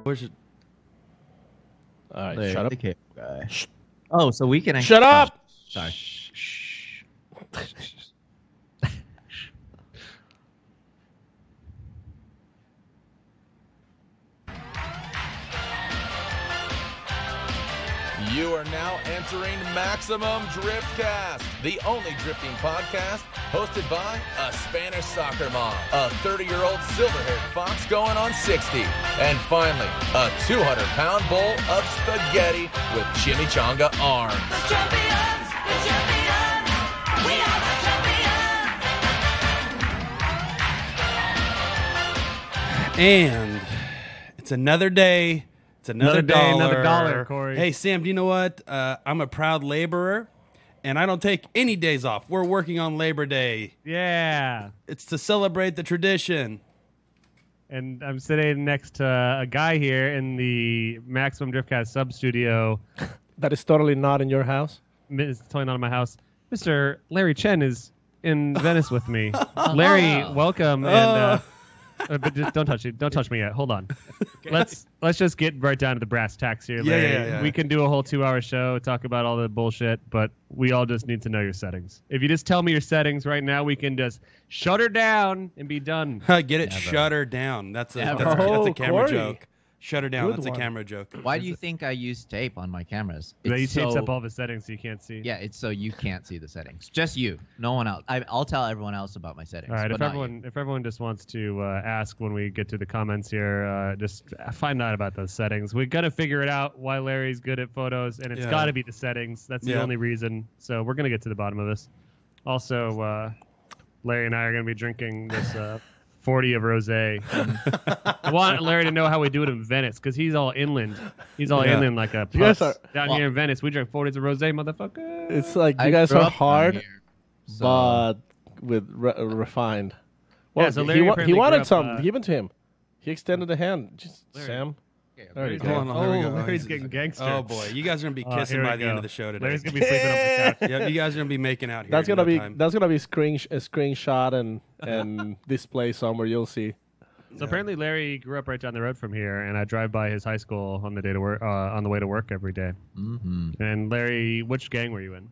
Where's it? All right, There, shut up. the cable guy. Oh, so we can... Shut up! Oh, sorry. You are now entering Maximum Driftcast, the only drifting podcast hosted by a Spanish soccer mom, a 30-year-old silver-haired fox going on 60, and finally, a 200-pound bowl of spaghetti with chimichanga arms. The champions, we are the champions. And it's another day. It's another day, dollar. another dollar, Corey. Hey, Sam, do you know what? I'm a proud laborer, and I don't take any days off. We're working on Labor Day. Yeah. It's to celebrate the tradition. And I'm sitting next to a guy here in the Maximum Driftcast sub studio. That is totally not in your house. It's totally not in my house. Mr. Larry Chen is in Venice with me. Larry, welcome. And but just don't touch it. Don't touch me yet. Hold on. Let's just get right down to the brass tacks here, Larry. Yeah. We can do a whole 2-hour show, talk about all the bullshit, but we all just need to know your settings. If you just tell me your settings right now, we can just shut her down and be done. Get it? Shut her down. That's a camera Corey. joke. Shut her down. Good That's one. a camera joke. Why do you think I use tape on my cameras? He It's tapes so- up all the settings so you can't see. Yeah, it's so you can't see the settings. Just you. No one else. I'll tell everyone else about my settings. All right, but if not you. everyone just wants to ask when we get to the comments here, just find out about those settings. We got to figure it out why Larry's good at photos, and it's got to be the settings. That's the only reason. So we're gonna get to the bottom of this. Also, Larry and I are gonna be drinking this 40 of rosé. I want Larry to know how we do it in Venice because he's all inland. He's all inland like a You guys puss. are- Down here in Venice, we drink 40s of rosé, motherfucker. It's like I you guys grew are up down hard, here, so- but with refined. Well, Yeah, so Larry he apparently wanted grew up, some. Give it to him. He extended a hand. Just Larry. Sam. Okay, There you okay. go. Hold on, here we go. Larry's getting gangster. Oh boy, you guys are gonna be Oh, kissing here we by the end go. of the show today. Larry's gonna be sleeping on the couch. Yeah, you guys are gonna be making out here. That's in gonna no be time. a screenshot and display somewhere. You'll see. So apparently Larry grew up right down the road from here, and I drive by his high school on the day to work, on the way to work every day. Mm-hmm. And Larry, which gang were you in?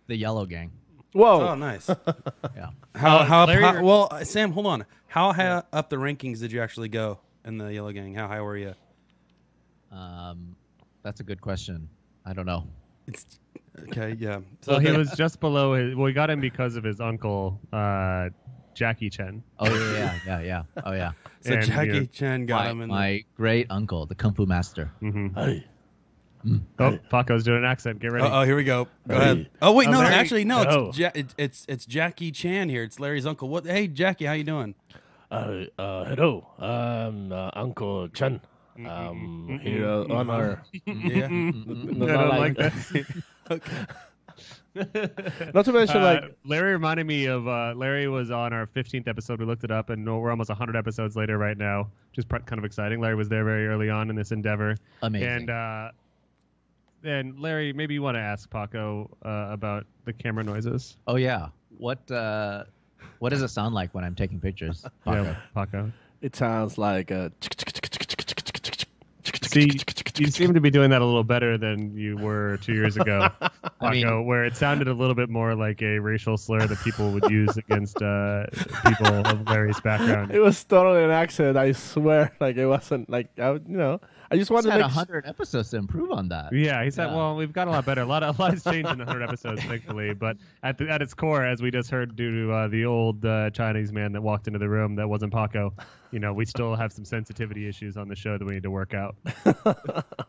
The yellow gang. Whoa. Oh, nice. Yeah. Well, Sam, hold on. How high up the rankings did you actually go in the Yellow Gang? How high were you? That's a good question. I don't know. Okay, yeah. So he was just below his. Well, we got him because of his uncle, Jackie Chen. Oh yeah. Oh yeah. So And Jackie you're- Chen got him in My great uncle, the Kung Fu master. Mm-hmm. Hey. Oh, Paco's doing an accent. Get ready. Oh, here we go. Go Hey. ahead. Oh wait, no, Larry- actually, no. Oh. It's Jackie Chan here. It's Larry's uncle. What? Hey, Jackie, how you doing? Hello. Uncle Chen. Here on our. Yeah. No, I not don't like- like that. Not to mention, like, Larry reminded me of Larry was on our 15th episode. We looked it up, and we're almost 100 episodes later right now, which is kind of exciting. Larry was there very early on in this endeavor. Amazing. And Larry, maybe you want to ask Paco about the camera noises. Oh yeah. What does it sound like when I'm taking pictures? Yeah, Paco. it sounds like a. See, you seem to be doing that a little better than you were 2 years ago, Paco, where it sounded a little bit more like a racial slur that people would use against people of Larry's background. It was totally an accident. I swear. Like, it wasn't like I just wanted It's to had make 100 episodes to improve on that. Yeah, he said, Yeah. well, we've got a lot better. A lot has changed in 100 episodes, thankfully. But at its core, as we just heard due to the old Chinese man that walked into the room that wasn't Paco, we still have some sensitivity issues on the show that we need to work out.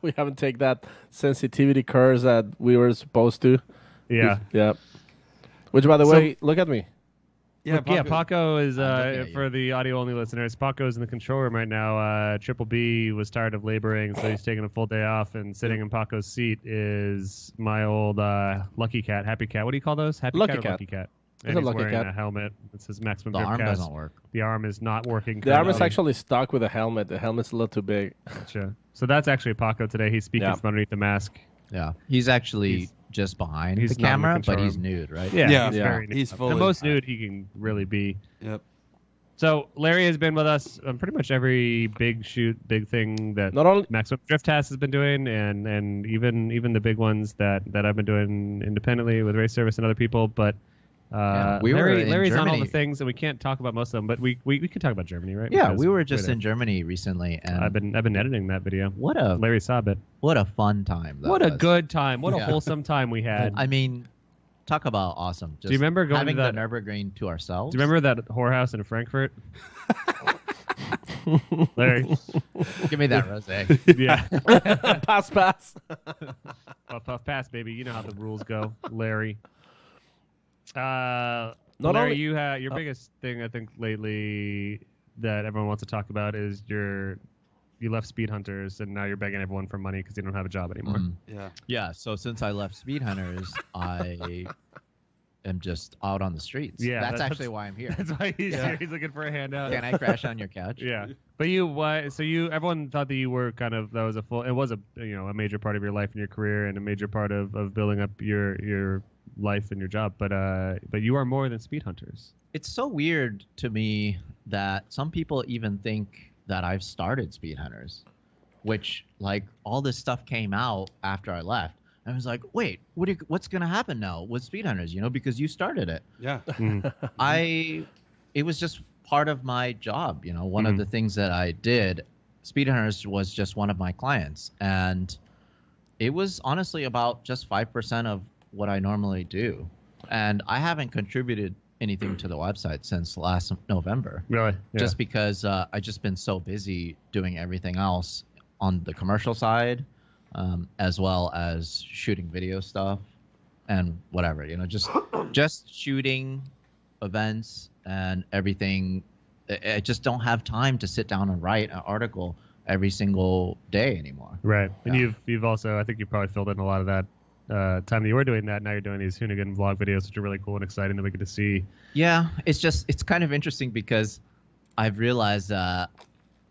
we haven't taken that sensitivity course that we were supposed to. Yeah. Yeah. Which, by the way, look at me. Yeah, Paco is, looking at for the audio-only listeners, Paco's in the control room right now. Triple B was tired of laboring, so he's taking a full day off, and sitting in Paco's seat is my old Lucky Cat, Happy Cat. What do you call those? Happy Lucky Cat or Cat. Lucky Cat? It's And a he's Lucky wearing Cat. a helmet. It says Maximum The arm Driftcast. doesn't work. The arm is not working. The arm is currently. actually stuck with a helmet. The helmet's a little too big. Gotcha. So that's actually Paco today. He's speaking Yeah. from underneath the mask. Yeah. He's actually just behind he's the not in the camera, control but he's room. nude, right? Yeah, Yeah. he's Yeah. very nude. He's the fully- most nude he can really be. Yep. So Larry has been with us on pretty much every big thing that Not only Maximum Driftcast has been doing, and even the big ones that I've been doing independently with Race Service and other people. But we were in Larry's on all Germany. the things, and we can't talk about most of them. But we can talk about Germany, right? Yeah, Because we were just there. in Germany recently, and I've been editing that video. what a Larry saw it. fun time. That What a was. good time. What a Yeah. wholesome time we had. I mean, talk about awesome. Just you remember going having to that- the Nürburgring to ourselves? Do you remember that whorehouse in Frankfurt? Larry. Give me that rosé. Yeah. pass. Puff pass, baby. You know how the rules go, Larry. Not Larry, only- you had your biggest thing I think lately that everyone wants to talk about is you left Speedhunters and now you're begging everyone for money because you don't have a job anymore. Yeah. Yeah. So since I left Speedhunters, I am just out on the streets. Yeah, that's that's- actually why I'm here. That's why he's here. He's looking for a handout. Can I crash on your couch? Yeah, but everyone thought that you were that was a major part of your life and your career and a major part of building up your life and your job. But you are more than Speedhunters. It's so weird to me that some people even think that I've started Speedhunters, which like all this stuff came out after I left. I was like, wait, what's going to happen now with Speedhunters? Because you started it. Yeah. It was just part of my job. One of the things that I did, Speedhunters was just one of my clients. And it was honestly about just 5% of what I normally do. And I haven't contributed anything to the website since last November. Really? Yeah. Just because I just been so busy doing everything else on the commercial side, as well as shooting video stuff and whatever, just shooting events and everything. I just don't have time to sit down and write an article every single day anymore. Right. And Yeah. you've also, I think you probably filled in a lot of that time that you were doing that. Now you're doing these Hoonigan vlog videos, which are really cool and exciting that we get to see. Yeah, it's kind of interesting because I've realized that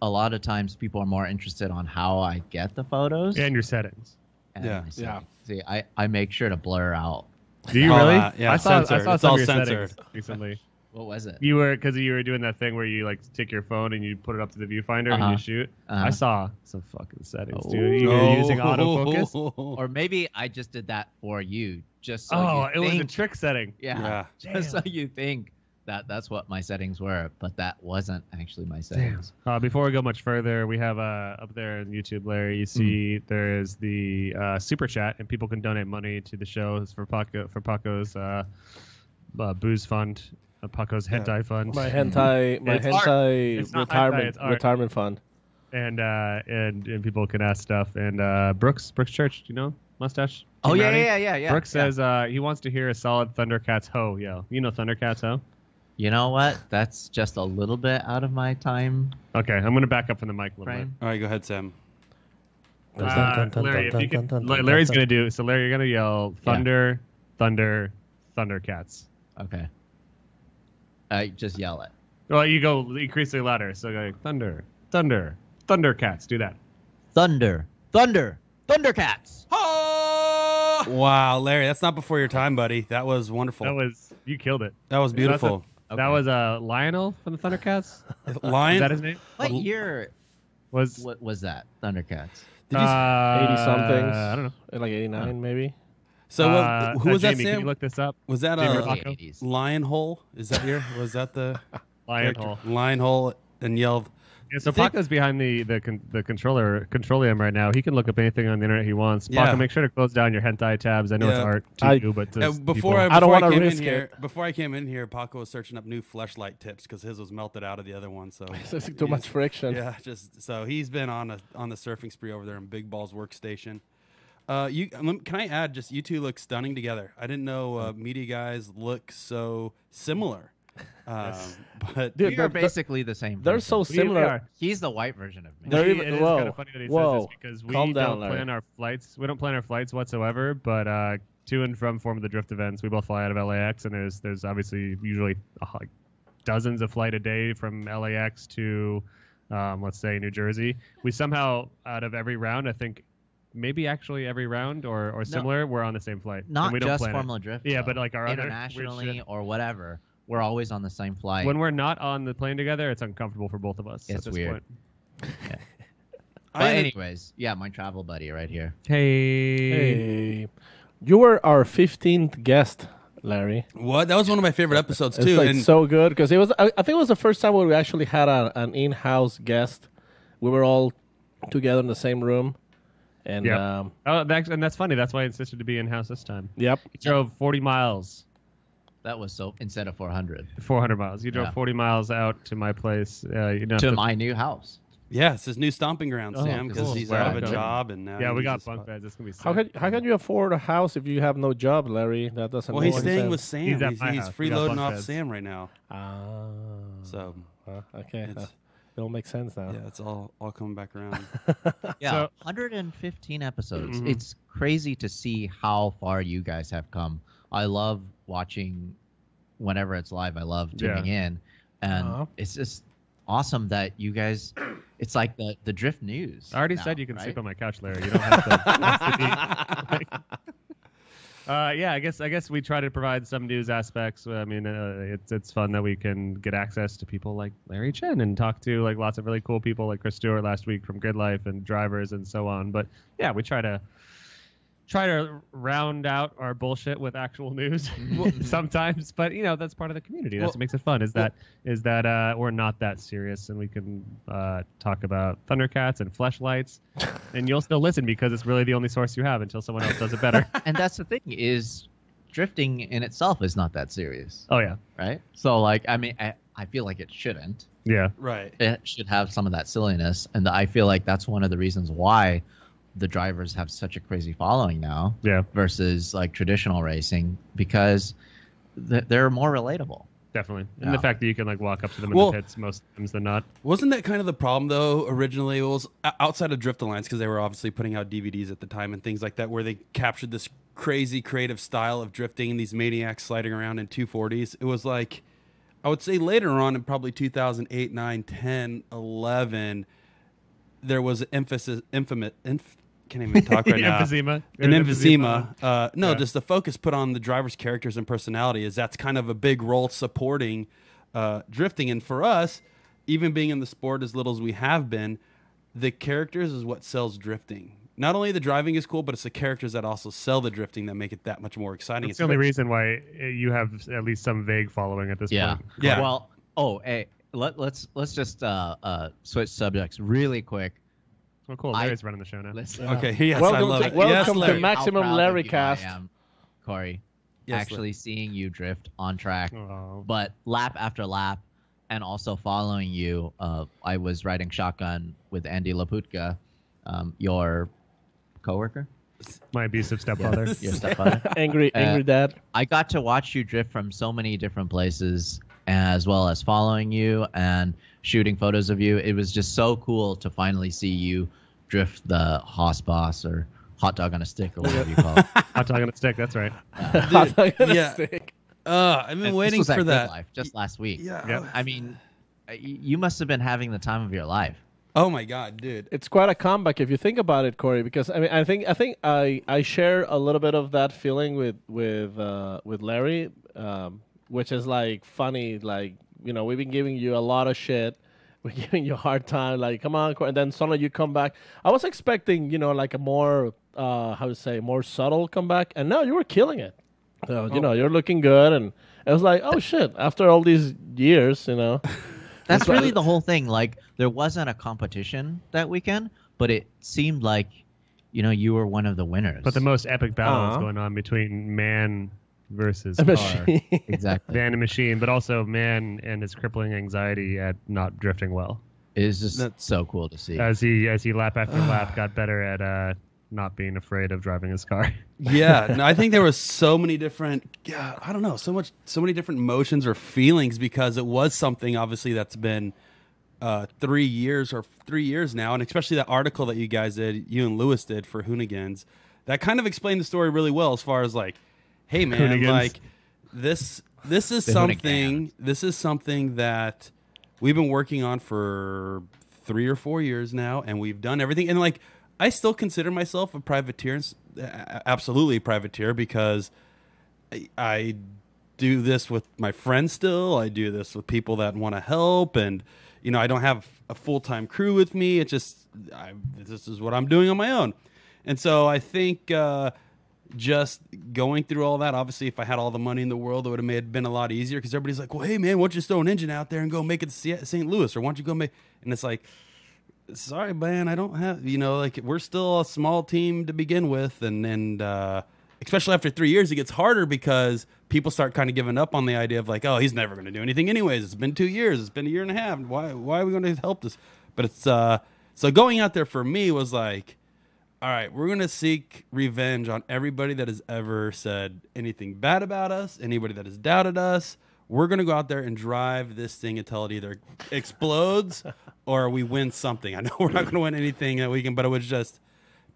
a lot of times people are more interested on how I get the photos. And your settings. And Yeah. my settings. Yeah. See, I make sure to blur out. Do you Oh, really? yeah, I saw censored. It's some all of your censored. settings recently. What was it? Because you were doing that thing where you like take your phone and you put it up to the viewfinder and you shoot. I saw some fucking settings, dude. You were using autofocus. Or maybe I just did that for you, just so Oh, you it think, was a trick setting. Yeah, Yeah. just so you think that that's what my settings were, but that wasn't actually my settings. Before we go much further, we have up there on YouTube, Larry. You see there is the super chat, and people can donate money to the shows for Paco's booze fund, Paco's hentai fund, My hentai It's art. hentai It's not hentai, it's art. retirement fund. and people can ask stuff. And Brooks Church, do you know mustache? Oh Team yeah, Rowdy? yeah. Brooks says he wants to hear a solid Thundercats ho yell. You know Thundercats ho? You know what? That's just a little bit out of my time Okay, I'm gonna back up from the mic a little frame. All right, go ahead, Sam. Larry, if you could, Larry's gonna do. So Larry, you're gonna yell thunder, thunder, Thundercats. Okay. I just yell it. Well, you go increasingly louder. So go thunder, thunder, Thundercats. Do that. Thunder, thunder, Thundercats. Wow, Larry, that's not before your time, buddy. That was wonderful. You killed it. That was beautiful. That was Lionel from the Thundercats. Lion. Is that his name? What year Was what was that? Thundercats. Did you, 80-somethings. I don't know. Like 89, maybe. so who was that, Jamie, Sam? Can you look this up? Was that Jamie a Rocco? Early 80s. lion hole? Is that here? Was that the Lion character? Hole. Lion hole and yelled. Yeah, so Think- Paco's behind the controlium right now. He can look up anything on the internet he wants. Yeah. Paco, make sure to close down your hentai tabs. I know it's Yeah. art to I- you, but to Before people. I don't wanna I came in risk here, it. before I came in here, Paco was searching up new fleshlight tips because his was melted out of the other one. So It's too much friction. Yeah, just so he's been on the surfing spree over there in Big Ball's workstation. Can I add? Just you two look stunning together. I didn't know media guys look so similar. But Dude, We are they're- basically the same. They're person. so similar. He's the white version of me. They're It even- is whoa, kind of funny that he whoa. says this because we Calm down, don't Larry. plan our flights. We don't plan our flights whatsoever. But to and from Form of the Drift events, we both fly out of LAX, and there's obviously usually like dozens of flight a day from LAX to let's say New Jersey. We somehow out of every round, I think maybe actually every round or similar, we're on the same flight. and Not we don't just plan it. Formula Drift. Yeah, though. but like our other weird internationally shit. or whatever. we're always on the same flight. When we're not on the plane together, it's uncomfortable for both of us. It's at this weird. Point. But anyways, yeah, my travel buddy right here. Hey, you were our 15th guest, Larry. What? That was one of my favorite episodes It's too. like and so good because it was. I think it was the first time where we actually had an in-house guest. We were all together in the same room, and Yeah. And that's funny. That's why I insisted to be in house this time. yep. You drove 40 miles, That was so instead of 400 400 miles. You drove Yeah. 40 miles out to my place. You know, to my new house. yeah, it's his new stomping ground, Oh, Sam, because cool. he's Where out of a I'm job and now. yeah, we he's got just- bunk beds. It's gonna be sick. How can you afford a house if you have no job, Larry? That doesn't. Well, make he's any staying sense. with Sam. He's at He's, my he's house. We got freeloading bunk off beds. Sam right now. Ah, So okay. it's- It all makes sense now. yeah, it's all coming back around. Yeah, So- 115 episodes. Mhm. It's crazy to see how far you guys have come. I love watching whenever it's live. I love tuning in, and Uh-huh. it's just awesome that you guys. It's like the Drift News. I already now, said you can right? sleep on my couch, Larry. You don't have to. Yeah, I guess we try to provide some news aspects. I mean, it's fun that we can get access to people like Larry Chen and talk to like lots of really cool people like Chris Stewart last week from Gridlife and drivers and so on. But yeah, we try to round out our bullshit with actual news sometimes. But you know, that's part of the community. That's what makes it fun. Is that we're not that serious and we can talk about Thundercats and fleshlights, and you'll still listen because it's really the only source you have until someone else does it better. And that's the thing is, drifting in itself is not that serious, Oh yeah, right? So like, I mean, I feel like it shouldn't. yeah. Right. It should have some of that silliness, and I feel like that's one of the reasons why the drivers have such a crazy following now Yeah, versus like traditional racing, because they're more relatable. definitely. And Yeah. the fact that you can like walk up to them in Well- the pits most times than not. Wasn't that kind of the problem though? Originally, it was outside of Drift Alliance because they were obviously putting out DVDs at the time and things like that, where they captured this crazy creative style of drifting and these maniacs sliding around in 240s. It was like, I would say later on in probably 2008, 9, 10, 11, there was can't even talk right now. Emphysema. An emphysema. No, Yeah. just the focus put on the driver's characters and personality is that's kind of a big role supporting drifting. And for us, even being in the sport as little as we have been, the characters is what sells drifting. Not only the driving is cool, but it's the characters that also sell the drifting that make it that much more exciting. It's the only reason why you have at least some vague following at this Yeah. point. Yeah. Well, hey, let's just switch subjects really quick. Well, cool. Larry's running the show now. Let's Okay, yes, Welcome I love to- it. welcome Yes, to Larry. Maximum How proud Larry of you cast. I am, Corey. Yes, actually seeing you drift on track, Oh. but lap after lap, and also following you. I was riding shotgun with Andy Laputka, your coworker, My abusive stepfather. your stepfather. Angry dad. I got to watch you drift from so many different places, as well as following you and shooting photos of you. It was just so cool to finally see you drift the Haas Boss or hot dog on a stick or whatever you call it. Hot dog on a stick. That's right. yeah. I've been And waiting this was for at that. Gridlife just last week. Yeah. Yep. I mean, you must have been having the time of your life. Oh my God, dude. It's quite a comeback if you think about it, Corey. Because I mean, I think I share a little bit of that feeling with Larry, which is like funny. Like, you know, we've been giving you a lot of shit. We're giving you a hard time. Like, come on, Corey. And then suddenly you come back. I was expecting, you know, like a more more subtle comeback, and no, you were killing it. So, you know, you're looking good, and it was like, oh shit! After all these years, you know. That's really the whole thing. Like, there wasn't a competition that weekend, but it seemed like, you know, you were one of the winners. But the most epic battle is Uh-huh. going on between man versus A car. machine. Exactly. Man and machine, but also man and his crippling anxiety at not drifting well. It's just That's- so cool to see. As he lap after lap got better at not being afraid of driving his car. Yeah, no, I think there was so many different, I don't know, so many different emotions or feelings because it was something obviously that's been 3 years now, and especially that article that you guys did, you and Lewis did for Hoonigans, that kind of explained the story really well as far as like, hey man, Hoonigans. like this is The something, this is something that we've been working on for 3 or 4 years now, and we've done everything, and like. I still consider myself a privateer, absolutely a privateer, because I do this with my friends still. I do this with people that want to help, and I don't have a full-time crew with me. It's just this is what I'm doing on my own. And so I think just going through all that, obviously if I had all the money in the world, it would have been a lot easier, because everybody's like, well, hey man, why don't you just throw an engine out there and go make it to St. Louis, or why don't you go make, and it's like, sorry man, I don't have, like, we're still a small team to begin with, and especially after 3 years, it gets harder because people start kind of giving up on the idea of like, oh, he's never going to do anything anyways. It's been 2 years. It's been a year and a half. Why are we going to help this? But it's so going out there for me was like, all right, we're going to seek revenge on everybody that has ever said anything bad about us, anybody that has doubted us. We're going to go out there and drive this thing until it either explodes or we win something. I know we're not going to win anything that weekend, but it was just...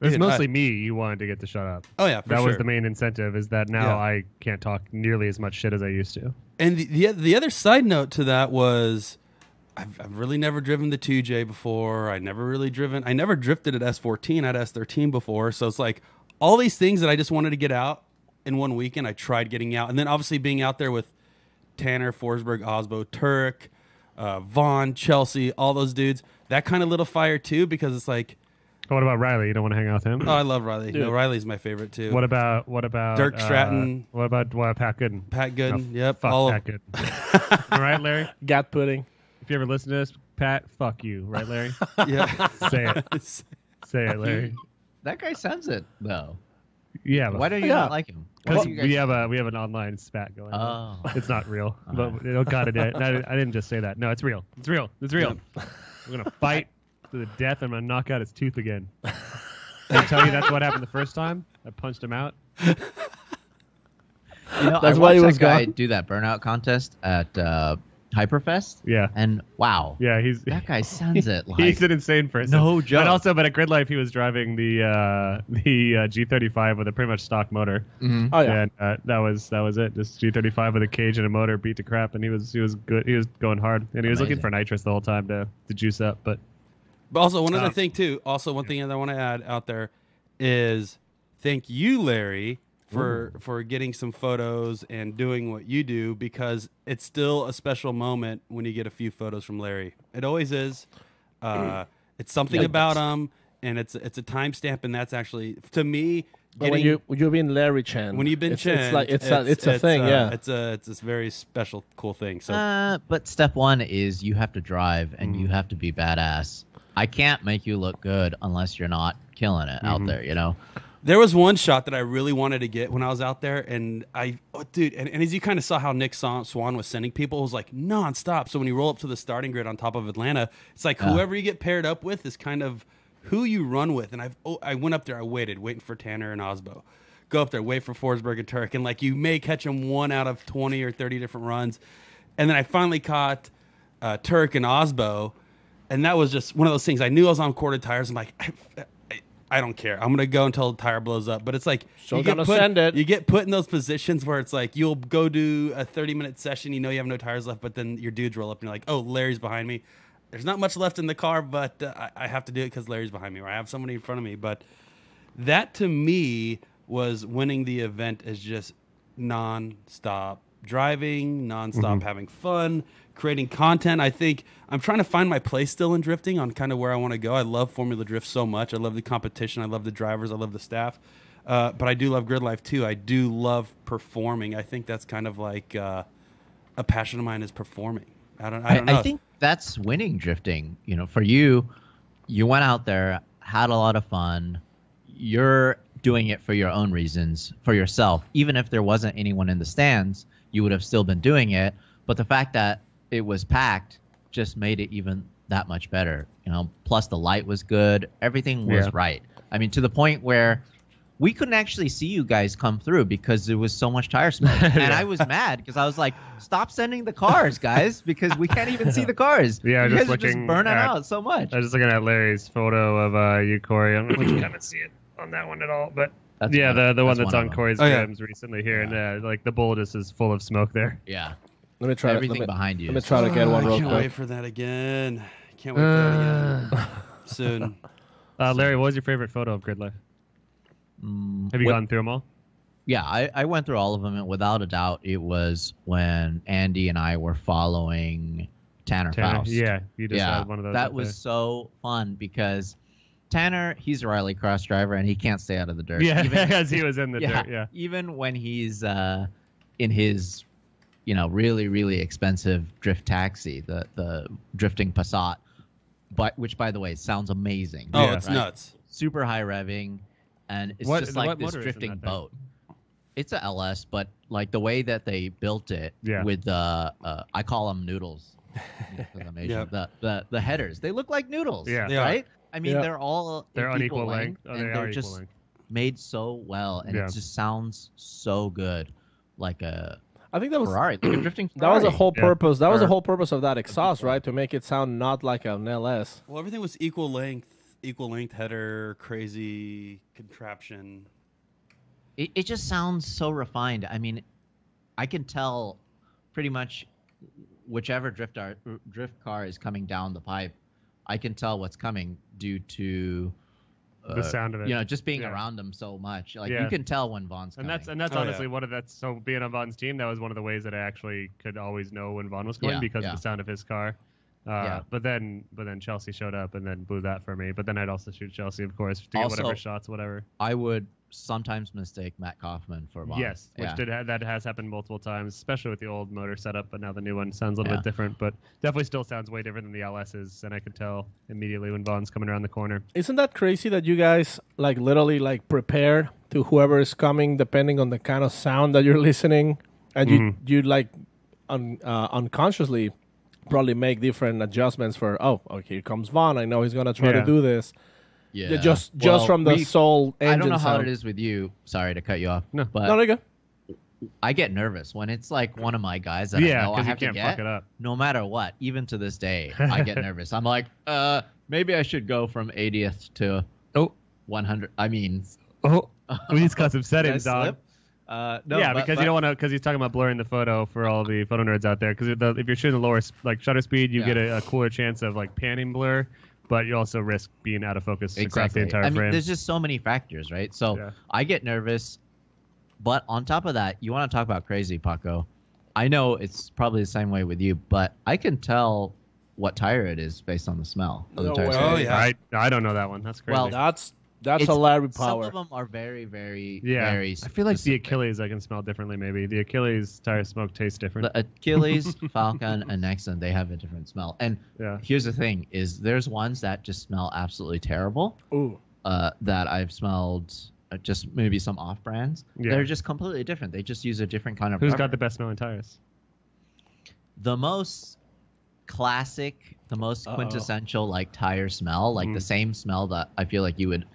It was mostly me you wanted to get to shut up. Oh, yeah, for That sure. was the main incentive, is that now I can't talk nearly as much shit as I used to. And the other side note to that was... I've really never driven the 2J before. I never drifted at S14. I had S13 before. So it's like all these things that I just wanted to get out in one weekend. I tried getting out. And then obviously being out there with Tanner, Forsberg, Osbo, Turk, Vaughn, Chelsea, all those dudes, that kind of lit a fire too, because it's like... What about Riley? You don't want to hang out with him? Oh, I love Riley. No, Riley's my favorite too. What about Dirk Stratton? What about Pat Gooden? Pat Gooden, yep. Fuck all Pat Gooden. All right, Larry? Gat pudding. If you ever listen to this, Pat, fuck you. Right, Larry? Yeah. Say it. Say it, Larry. That guy sends it though. Yeah. But Why don't you not like him? Because we have an online spat going on. It's not real. But I didn't just say that. No, it's real. It's real. It's real. We're gonna fight to the death. I'm gonna knock out his tooth again. Did I tell you that's what happened the first time? I punched him out. That's why he was that guy gone. do that burnout contest at Hyperfest. Yeah. And wow. Yeah, that guy sends it. Like, he's an insane person. No joke. But at Gridlife, he was driving the G35 with a pretty much stock motor. Mm-hmm. Oh yeah. And that was it. Just G35 with a cage and a motor, beat to crap, and he was good. He was going hard, and he was looking for nitrous the whole time to juice up. But also one other thing too. Also one thing that I want to add out there is thank you, Larry, for getting some photos and doing what you do, because it's still a special moment when you get a few photos from Larry. It always is. It's something about him, and it's a timestamp, and that's actually, to me, When you've been Larry Chen, when you've been Chen, it's a thing. Yeah, it's this very special, cool thing. So, but step one is you have to drive and you have to be badass. I can't make you look good unless you're not killing it out there, There was one shot that I really wanted to get when I was out there, and and as you kind of saw how Nick Swan was sending people, it was like nonstop. So when you roll up to the starting grid on top of Atlanta, it's like whoever you get paired up with is kind of who you run with. And I went up there, waiting for Tanner and Osbo. Go up there, wait for Forsberg and Turk, and like you may catch them 1 out of 20 or 30 different runs. And then I finally caught Turk and Osbo, and that was just one of those things. I knew I was on corded tires. I'm like, I don't care. I'm gonna go until the tire blows up. But it's like you get put in those positions where it's like you'll go do a 30-minute session. You know you have no tires left, but then your dudes roll up and you're like, oh, Larry's behind me. There's not much left in the car, but I have to do it because Larry's behind me, or I have somebody in front of me. But that to me was winning the event, is just non-stop driving, non-stop having fun, creating content. I think I'm trying to find my place still in drifting on kind of where I want to go. I love Formula Drift so much. I love the competition. I love the drivers. I love the staff. But I do love Gridlife too. I do love performing. I think that's kind of like a passion of mine, is performing. I don't know. I think that's winning drifting. For you went out there, had a lot of fun. You're doing it for your own reasons, for yourself. Even if there wasn't anyone in the stands, you would have still been doing it. But the fact that it was packed just made it even that much better. Plus the light was good. Everything was right. I mean, to the point where we couldn't actually see you guys come through because there was so much tire smoke. And I was mad because I was like, stop sending the cars, guys, because we can't even see the cars. Yeah, you guys are just burning out so much. I was just looking at Larry's photo of you, Corey. I don't know if you kind of see it on that one at all, but the one that's on Corey's grams recently here, and like the bullet is full of smoke there. Yeah. Let me try everything behind you. Let me try to get one real quick. I can't wait for that again. Soon. Larry, what was your favorite photo of Gridlife? Have you gone through them all? Yeah, I went through all of them, and without a doubt, it was when Andy and I were following Tanner Faust. Yeah, you just had one of those. That up was there. so fun because Tanner, he's a rallycross driver, and he can't stay out of the dirt. Yeah, Even, as he was in the dirt. Yeah, even when he's in his, really, really expensive drift taxi, the drifting Passat, which, by the way, sounds amazing. Oh, it's nuts. Super high revving, and it's just like this drifting boat. It's a LS, but like the way that they built it with the I call them noodles. Yep. The headers, they look like noodles. Yeah, right. I mean, they're unequal length. and they're just made so well, and it just sounds so good, like a. I think that was Ferrari, like a drifting that Ferrari. was a whole purpose. That was the whole purpose of that exhaust, right? To make it sound not like an LS. Well, everything was equal length header, crazy contraption. It just sounds so refined. I mean, I can tell pretty much whichever drift car is coming down the pipe, I can tell what's coming due to the sound of it. Just being around them so much. Like you can tell when Vaughn's coming. And that's honestly so being on Vaughn's team, that was one of the ways that I actually could always know when Vaughn was coming because of the sound of his car. But then Chelsea showed up and then blew that for me. But then I'd also shoot Chelsea, of course, to get whatever shots, whatever. I would sometimes mistake Matt Kaufman for Vaughn. Yes, that has happened multiple times, especially with the old motor setup. But now the new one sounds a little bit different, but definitely still sounds way different than the LS's. And I could tell immediately when Vaughn's coming around the corner. Isn't that crazy that you guys like literally like prepare to whoever is coming depending on the kind of sound that you're listening, and you like unconsciously probably make different adjustments for here comes Vaughn. I know he's gonna try to do this. Yeah, just from the soul engine. I don't know how sound. it is with you. Sorry to cut you off. No, but no, go. I get nervous when it's like one of my guys that I know I have you can't to fuck get. it up. No matter what, even to this day, I get nervous. I'm like, maybe I should go from 80th to 100. I mean, these custom settings, dog. No, because you don't want to. Because he's talking about blurring the photo for all the photo nerds out there. Because if you're shooting the lower like shutter speed, you get a cooler chance of like panning blur, but you also risk being out of focus across the entire frame. I mean, there's just so many factors, right? So I get nervous, but on top of that, you want to talk about crazy, Paco. I know it's probably the same way with you, but I can tell what tire it is based on the smell of the tire. Oh yeah, I don't know that one. That's crazy. Well, that's a Larry power. Some of them are very, very, I very feel like specific. the Achilles I can smell differently. Maybe the Achilles tire smoke tastes different. The Achilles, Falcon, and Nexon, they have a different smell. And here's the thing: is there's ones that just smell absolutely terrible. Ooh. That I've smelled. Just maybe some off brands. Yeah. They're just completely different. They just use a different kind of. Who's rubber. got the best smelling tires? The most classic, the most quintessential like tire smell, like the same smell that I feel like you would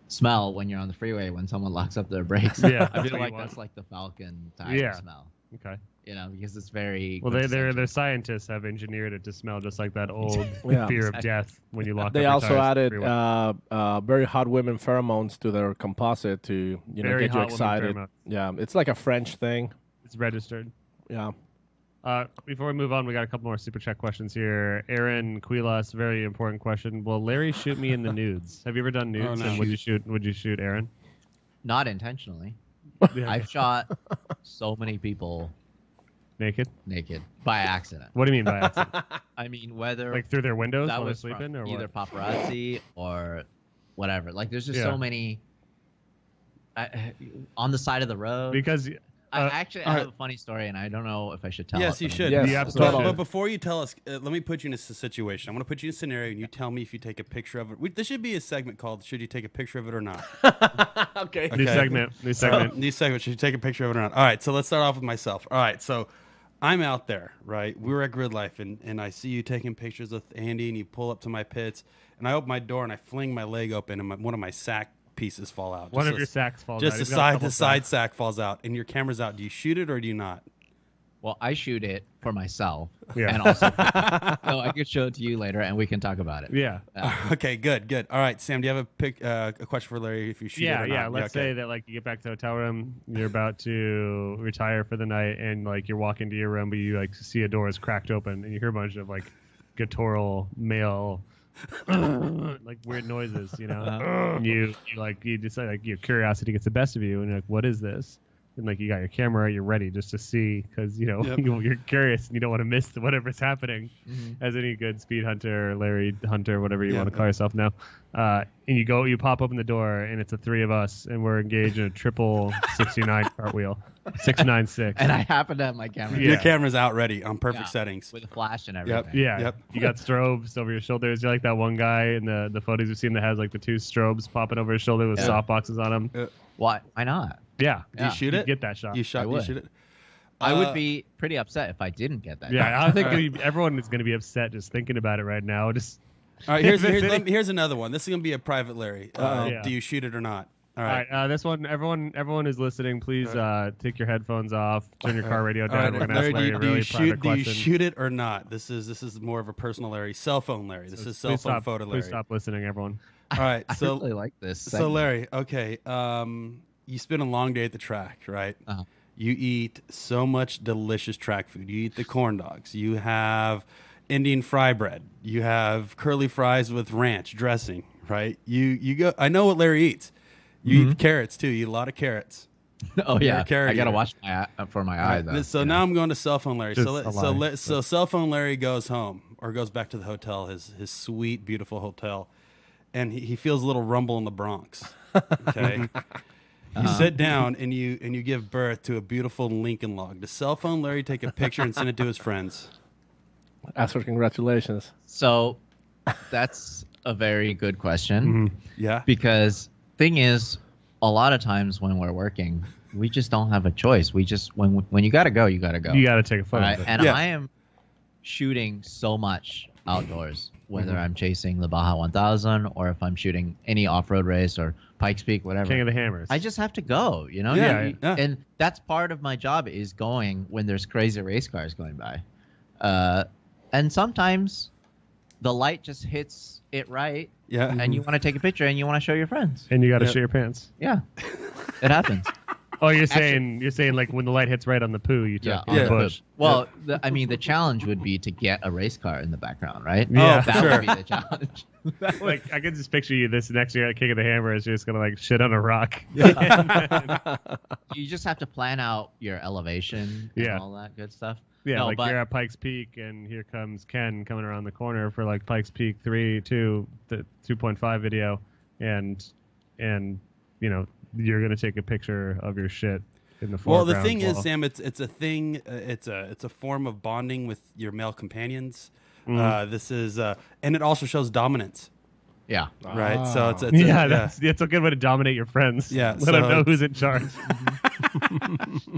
smell when you're on the freeway when someone locks up their brakes. Yeah, I feel like that's like the Falcon tire smell. Okay. Because it's very. Well, their scientists have engineered it to smell just like that old fear of death when you lock. They up also your tires added very hot women pheromones to their composite to Very get you hot women excited. pheromones. Yeah, it's like a French thing. It's registered. Yeah. Before we move on, we got a couple more super chat questions here. Aaron Quilas, very important question. Will Larry shoot me in the nudes? Have you ever done nudes? no. And would you shoot Aaron? Not intentionally. I've shot so many people naked by accident. What do you mean by accident? I mean, whether Like through their windows that while they're was sleeping, or either what? paparazzi or whatever. Like, there's just so many on the side of the road. Because I have a funny story, and I don't know if I should tell it. Yes, you should. Yes, you absolutely But should. before you tell us, let me put you in a situation. I'm going to put you in a scenario, and you tell me if you take a picture of it. This should be a segment called "Should you take a picture of it or not?" Okay. New segment. New segment. Should you take a picture of it or not? All right. So let's start off with myself. All right. So I'm out there, right? We were at Gridlife, and I see you taking pictures with Andy, and you pull up to my pits, and I open my door, and I fling my leg open, and one of my sack pieces fall out. One of your sacks falls out. Just You've got a couple the side sacks. sack falls out, and your camera's out. Do you shoot it or do you not? Well, I shoot it for myself. Yeah. And also, so I could show it to you later, and we can talk about it. Yeah. Okay, good. All right, Sam, do you have a question for Larry if you shoot it or not? Yeah. Let's say that like you get back to the hotel room, you're about to retire for the night, and like you're walking to your room, but you like see a door is cracked open, and you hear a bunch of like guttural male like weird noises, you know. And you decide like your curiosity gets the best of you, and you're like, what is this? And like you got your camera, you're ready just to see because you're curious and you don't want to miss whatever's happening. As any good speed hunter, or Larry Hunter, whatever you want to call yourself now. And you pop open the door, and it's the three of us, and we're engaged in a triple 69 cartwheel, 696. And I happen to have my camera. Your camera's out ready on perfect settings. With a flash and everything. Yeah. You got strobes over your shoulders. You're like that one guy in the photos you've seen that has like the two strobes popping over his shoulder with softboxes on them. Why not? Yeah. Do you shoot it? Get that shot. You shoot it? I would be pretty upset if I didn't get that. Yeah, I think everyone is going to be upset just thinking about it right now. Just all right. Here's another one. This is going to be a private Larry. Yeah. Do you shoot it or not? All right. This one, everyone who's listening, please take your headphones off, turn your car radio down. We're going to ask Larry a really private question. Do you shoot it or not? This is more of a personal Larry. Cell phone Larry. This is cell phone photo Larry. Please stop listening, everyone. All right. So I really like this. So Larry, okay. You spend a long day at the track, right? You eat so much delicious track food. You eat the corn dogs. You have Indian fry bread. You have curly fries with ranch dressing, right? You go. I know what Larry eats. You eat carrots too. You eat a lot of carrots. Oh yeah, I gotta watch for my eyes. Right. So now I'm going to cell phone Larry. So cell phone Larry goes home or goes back to the hotel, his sweet, beautiful hotel, and he feels a little rumble in the Bronx. Okay. You sit down and you give birth to a beautiful Lincoln log. Does cell phone Larry take a picture and send it to his friends? Ask for congratulations. So that's a very good question. Yeah. Because thing is, a lot of times when we're working, we just don't have a choice. We just when you gotta go, you gotta go. You gotta take a photo. Right? And I am shooting so much outdoors, whether I'm chasing the Baja 1000 or if I'm shooting any off-road race or Pikes Peak, whatever. King of the Hammers. I just have to go, you know? Yeah. And that's part of my job is going when there's crazy race cars going by. And sometimes the light just hits it right. Yeah. And you want to take a picture and you want to show your friends. And you got to shit your pants. Yeah. It happens. Oh, you're saying like when the light hits right on the poo, you took on the bush. Well, the challenge would be to get a race car in the background, right? Yeah, that would be the challenge. Like I can just picture you this next year at King of the Hammer is just gonna like shit on a rock. You just have to plan out your elevation and all that good stuff. Yeah, no, you're at Pikes Peak and here comes Ken coming around the corner for like Pikes Peak 2.5 video, and you know you're gonna take a picture of your shit in the foreground. Well, the thing is, Sam, it's a thing. It's a form of bonding with your male companions. This is and it also shows dominance. Yeah. Right. So it's it's a good way to dominate your friends. Yeah. Let them know who's in charge.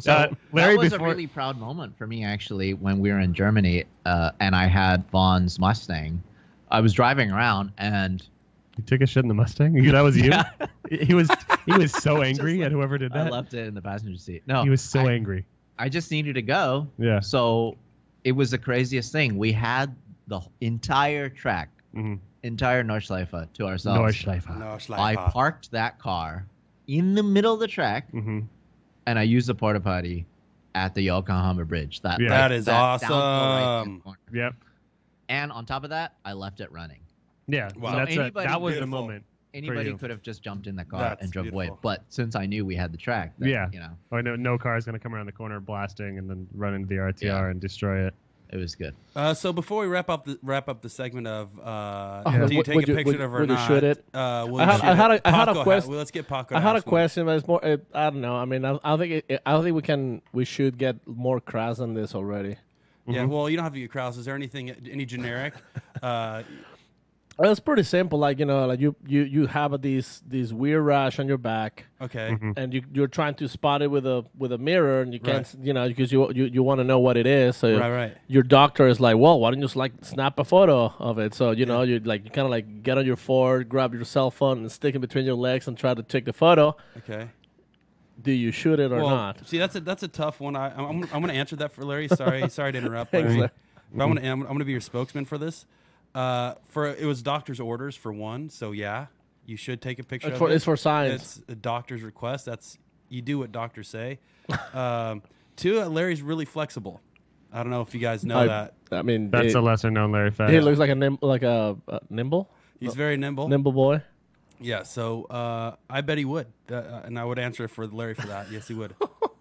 So Larry, that was a really proud moment for me actually when we were in Germany and I had Vaughn's Mustang. I was driving around and you took a shit in the Mustang? That was you? Yeah. He was so angry at whoever did that. I left it in the passenger seat. No. He was so angry. I just needed to go. Yeah. So it was the craziest thing. We had the entire track, entire Nordschleife to ourselves. Nordschleife. I parked that car in the middle of the track, and I used the porta potty at the Yokohama Bridge. That is awesome. Yep. And on top of that, I left it running. Yeah. Wow. So that was the moment. Anybody could have just jumped in the car and drove away, but since I knew we had the track, then, you know, I know no car is going to come around the corner blasting and then run into the RTR and destroy it. It was good. So before we wrap up the segment of do you take a picture of or not? Should it? I had a question. Let's get Paco. I had a question, but it's more. I don't know. I mean, I don't think we should get more crass than this already. Yeah. Well, you don't have to get crass. Is there any generic? Well, it's pretty simple. Like, you know, like you have these weird rash on your back. Okay. And you're trying to spot it with a mirror, and you can't, you know, because you want to know what it is. So your doctor is like, well, why don't you just like snap a photo of it? So you know, you kind of like get on your Ford, grab your cell phone, and stick it between your legs and try to take the photo. Okay. Do you shoot it or not? See, that's a tough one. I'm going to answer that for Larry. Sorry to interrupt. Larry. Thanks, But I'm going to be your spokesman for this. It was doctor's orders for one, so yeah, you should take a picture of it. It's for science. It's a doctor's request. You do what doctors say. Two, Larry's really flexible. I don't know if you guys know that. I mean, That's a lesser known Larry fact. he looks like a nimble. He's very nimble. Nimble boy. Yeah, so I bet he would, and I would answer for Larry for that. Yes, he would.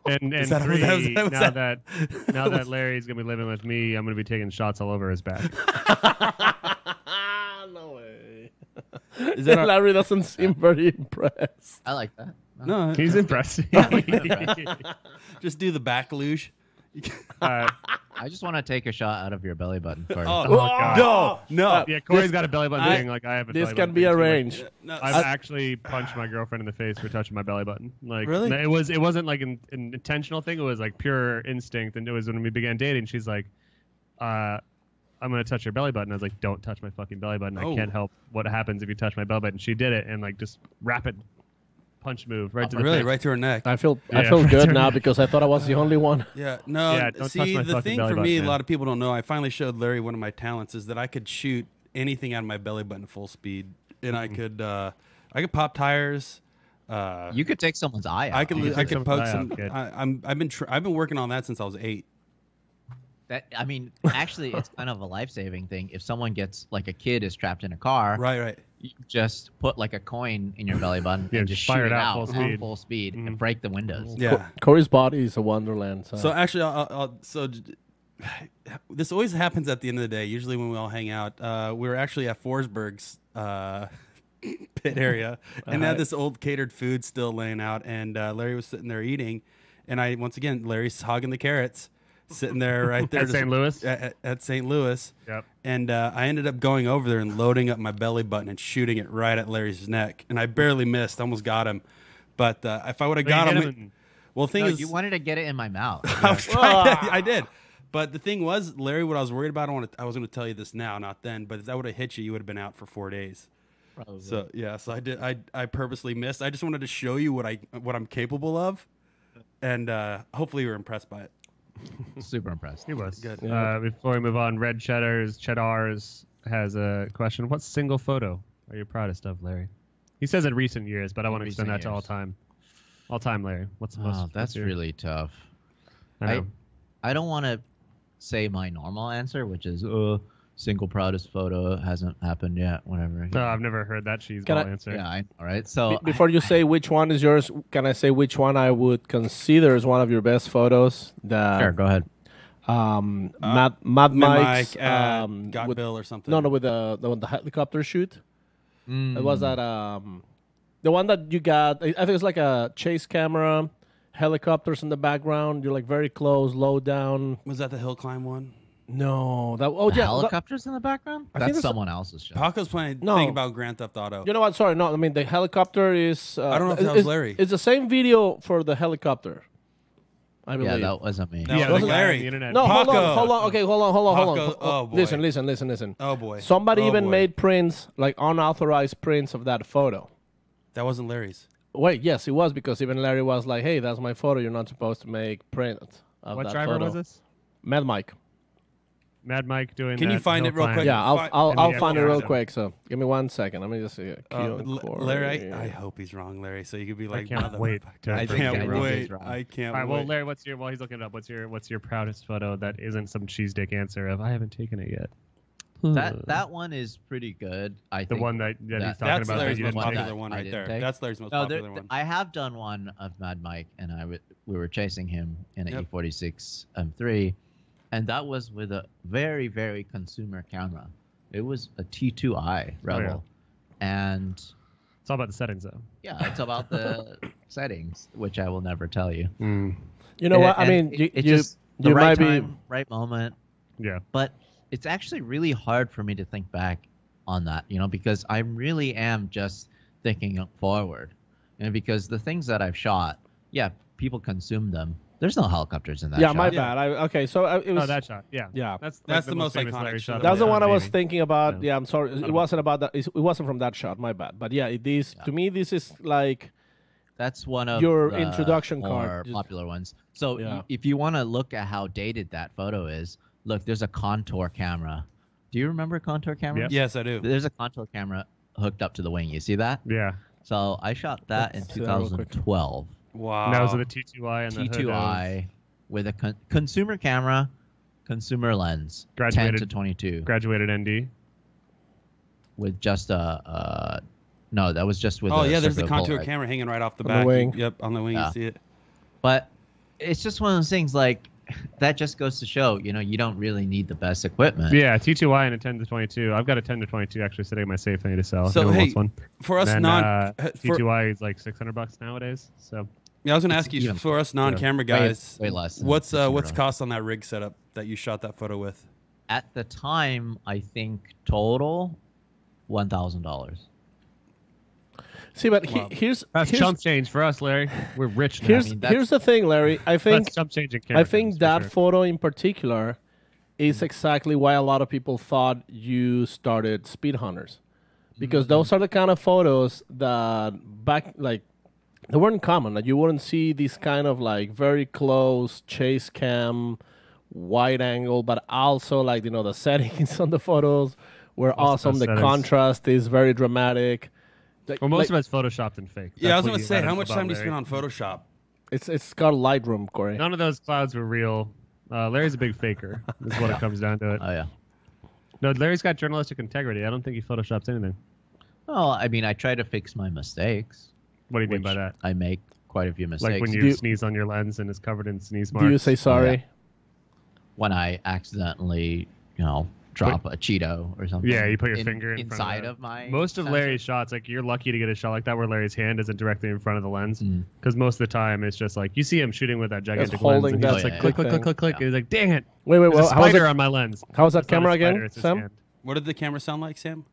And that- three, was now that- that Larry's gonna be living with me, I'm gonna be taking shots all over his back. No way. Is that our- Larry doesn't seem very impressed. I like that. No, He's impressed. just do the back luge. Uh, I just want to take a shot out of your belly button first. Oh, God. no. yeah, Corey's got a belly button thing like I have a This belly can button be thing, too. Like, arranged. No, I've actually punched my girlfriend in the face for touching my belly button. Like, Really? It wasn't like an intentional thing. It was like pure instinct. And it was when we began dating. She's like, "I'm gonna touch your belly button." I was like, "Don't touch my fucking belly button. Oh. I can't help what happens if you touch my belly button." She did it and like just rapid punch move right to the really, face. right to her neck. I feel Yeah. good now because I thought I was the only one. Yeah, no. Yeah, don't touch see, my the fucking thing belly for button, me, man. a lot of people don't know. I finally showed Larry one of my talents is that I could shoot anything out of my belly button full speed, and I could pop tires. You could take someone's eye out. I could take poke someone's eye some. out, kid. I've been working on that since I was 8. I mean, actually, it's kind of a life-saving thing. If someone gets, like a kid is trapped in a car, Right. you just put like a coin in your belly button Yeah, and just just fire shoot it it out out full speed. full speed and break the windows. Yeah. Corey's body is a wonderland. So actually, this always happens at the end of the day. Usually when we all hang out, we were actually at Forsberg's pit area, and they had this old catered food still laying out, and Larry was sitting there eating, and Larry's hogging the carrots, sitting there right there At St. Louis? At St. Louis. Yep. And I ended up going over there and loading up my belly button and shooting it right at Larry's neck, and I barely missed, almost got him. But if I would have But you got hit him, him well, the thing No, is, you wanted to get it in my mouth. I was trying to, I did. But the thing was, Larry, what I was worried about, I was going to tell you this now, not then, but if that would have hit you, you would have been out for 4 days. Probably. So so I did. I purposely missed. I just wanted to show you what I'm capable of, and hopefully you were impressed by it. Super impressed. He was. Good. Before we move on, Red Cheddars has a question. What single photo are you proudest of, Larry? He says in recent years, but I want to extend that Recent to all years. time. All time, Larry. What's the most? Oh, what's that's your- really tough. I know. I don't want to say my normal answer, which is single proudest photo hasn't happened yet. Whatever. No, I've never heard that Can cheeseball I- answer. Yeah. All right. So before you say which one is yours, can I say which one I would consider as one of your best photos? sure, go ahead. Mad Mike Mike's got with, Bill or something. no, with the helicopter shoot. It was Mm. that the one that you got. I think it's like a chase camera, helicopters in the background. You're like very close, low down. Was that the hill climb one? No, that The helicopters in the background? I think That's it's- someone else's shot. Paco's playing No. thing about Grand Theft Auto. You know what? Sorry, no. I mean the helicopter is. I don't know if that it's- was Larry. It's the same video for the helicopter. I believe. Yeah, that wasn't me. That Yeah, was the guy Larry. on the internet. No, hold Paco. on. Okay, hold on. Paco- oh, boy. Listen. Oh boy. Somebody Oh, even boy. made prints, like unauthorized prints of that photo. That wasn't Larry's. Wait, yes, it was because even Larry was like, "Hey, that's my photo. You're not supposed to make print of What that driver photo." was this? Mad Mike. Mad Mike doing. Can you that find hill it real climb. quick? Yeah, Fi- I'll Yeah, find it yeah, real yeah. quick. So give me 1 second. Let me just see. Larry, I hope he's wrong, Larry. So you could be like, can't wait to- I I think can't Larry wait. is wrong. I can't All right, well, wait. Larry, while he's looking it up, what's your proudest photo that isn't some cheese dick answer of I haven't taken it yet? That one is pretty good. I The think one that he's talking That's about. Larry's that you most didn't popular take. one I right didn't there. take. That's Larry's most No, popular one. I have done one of Mad Mike, and we were chasing him in an Yep. E46 M3, and that was with a very, very consumer camera. It was a T2i Rebel, and It's all about the settings, though. yeah, it's about the settings, which I will never tell you. You know what? I And mean, it's you just the you right might time, right moment. Yeah. But it's actually really hard for me to think back on that, because I really am just thinking forward. Because the things that I've shot, yeah, people consume them. There's no helicopters in that be. Yeah, shot. my bad. Okay, so it was. Oh, that shot. Yeah. Yeah. That's the most famous iconic Larry shot. shot. That's the of one I was Jamie. thinking about. Yeah. Yeah, I'm sorry. It wasn't about that. It wasn't from that shot. My bad. But yeah, to me, this is like. That's one of Your the introduction more card. Just- popular ones. So Yeah. if you want to look at how dated that photo is, look, there's a contour camera. Do you remember contour camera? Yep. Yes, I do. There's a contour camera hooked up to the wing. You see that? Yeah. So I shot that in Let's see that real quick. 2012. Wow. And that was with the T2i and the hood of- T2i with a consumer camera, consumer lens, 10 Graduated- to 22, Graduated ND. with just a no, that was just with. Oh a yeah, there's the circular contour Polaroid. camera hanging right off the On the back. wing. Yep, on the wing Yeah. you see it. But it's just one of those things like that just goes to show, you don't really need the best equipment. Yeah, T2Y and a 10 to 22. I've got a 10 to 22 actually sitting in my safe. I need to sell. So, No one hey, wants one. For us And non, for, T2Y is like $600 nowadays. So yeah, I was gonna ask you, even- for us non-camera guys, way less than what's $600. cost on that rig setup that you shot that photo with? At the time, I think total $1,000. See, but Wow. here's that's here's, chump change for us, Larry. We're rich now. here's, that's- here's the thing, Larry. I think That's chump change in camera I think terms, that for sure. photo in particular is exactly why a lot of people thought you started Speedhunters, because those are the kind of photos that they weren't common. Like you wouldn't see these kind of like very close chase cam, wide angle, but also like the settings on the photos were Also awesome. The settings. contrast is very dramatic. Well, most of it's photoshopped and fake. Yeah, I was That's what gonna you say, gotta how know much about time do you Larry. spend on Photoshop? It's got Lightroom, Corey. None of those clouds were real. Larry's a big faker. Is what it comes down to it. Oh yeah. No, Larry's got journalistic integrity. I don't think he photoshops anything. Well, I mean, I try to fix my mistakes. What do you mean by which that? I make quite a few mistakes. Like when Do you you- sneeze on your lens and it's covered in sneeze marks. Do you say sorry? when I accidentally, drop a Cheeto or something. Yeah, you put your finger in front inside of of my. Most of sensor. Larry's shots, like you're lucky to get a shot like that where Larry's hand isn't directly in front of the lens, Mm. because most of the time it's just like you see him shooting with that gigantic holding lens, and that he's just like thing. click, click, thing. click, click, click. He's like, dang it, Wait, there's a well, how's spider that, on my lens. how's that It's not a camera spider, again, it's his Sam? hand. What did the camera sound like, Sam?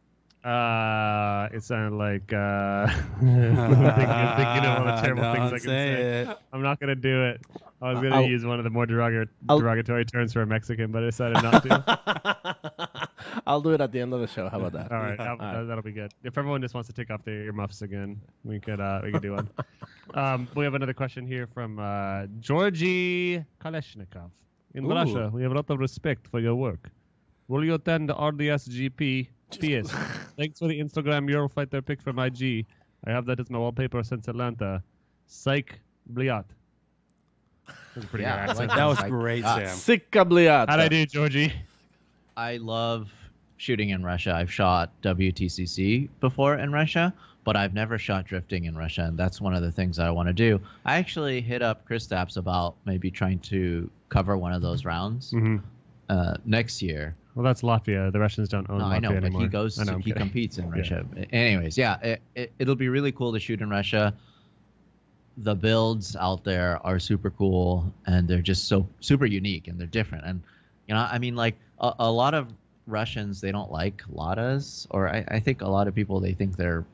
It sounded like I think you know all the terrible Don't things I can say. it. I'm not gonna do it. I was gonna I'll- use one of the more I'll- derogatory terms for a Mexican, but I decided not to. I'll do it at the end of the show. How about that? All right, that'll be good. If everyone just wants to take off their earmuffs again, we could do one. We have another question here from Georgy Kalashnikov. In Ooh. Russia, we have a lot of respect for your work. Will you attend the RDSGP? PS. Thanks for the Instagram Eurofighter pic from IG. I have that as my wallpaper since Atlanta. Psych Bliat. That was a pretty Yeah, good I accent. like That was Like, great, ah. Sam. Sikabliata. How'd I do, Georgie? I love shooting in Russia. I've shot WTCC before in Russia, but I've never shot drifting in Russia, and that's one of the things that I want to do. I actually hit up Chris Stapps about maybe trying to cover one of those rounds next year. Well, that's Latvia. The Russians don't own No, Latvia I know, but anymore. he goes. I know, I'm He kidding. competes in Yeah. Russia. Anyways, yeah, it'll be really cool to shoot in Russia. The builds out there are super cool, and they're just so super unique, and they're different. And I mean, like a lot of Russians, they don't like Ladas, or I think a lot of people, they think they're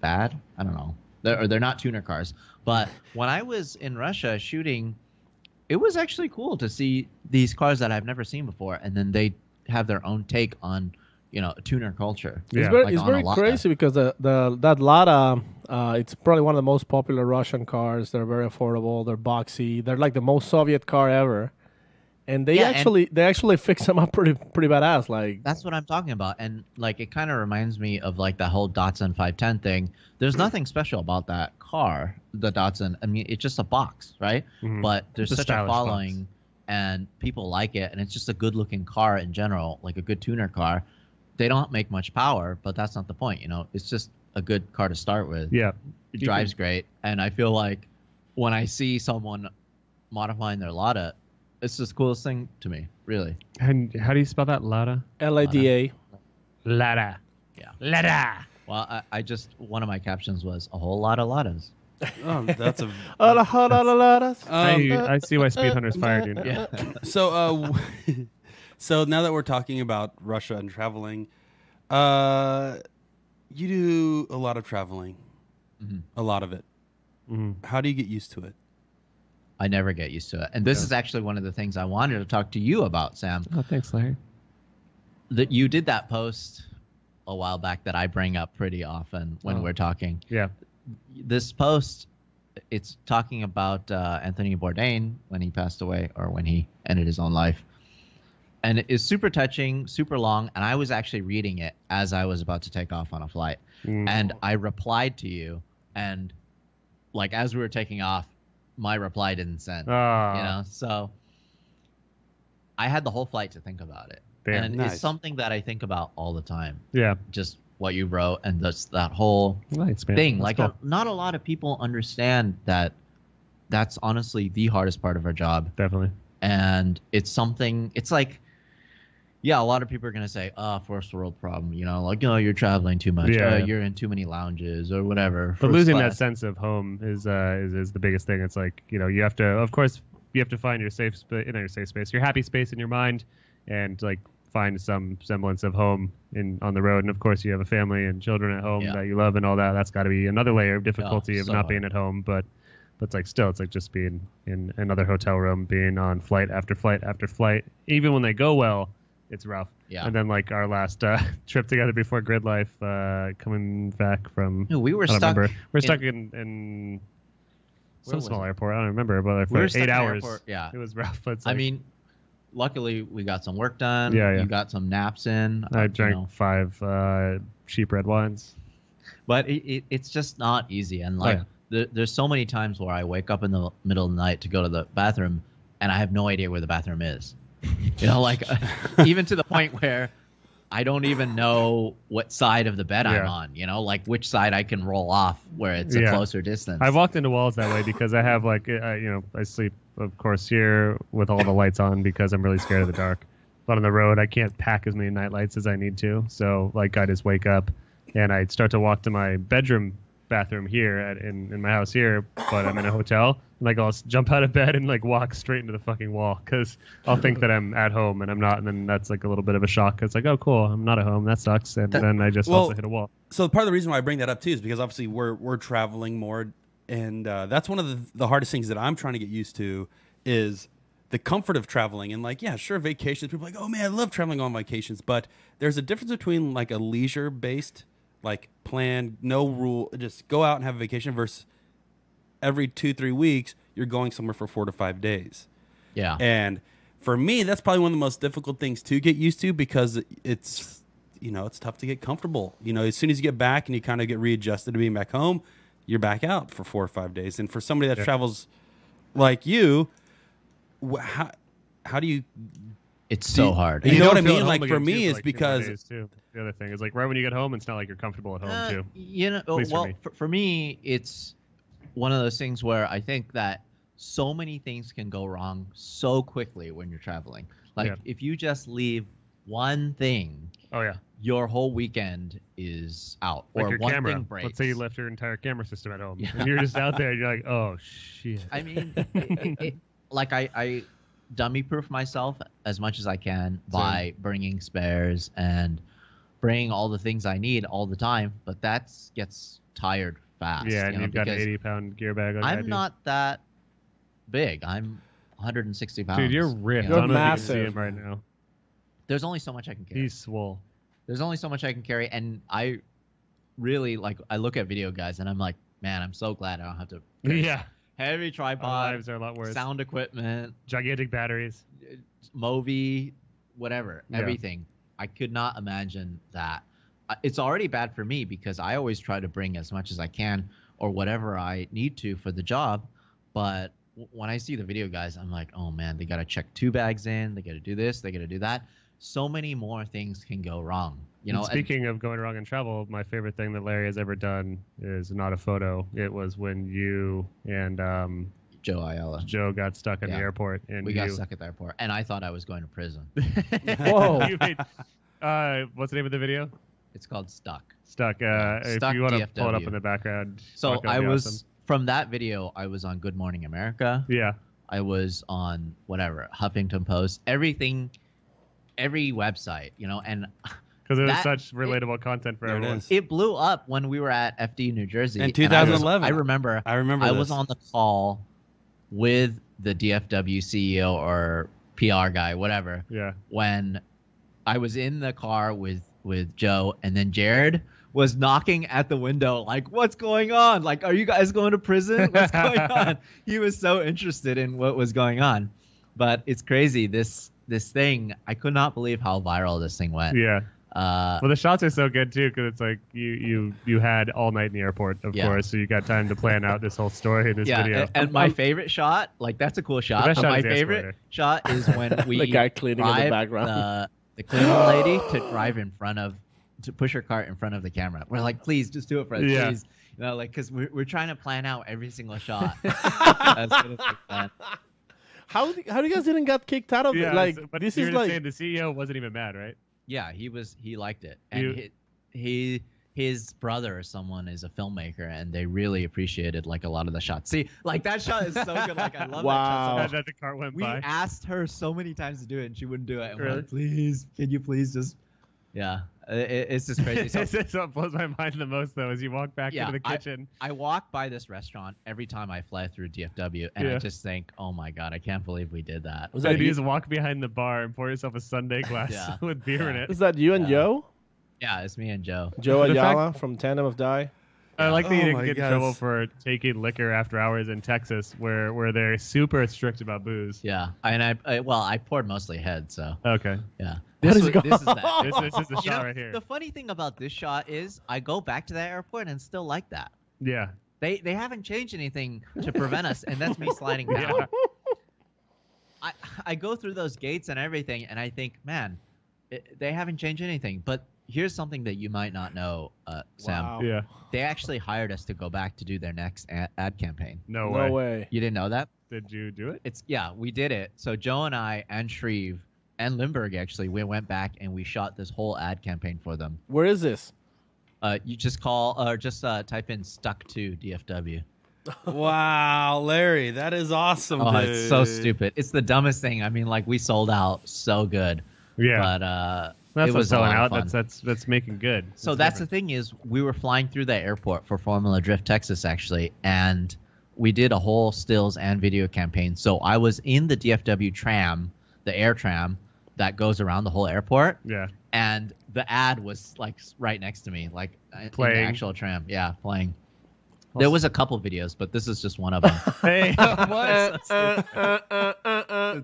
bad. I don't know. They're not tuner cars. But when I was in Russia shooting, it was actually cool to see these cars that I've never seen before, and then they have their own take on, tuner culture. Yeah. It's very, Like it's on a very Lada. crazy because that Lada, it's probably one of the most popular Russian cars. They're very affordable. They're boxy. They're like the most Soviet car ever, and they Yeah, and- actually fix them up pretty badass. Like That's what I'm talking about. And like it kind of reminds me of like the whole Datsun 510 thing. There's nothing special about that car, the Datsun. I mean, it's just a box, right? Mhm. But there's It's a such a stylish following and people like it, and it's just a good looking car in general, like a good tuner car. They don't make much power, but that's not the point, It's just a good car to start with. Yeah. It drives great, and I feel like when I see someone modifying their Lada, it's the coolest thing to me, really. And how do you spell that? Lada? LADA. Lada. Yeah. Lada. Well, I just one of my captions was a whole lot of Ladas. Oh, that's a. I see why Speedhunters fired you. Yeah. So, so now that we're talking about Russia and traveling, you do a lot of traveling, a lot of it. Mhm. How do you get used to it? I never get used to it. And this is actually one of the things I wanted to talk to you about, Sam. Oh, thanks, Larry. That you did that post a while back that I bring up pretty often when we're talking. Yeah. This post, it's talking about Anthony Bourdain when he passed away or when he ended his own life. And it is super touching, super long. And I was actually reading it as I was about to take off on a flight. And I replied to you. And like as we were taking off, my reply didn't send. Oh. So I had the whole flight to think about it. Damn. And Nice. it's something that I think about all the time. Yeah. Just what you wrote and just that whole Nice, man. thing. That's Like, cool. not a lot of people understand that that's honestly the hardest part of our job. Definitely. And it's something, it's like, yeah, a lot of people are going to say, first world problem, you know, like, you're traveling too much. Yeah. You're in too many lounges or whatever. But First losing class. that sense of home is the biggest thing. It's like, you have to, of course, you have to find your safe space, your happy space in your mind, and like find some semblance of home on the road. And of course, you have a family and children at home that you love and all that. That's got to be another layer of difficulty of so not hard. being at home. But it's like still, it's like just being in another hotel room, being on flight after flight after flight. Even when they go well, it's rough. Yeah. And then like our last trip together before Gridlife, coming back from, No, we were I don't stuck. remember. We're in- stuck in Where some was small it? airport. I don't remember, but We were for stuck 8 in the hours. airport, yeah. It was rough. But it's I like, mean, luckily we got some work done. Yeah, yeah. You got some naps in. I you drank know. 5 cheap red wines. But it's just not easy. And like, there's so many times where I wake up in the middle of the night to go to the bathroom, and I have no idea where the bathroom is. You know, like even to the point where I don't even know what side of the bed I'm Yeah. on. You know, like which side I can roll off where it's a Yeah. closer distance. I've walked into walls that way because I have like, I sleep, of course, here with all the lights on because I'm really scared of the dark. But on the road, I can't pack as many night lights as I need to. So like, I just wake up and I start to walk to my bathroom here in my house here, but I'm in a hotel. And like, I'll jump out of bed and like walk straight into the fucking wall because I'll think that I'm at home and I'm not. And then that's like a little bit of a shock. It's like, oh, cool, I'm not at home. That sucks. And then I just also hit a wall. So part of the reason why I bring that up too is because obviously we're traveling more, and that's one of the hardest things that I'm trying to get used to is the comfort of traveling. And like, yeah, sure, vacations. People are like, oh man, I love traveling on vacations, but there's a difference between like a leisure based, like planned, no rule, just go out and have a vacation versus every 2-3 weeks you're going somewhere for 4 to 5 days. yeah. And for me, that's probably one of the most difficult things to get used to because it's, it's tough to get comfortable. As soon as you get back and you kind of get readjusted to being back home, you're back out for 4 or 5 days. And for somebody that travels like you, how do you? It's so hard. You know what I don't feel mean? at like home for again, me, too, is for, like, 2 more because days, too. The other thing is like right when you get home, it's not like you're comfortable at home too. You know, At least for well, me. for me, it's one of those things where I think that so many things can go wrong so quickly when you're traveling. Like Yeah. if you just leave one thing, Oh yeah, your whole weekend is out. like or your one camera. thing breaks. Let's say you left your entire camera system at home, Yeah. and you're just out there. And you're like, oh shit. I mean, like I dummy-proof myself as much as I can by bringing spares and bringing all the things I need all the time, but that gets tired fast. Yeah, and you know, you've got an because 80-pound gear bag. Like I I'm do. not that big. I'm 160 pounds. Dude, you're ripped. you I know? don't know if you can see massive. him right now. There's only so much I can carry. He's swole. There's only so much I can carry, and I really I look at video guys, and I'm like, man, I'm so glad I don't have to carry Yeah, heavy our tripod, lives are a lot worse. sound equipment, Gigantic batteries. Movi, whatever, Yeah. everything. I could not imagine that. It's already bad for me because I always try to bring as much as I can or whatever I need to for the job. But when I see the video guys, I'm like, oh man, they got to check 2 bags in. They got to do this. They got to do that. So many more things can go wrong. You know, And speaking of going wrong in travel, my favorite thing that Larry has ever done is not a photo. It was when you and Joe Ayala. Joe got stuck in the Yeah. airport, and We got stuck at the airport, and I thought I was going to prison. Whoa. You made, what's the name of the video? It's called Stuck. Stuck. If Stuck you want to pull it up DFW. in the background. So fuck, that'd I be was awesome. from that video. I was on Good Morning America. Yeah. I was on whatever Huffington Post. Everything, every website, you know, and Because it was That- such relatable content for There it everyone. is. it blew up when we were at FD New Jersey In and 2011. I remember. I remember I this. was on the call with the DFW CEO or PR guy, whatever, Yeah. when I was in the car with Joe, and then Jared was knocking at the window like, what's going on? Like, are you guys going to prison? What's going on? He was so interested in what was going on. But it's crazy. This thing, I could not believe how viral this thing went. Yeah. Well, the shots are so good too, because it's like you had all night in the airport, of course, so you got time to plan out this whole story in this video. And my favorite shot, like that's a cool shot. best shot My is the favorite escalator. shot is when we The guy cleaning in the drive background. the cleaning lady to drive in front of, to push her cart in front of the camera. We're like, please, just do it for us, Yeah. please. You know, like, because we're trying to plan out every single shot. As good as we can. How do you guys didn't get kicked out of it? Yeah, Like but this you're is just like saying the CEO wasn't even mad, right? Yeah, he liked it, and his brother or someone is a filmmaker, and they really appreciated like a lot of the shots. See, like that shot is so good. Like I love Wow. that shot. That the car went We by. asked her so many times to do it, and she wouldn't do it. And we're Really? like, please, can you please just? Yeah, it's just crazy. So, That's what blows my mind the most, though, is you walk back into the kitchen. I walk by this restaurant every time I fly through DFW, and I Yeah. just think, oh my god, I can't believe we did that. Was So that you you? just walk behind the bar and pour yourself a Sunday glass Yeah. with beer in Yeah. it. Is that you and Yeah. Joe? Yeah, it's me and Joe. Joe The fact- Ayala from Tandem of Die. I like that you Oh didn't my get in God. trouble for taking liquor after hours in Texas, where they're super strict about booze. Yeah, and I poured mostly head, so Okay. yeah. That is This is that. This is the You shot know, right here. the funny thing about this shot is I go back to that airport and still like that. Yeah. They haven't changed anything to prevent us, and that's me sliding down. Yeah. I go through those gates and everything, and I think, man, they haven't changed anything. But here's something that you might not know, Sam. Wow. Yeah. They actually hired us to go back to do their next ad campaign. No, No way. way. You didn't know that? Did you do it? We did it. So Joe and I and Shreve and Lindbergh, actually, we went back and we shot this whole ad campaign for them. Where is this? You just type in stuck to DFW. Wow, Larry, that is awesome. Oh, dude. it's so stupid. It's the dumbest thing. I mean, like, we sold out so good. Yeah. But That's it not was a selling lot of out. fun. That's making good. So that's the thing is, we were flying through that airport for Formula Drift Texas, actually, and we did a whole stills and video campaign. So I was in the DFW tram, the air tram that goes around the whole airport, Yeah. and the ad was like right next to me, like in the Playing. actual tram. Yeah, playing. There was a couple videos, but this is just one of them. Hey. What?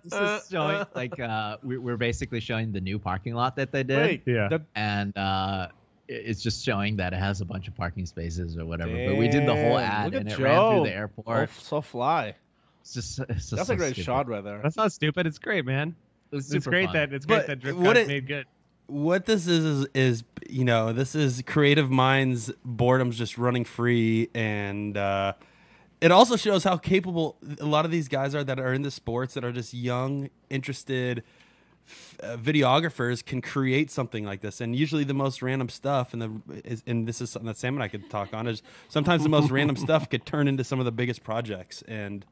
This is showing like we're basically showing the new parking lot that they did. Wait. Yeah. That, And it's just showing that it has a bunch of parking spaces or whatever. But we did the whole Damn, ad look and at it ran Joe. through the airport. oh, so fly. It's just That's so a great stupid. shot right there. That's not stupid. It's great, man. It's It's super great fun. that it's But great that what Driftcast it- made good. What this is you know, this is creative minds, boredom's just running free, and it also shows how capable a lot of these guys are that are in the sports, that are just young, interested videographers, can create something like this. And usually the most random stuff, and this is something that Sam and I could talk on, is sometimes the most random stuff could turn into some of the biggest projects. And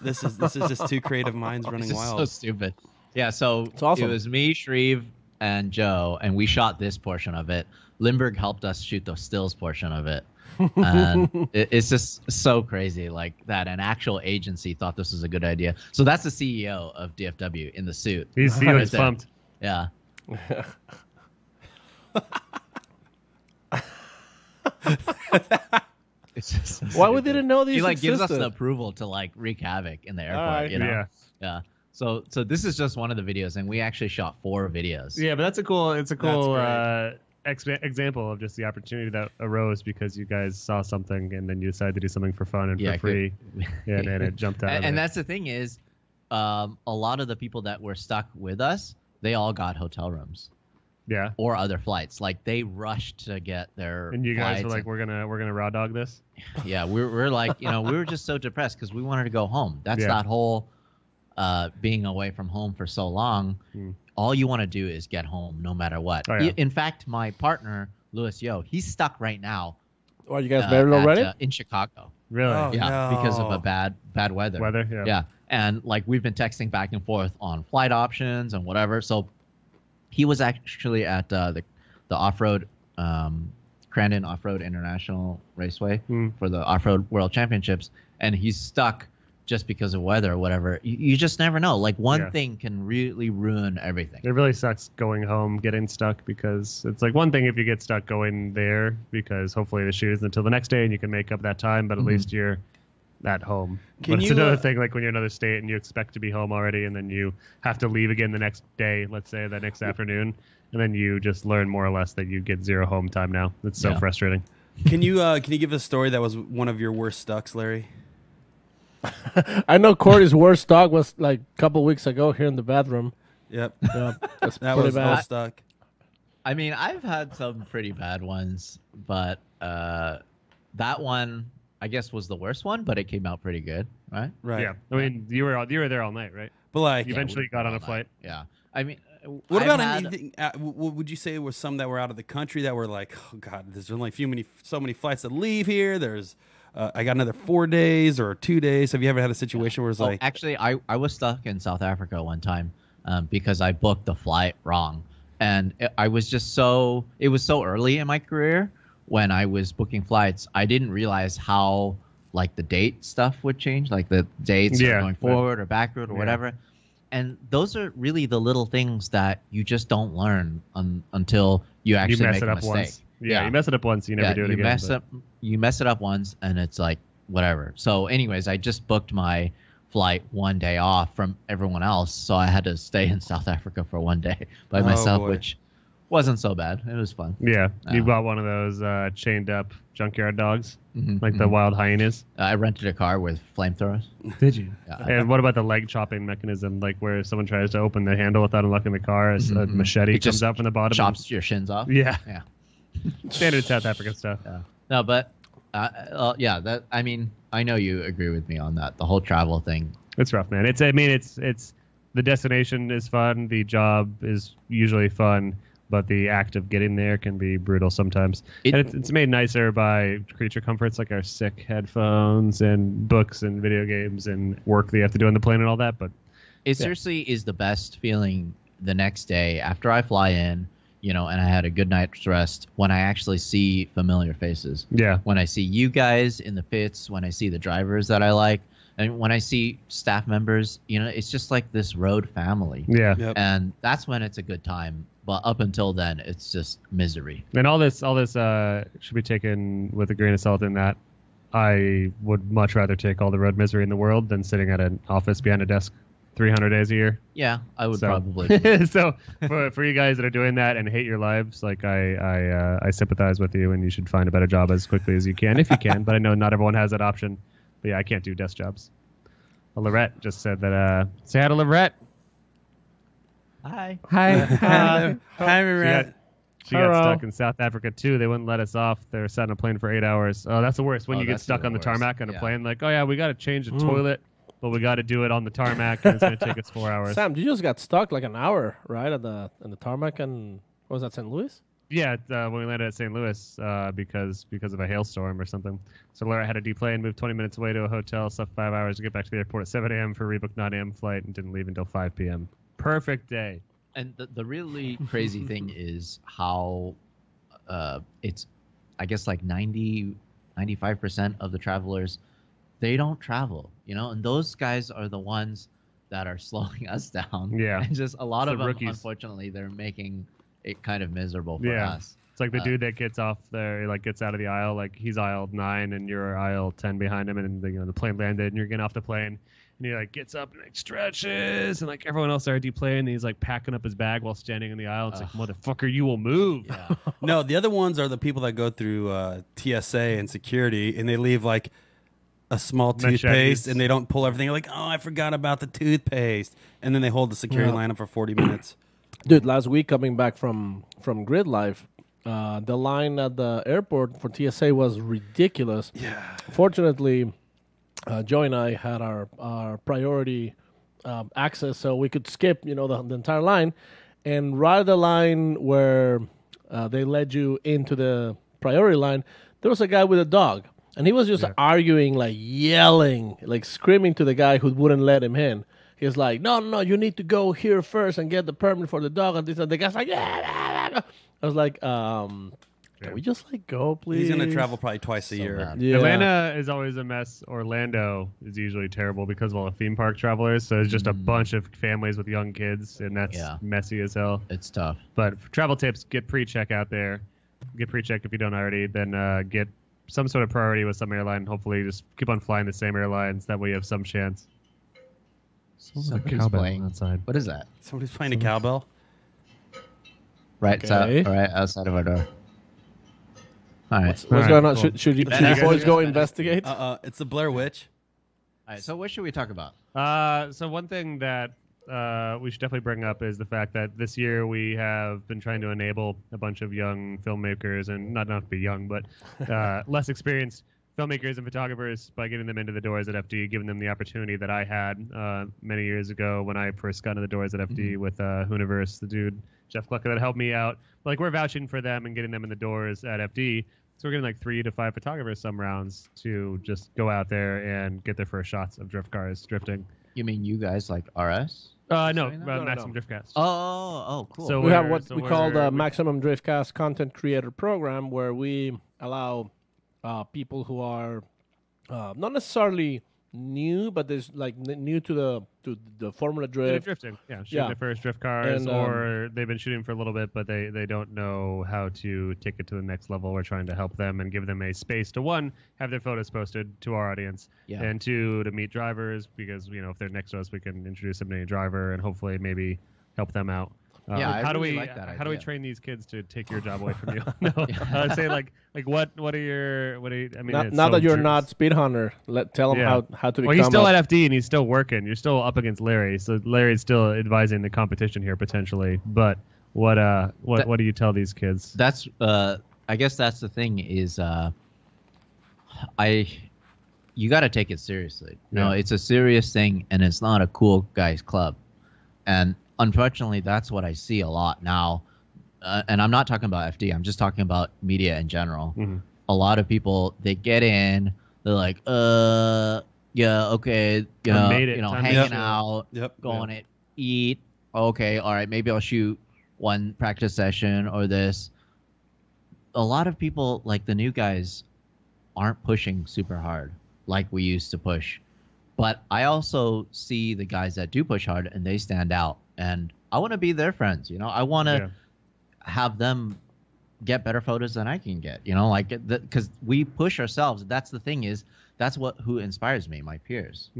this is just two creative minds running It's just wild. so stupid. Yeah, so awesome. it was me, Shreve, and Joe, and we shot this portion of it. Lindbergh helped us shoot the stills portion of it. And it's just so crazy, like that an actual agency thought this was a good idea. So that's the CEO of DFW in the suit. He was Right there. pumped. Yeah. It's just so Why would they stupid. didn't know these He like gives us the existed? approval to like wreak havoc in the airport, Alright. you know? Yeah. Yeah. So this is just one of the videos, and we actually shot 4 videos. Yeah, but it's a cool great. example of just the opportunity that arose because you guys saw something and then you decided to do something for fun and Yeah, for free. Yeah, and it jumped out. of And it. that's the thing is, a lot of the people that were stuck with us, they all got hotel rooms yeah. or other flights. Like they rushed to get their. And you guys were flights like, we're gonna raw dog this. yeah, we're like, we were just so depressed because we wanted to go home. That's Yeah. that whole being away from home for so long. All you want to do is get home, no matter what. Oh, yeah. In fact, my partner Louis Yo, he's stuck right now. Are you guys married already? In Chicago. Really? Oh, Yeah, because of no. a bad weather. Weather. Yeah. Yeah, and like we've been texting back and forth on flight options and whatever. So he was actually at the off-road Crandon Off-Road International Raceway for the Off-Road World Championships, and he's stuck just because of weather or whatever. You just never know. Like one Yeah. thing can really ruin everything. It really sucks going home, getting stuck, because it's like one thing if you get stuck going there because hopefully the shoot isn't until the next day and you can make up that time, but at least you're at home. Can But it's you, another thing like when you're in another state and you expect to be home already and then you have to leave again the next day, let's say that next afternoon, and then you just learn more or less that you get 0 home time now. It's so frustrating. Can you give us a story that was one of your worst stucks, Larry? I know Corey's worst dog was like a couple weeks ago here in the bathroom. Yep. Yeah, that's That pretty was bad. all stuck. I mean, I've had some pretty bad ones, but that one I guess was the worst one, but it came out pretty good, right? Right. Yeah. I mean, you were there all night, right? But like, You eventually got on a flight. Yeah. I mean, what I've about had- anything? Would you say it was some that were out of the country that were like, oh god, there's only so many flights that leave here. There's, I got another 4 days or 2 days. Have you ever had a situation where it's like, actually, I was stuck in South Africa one time because I booked the flight wrong, and I was just it was so early in my career when I was booking flights, I didn't realize how like the date stuff would change, like the dates are going forward or backward or whatever. And those are really the little things that you just don't learn until you actually mess make it a up mistake. once. Yeah, you mess it up once, you never do it again. You mess it up once, and it's like whatever. So, anyways, I just booked my flight 1 day off from everyone else, so I had to stay in South Africa for 1 day by myself, boy. which wasn't so bad. It was fun. Yeah, you bought one of those chained up junkyard dogs, Mhm, like the wild hyenas. I rented a car with flamethrowers. Did you? Yeah. And what about the leg chopping mechanism, like where someone tries to open the handle without unlocking the car, a machete It just comes out from the bottom? Chops your shins off. Yeah, Yeah. standard South African stuff. Yeah. No, but yeah, that I mean, I know you agree with me on that. The whole travel thing. It's rough, man. It's the destination is fun, the job is usually fun, but the act of getting there can be brutal sometimes. And it's made nicer by creature comforts like our sick headphones and books and video games and work that you have to do on the plane and all that. But it seriously is the best feeling the next day after I fly in, and I had a good night's rest, when I actually see familiar faces. yeah, When I see you guys in the pits, when I see the drivers that I like, and when I see staff members, it's just like this road family. yeah. Yep. And that's when it's a good time. But up until then, it's just misery. And all this should be taken with a grain of salt in that I would much rather take all the road misery in the world than sitting at an office behind a desk 300 days a year. Yeah, I would So- probably. So for you guys that are doing that and hate your lives, like I sympathize with you, and you should find a better job as quickly as you can if you can. But I know not everyone has that option. But yeah, I can't do desk jobs. Lorette just said that. Say hi to Lorette. Hi. hi, Mirette. She got Hello. stuck in South Africa too. They wouldn't let us off. They were sat on a plane for 8 hours. Oh, that's the worst. When Oh, you get that's stuck even on the worse. tarmac on a Yeah. plane, like, oh yeah, we got to change the toilet, but we got to do it on the tarmac, and it's gonna take us 4 hours. Sam, you just got stuck like an hour, right, at the tarmac, and what was that, St. Louis? Yeah, when we landed at St. Louis because of a hailstorm or something. So Laura had to deplane, moved 20 minutes away to a hotel, slept 5 hours to get back to the airport at 7 a.m. for a rebooked 9 a.m. flight, and didn't leave until 5 p.m. Perfect day. And the really crazy thing is how it's, I guess, like 95% of the travelers, they don't travel, and those guys are the ones that are slowing us down. Yeah. And just a lot It's of the them, rookies. Unfortunately, they're making it kind of miserable for Yeah. us. It's like the dude that gets off there, like gets out of the aisle, like he's aisle 9 and you're aisle 10 behind him, and the plane landed and you're getting off the plane, and he like gets up and like stretches, and like everyone else already deplane, and he's like packing up his bag while standing in the aisle. It's like, motherfucker, you will move. Yeah. No, the other ones are the people that go through TSA and security, and they leave like a small Machetes. toothpaste, and they don't pull everything. You're like, oh, I forgot about the toothpaste, and then they hold the security line up for 40 minutes. Dude, last week coming back from Gridlife, the line at the airport for TSA was ridiculous. Yeah. Fortunately, Joe and I had our priority access, so we could skip, the entire line, and right at the line where they led you into the priority line, there was a guy with a dog, and he was just arguing, like yelling, like screaming to the guy who wouldn't let him in. He's like, no, you need to go here first and get the permit for the dog, and this, and the guy's like, yeah. I was like, can we just like go, please? He's going to travel probably twice a year. bad. Yeah. Atlanta is always a mess. Orlando is usually terrible because of all the theme park travelers. So it's just a bunch of families with young kids, and that's messy as hell. It's tough. But for travel tips, get pre-check out there. Get pre-checked if you don't already. Then get some sort of priority with some airline. Hopefully, just keep on flying the same airlines. That way, you have some chance. Somebody's playing outside. What is that? Somebody's playing a cowbell. right Okay. right outside of our door. All right. What's All right, going on? cool. Should you boys go investigate? It's the Blair Witch. All right. So what should we talk about? So one thing that we should definitely bring up is the fact that this year we have been trying to enable a bunch of young filmmakers, and not to be young, but less experienced filmmakers and photographers by getting them into the doors at FD, giving them the opportunity that I had many years ago when I first got into the doors at FD with Hooniverse, the dude, Jeff Glucker, that helped me out. Like, we're vouching for them and getting them in the doors at FD. So we're getting like 3 to 5 photographers some rounds to just go out there and get their first shots of drift cars drifting. You mean you guys like RS? No, No, Maximum Driftcast. Oh, cool. So We have we're- what so we call we're- the Maximum Driftcast Content Creator Program, where we allow people who are not necessarily new, but there's like new to the Formula Drift. Drifting, shooting Yeah. their first drift cars, And, or they've been shooting for a little bit, but they don't know how to take it to the next level. We're trying to help them and give them a space to, one, have their photos posted to our audience, Yeah. and two, to meet drivers, because if they're next to us, we can introduce them to a driver and hopefully maybe help them out. Yeah, I how do really we like that how do we idea. train these kids to take your job away from you? No, I'd say like what are your I mean, it's Now so that you're true. not Speed Hunter, tell them Yeah. how to become. Well, he's still a, at FD and he's still working. You're still up against Larry, so Larry's still advising the competition here potentially. But what do you tell these kids? That's I guess that's the thing is you got to take it seriously. No, Yeah. it's a serious thing, and it's not a cool guys club. And unfortunately, that's what I see a lot now. And I'm not talking about FD. I'm just talking about media in general. Mhm. A lot of people, they get in, they're like, yeah, okay, I made it. Time to hanging shoot. out, Yep. going to eat. Okay, all right, maybe I'll shoot one practice session or this. A lot of people, like the new guys, aren't pushing super hard like we used to push. But I also see the guys that do push hard and they stand out. And I want to be their friends, I want to have them get better photos than I can get, because we push ourselves. That's the thing is, that's who inspires me, my peers.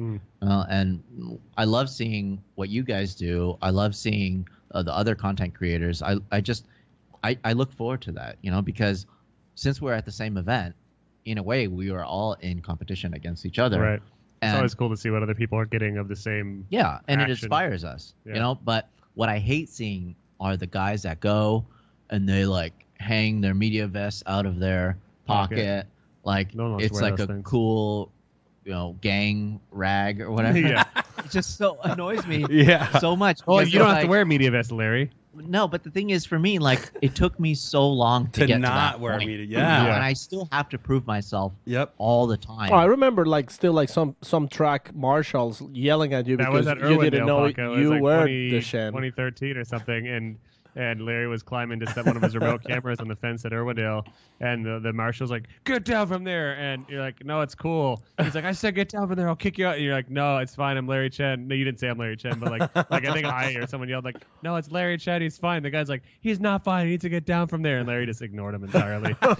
And I love seeing what you guys do. I love seeing the other content creators. I look forward to that, because since we're at the same event, in a way, we are all in competition against each other. Right. It's And always cool to see what other people are getting of the same. yeah, and it action. inspires us, Yeah. But what I hate seeing are the guys that go and they like hang their media vests out of their pocket, like No one wants to it's wear like those a things. cool, gang rag or whatever. Yeah. It just so annoys me Yeah. so much. Oh, because you don't it's have to like- wear a media vest, Larry. No, but the thing is, for me, like it took me so long to To get not to that wear point. media. Yeah. And I still have to prove myself Yep. all the time. Oh, I remember still some track marshals yelling at you That was because at you didn't Irwindale, know Paco. It was you like were the Shen. 2013 or something, and Larry was climbing to set one of his remote cameras on the fence at Irwindale, and the marshal's like, "Get down from there!" And you're like, "No, it's cool." He's like, "I said get down from there, I'll kick you out." And you're like, "No, it's fine. I'm Larry Chen." No, you didn't say I'm Larry Chen, but like I think I or someone yelled like, "No, it's Larry Chen. He's fine." The guy's like, "He's not fine. He needs to get down from there." And Larry just ignored him entirely. like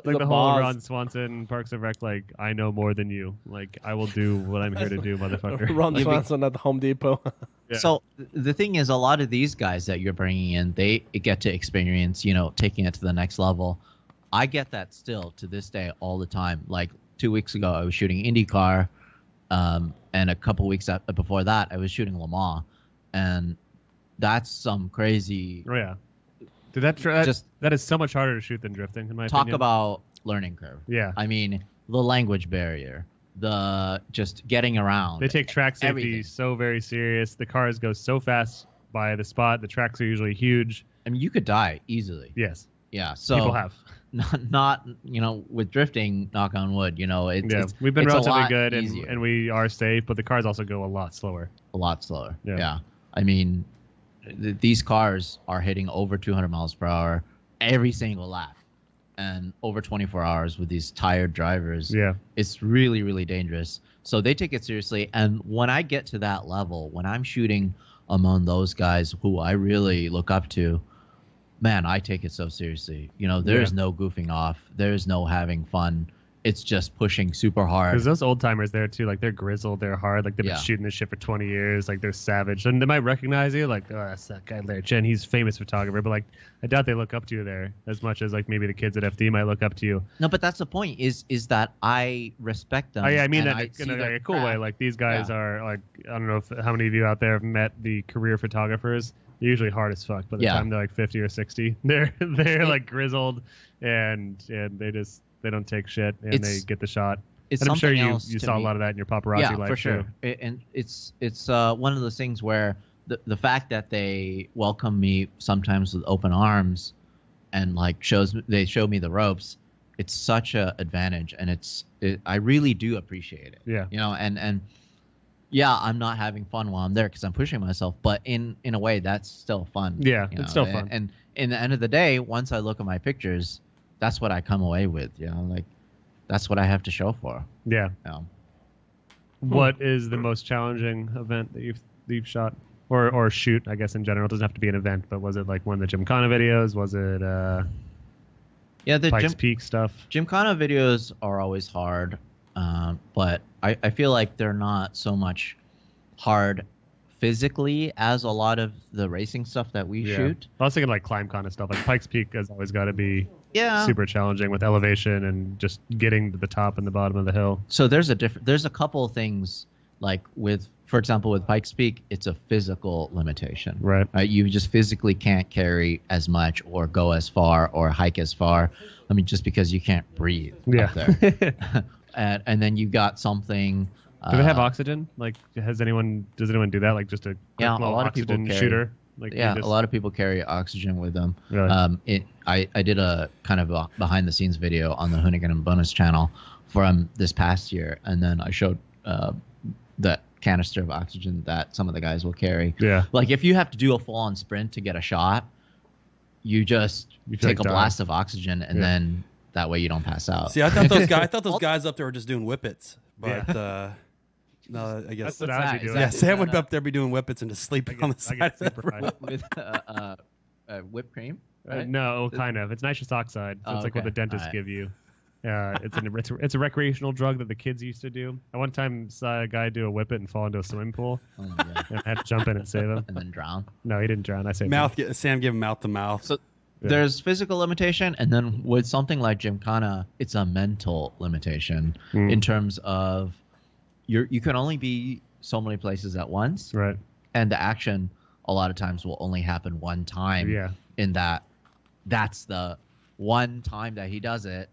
the whole boss. Ron Swanson Parks and Rec, like, I know more than you. Like, I will do what I'm here to do, motherfucker. Ron Swanson at Home Depot. Yeah. So the thing is, a lot of these guys that you're bringing in, they get to experience, taking it to the next level. I get that still to this day all the time. Like 2 weeks ago, I was shooting IndyCar, and a couple weeks before that, I was shooting Le Mans, and that's some crazy. Oh yeah, dude, that is so much harder to shoot than drifting, in my Talk opinion. about learning curve. Yeah. I mean, the language barrier, the just getting around. They take track safety everything. so very serious. The cars go so fast by the spot. The tracks are usually huge. I mean, you could die easily. Yes, Yeah. So people have. not with drifting, knock on wood, it's We've been it's a relatively lot good easier. and we are safe, but the cars also go a lot slower. a lot slower. Yeah. Yeah. I mean, these cars are hitting over 200 miles per hour every single lap, and over 24 hours with these tired drivers. Yeah. It's really, really dangerous. So they take it seriously. And when I get to that level, when I'm shooting among those guys who I really look up to, man, I take it so seriously. There's no goofing off. There's no having fun. it's just pushing super hard. Because those old timers there too, like they're grizzled, they're hard, like they've been shooting this shit for 20 years, like they're savage, and they might recognize you, like, oh, that's that guy Larry Chen, he's a famous photographer, but like I doubt they look up to you there as much as like maybe the kids at FD might look up to you. No, but that's the point. Is that I respect them. Oh yeah, I mean and that in a cool way. Like these guys are like, I don't know how many of you out there have met the career photographers. They're usually hard as fuck. By the time they're like 50 or 60, they're like grizzled, and they don't take shit, and they get the shot. And I'm sure you saw a lot of that in your paparazzi life for sure. too. And it's one of those things where the fact that they welcome me sometimes with open arms, and like they show me the ropes, it's such a advantage, and I really do appreciate it. Yeah. And yeah, I'm not having fun while I'm there because I'm pushing myself, but in a way that's still fun. Yeah, it's still fun. And in the end of the day, once I look at my pictures, that's what I come away with. Like that's what I have to show for. Yeah. What is the most challenging event that you've shot or shoot? I guess in general, it doesn't have to be an event, but was it like one of the Gymkhana videos? Was it the Pikes Peak stuff? Gymkhana videos are always hard, but I feel like they're not so much hard physically as a lot of the racing stuff that we shoot. I was thinking like climb kind of stuff. Like Pikes Peak has always got to be super challenging with elevation and just getting to the top and the bottom of the hill. So there's a couple of things, like for example, with Pikes Peak, it's a physical limitation. Right. You just physically can't carry as much or go as far or hike as far. I mean, just because you can't breathe up there. And then you got something. Do they have oxygen? Like, does anyone do that? Like, just a quick little oxygen shooter? Like, a lot of people carry oxygen with them. Really? I did a kind of a behind the scenes video on the Hoonigan and Bonus channel from this past year, and then I showed that canister of oxygen that some of the guys will carry. Yeah. Like if you have to do a full on sprint to get a shot, you take a blast of oxygen, and then that way you don't pass out. See, I thought those guys up there were just doing whippets, but no, I guess that's what I would be doing. Yeah, Sam would up there be doing whippets and just sleeping on the side of the road. With whipped cream. Right? No, kind of. It's nitrous oxide. So it's like what the dentists give you. It's a recreational drug that the kids used to do. I one time saw a guy do a whippet and fall into a swimming pool. Oh my God. And I had to jump in and save him. And then drown. No, he didn't drown. I saved him. Sam gave him mouth to mouth. So there's physical limitation, and then with something like Gymkhana, it's a mental limitation in terms of you can only be so many places at once. Right. And the action a lot of times will only happen one time. Yeah. In that's the one time that he does it.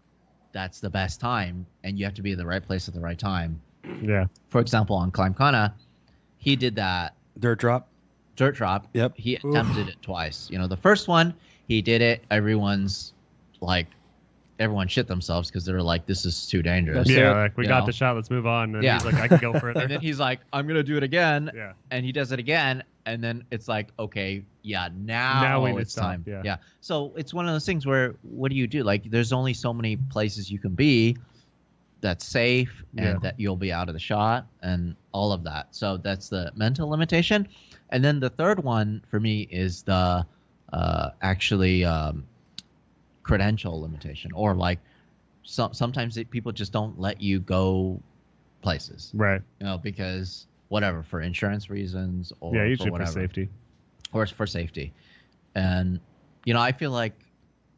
That's the best time, and you have to be in the right place at the right time. Yeah. For example, on Climbkhana, he did that dirt drop. Yep. He attempted it twice. The first one, he did it. Everyone shit themselves because they're like, this is too dangerous. Yeah, like we got the shot, let's move on. And he's like, I can go further. And then he's like, I'm going to do it again. Yeah. And he does it again. And then it's like, okay, now it's time. Yeah. So it's one of those things where, what do you do? Like, there's only so many places you can be that's safe and that you'll be out of the shot and all of that. So that's the mental limitation. And then the third one for me is the credential limitation, or like sometimes people just don't let you go places. Right. Because whatever, for insurance reasons or usually for safety. Or for safety. And, I feel like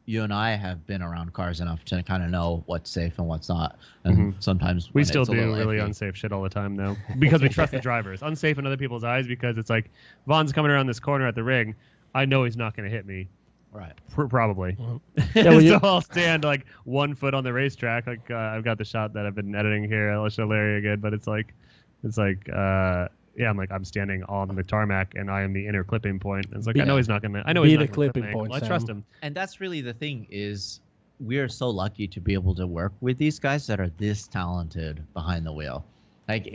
you and I have been around cars enough to kind of know what's safe and what's not. And sometimes we still do really unsafe shit all the time, though, because we trust the drivers. Unsafe in other people's eyes because it's like, Vaughn's coming around this corner at the ring. I know he's not going to hit me. Right. Probably. Yeah, so I'll stand like 1 foot on the racetrack. Like I've got the shot that I've been editing here. I'll show Larry again, but it's like, I'm standing on the tarmac and I am the inner clipping point. It's like, I know he's not going to, he's not the gonna clipping clip me. point. Well, I trust him. And that's really the thing is we're so lucky to be able to work with these guys that are this talented behind the wheel. Like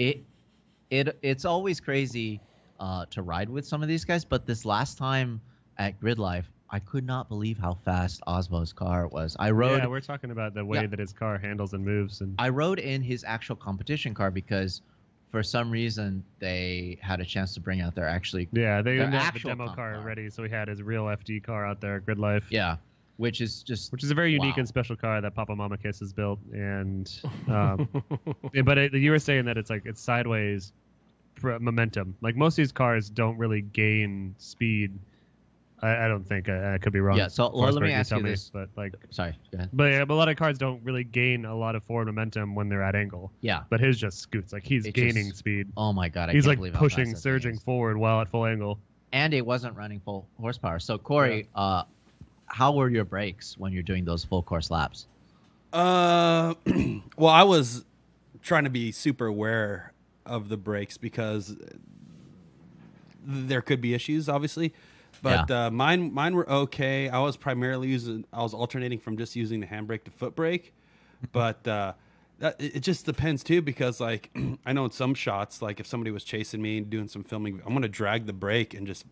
it's always crazy to ride with some of these guys. But this last time at Gridlife, I could not believe how fast Osmo's car was. Yeah, we're talking about the way that his car handles and moves. And I rode in his actual competition car because for some reason they had a chance to bring out their they didn't have the demo car ready, so he had his real FD car out there, Gridlife. Yeah, which is a very unique wow. and special car that Papa Mama Kiss has built. And you were saying that it's sideways momentum. Like most of these cars don't really gain speed. I don't think. I could be wrong. Yeah. So let me ask you me, this. But Sorry. Go ahead. But a lot of cars don't really gain a lot of forward momentum when they're at angle. Yeah. But his just scoots. Like he's gaining speed. Oh my god! He's can't like believe how pushing, fast that surging thing is. forward while at full angle. And it wasn't running full horsepower. So Corey, how were your brakes when you're doing those full course laps? Well, I was trying to be super aware of the brakes because there could be issues, obviously. But mine were okay. I was alternating from just using the handbrake to foot brake. But it just depends too, because like I know in some shots, like if somebody was chasing me and doing some filming, I'm gonna drag the brake and just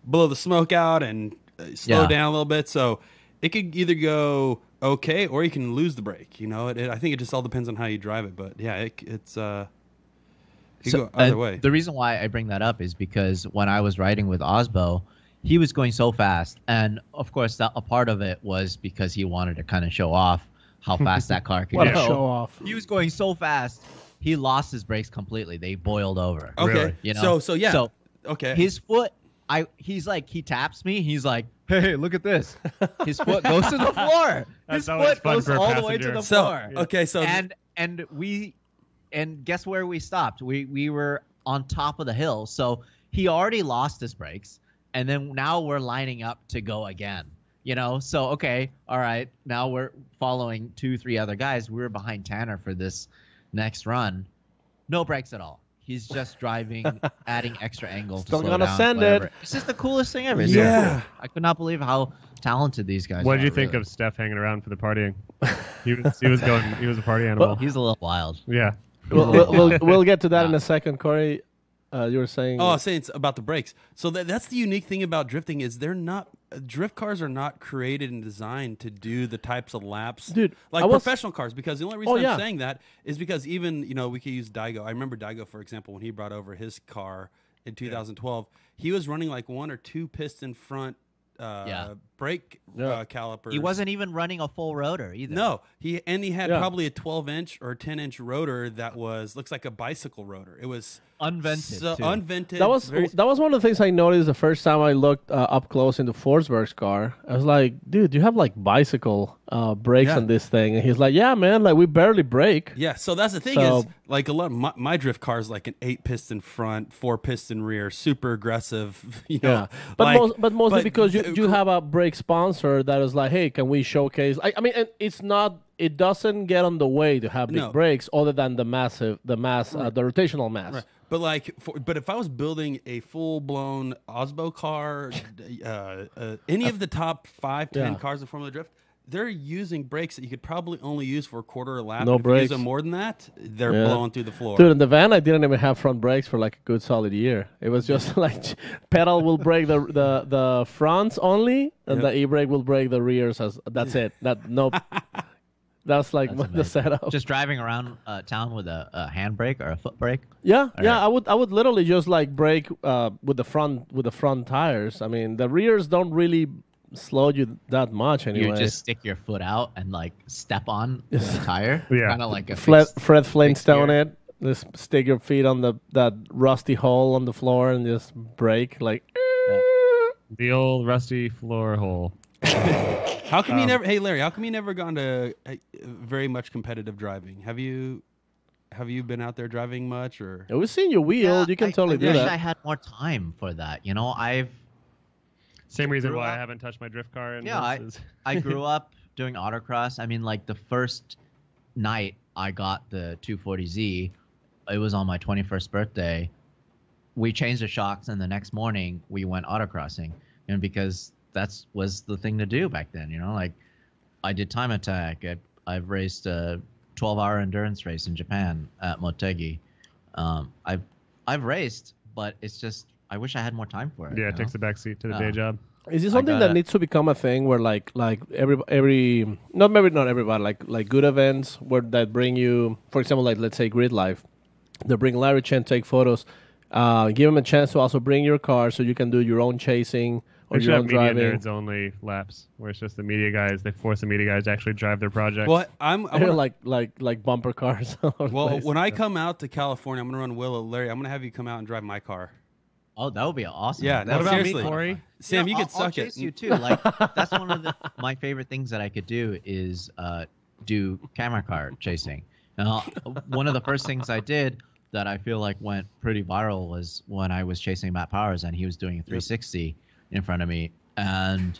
blow the smoke out and slow down a little bit. So it could either go okay or you can lose the brake. You know, I think it just all depends on how you drive it. But yeah, it's you go either way. The reason why I bring that up is because when I was riding with Osbo, he was going so fast, and of course, a part of it was because he wanted to kind of show off how fast that car could What a go. show off. He was going so fast, he lost his brakes completely. They boiled over. Okay, Really? You know? so yeah, So okay. his foot, he taps me. He's like, hey, look at this. His foot goes to the floor. That's His always foot fun goes for a all the way to passenger. the So floor. okay, so And guess where we stopped? We were on top of the hill, so he already lost his brakes, and then now we're lining up to go again. You know, so okay, all right. Now we're following 2-3 other guys. We were behind Tanner for this next run. No brakes at all. He's just driving, adding extra angle. Still to slow gonna down, send whatever. it. It's just the coolest thing ever. It's Yeah. so cool. I could not believe how talented these guys are. What did you think really. of Steph hanging around for the partying? He was a party animal. He's a little wild. Yeah. We'll get to that in a second, Corey. You were saying. Oh, I was saying it's about the brakes. So that's the unique thing about drifting is drift cars are not created and designed to do the types of laps, Dude, like professional cars. Because the only reason I'm saying that is because even we could use Daigo. I remember Daigo, for example, when he brought over his car in 2012, he was running like 1 or 2 piston front brake calipers. He wasn't even running a full rotor either. No, he had probably a 12-inch or 10-inch rotor that looks like a bicycle rotor. It was Unvented. so too. unvented. That was one of the things I noticed the first time I looked up close into Forsberg's car. I was like, dude, you have like bicycle brakes on this thing. And he's like, yeah, man, like we barely brake. Yeah, so that's the thing is like a lot of my drift car is like an 8-piston front, 4-piston rear, super aggressive. But mostly because you have a brake sponsor that is like, hey, can we showcase? I mean, it's not. It doesn't get on the way to have big brakes, other than the rotational mass. Right. But but if I was building a full-blown Osbo car, any of the top 5-10 cars in Formula Drift, they're using brakes that you could probably only use for a quarter of a lap. No If brakes. you use them more than that, they're blowing through the floor. Dude, in the van, I didn't even have front brakes for like a good solid year. It was just like pedal will brake the fronts only, and the e-brake will brake the rears. That's it. That's like the setup. Just driving around town with a handbrake or a foot brake. Yeah. I would literally just like brake with the front tires. I mean, the rears don't really slow you that much anyway. You just stick your foot out and like step on the tire. Yeah. Kind of like a Fred Flintstone gear. it. Just stick your feet on that rusty hole on the floor and just brake like. The old rusty floor hole. How come you never? Hey, Larry, how come you never gone to very much competitive driving? Have you been out there driving much, or? We've seen you wheel. You can totally I do wish that. I had more time for that. You know, Same reason grew why I up- haven't touched my drift car. In Yeah, months is- I grew up doing autocross. I mean, like the first night I got the 240Z, it was on my 21st birthday. We changed the shocks, and the next morning we went autocrossing, and because that was the thing to do back then. You know, like I did time attack. I've raced a 12-hour endurance race in Japan at Motegi. I've raced, but it's just I wish I had more time for it. yeah, you it takes know? a backseat to the day job. Is this something that needs to become a thing where like every not everybody like good events where that bring you, for example, like let's say Gridlife, they bring Larry Chen take photos, give him a chance to also bring your car so you can do your own chasing or We should you're have on media driving. nerds only laps, where it's just the media guys. They force the media guys to actually drive their project. Well, I wanna, like bumper cars. all over the well, place. when I come out to California, I'm gonna run Willow, Larry. I'm gonna have you come out and drive my car. Oh, that would be awesome. Yeah, That no, what would about be seriously. me, fun. Corey? Sam, you I'll could suck chase it. you too. Like that's one of my favorite things that I could do is do camera car chasing. Now, one of the first things I did that I feel like went pretty viral was when I was chasing Matt Powers and he was doing a 360 in front of me, and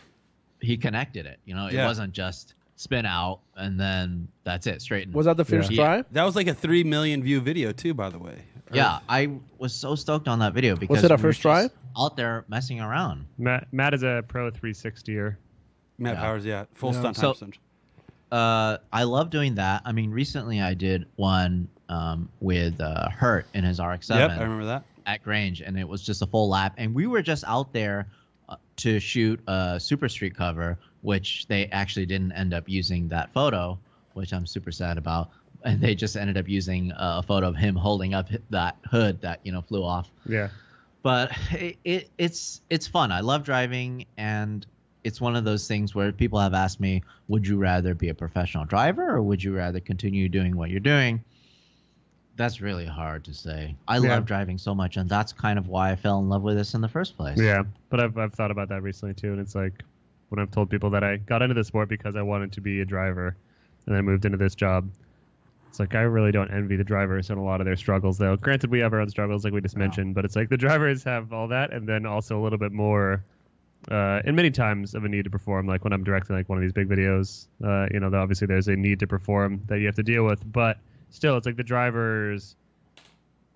he connected it. You know, it Yeah. wasn't just spin out and then that's it, straighten. Was that the first Yeah. try? That was like a 3 million view video too, by the way. Yeah, I was so stoked on that video because it a we were first try? just out there messing around. Matt is a pro 360er. Matt Yeah. Powers, yeah, full Yeah. stunt time So- percentage. I love doing that. I mean, recently I did one with Hurt in his RX-7 Yep, I remember that. at Grange, and it was just a full lap. And we were just out there to shoot a Super Street cover, which they actually didn't end up using that photo, which I'm super sad about. And they just ended up using a photo of him holding up that hood that flew off. Yeah. But it's fun. I love driving, and it's one of those things where people have asked me, would you rather be a professional driver or would you rather continue doing what you're doing? That's really hard to say. I Yeah. love driving so much, and that's kind of why I fell in love with this in the first place. Yeah, but I've thought about that recently too, and it's like when I've told people that I got into the sport because I wanted to be a driver, and then I moved into this job. It's like I really don't envy the drivers and a lot of their struggles, though. Granted, we have our own struggles, like we just mentioned, but it's like the drivers have all that, and then also a little bit more, and many times of a need to perform. Like when I'm directing like one of these big videos, obviously there's a need to perform that you have to deal with, but still, it's like the drivers.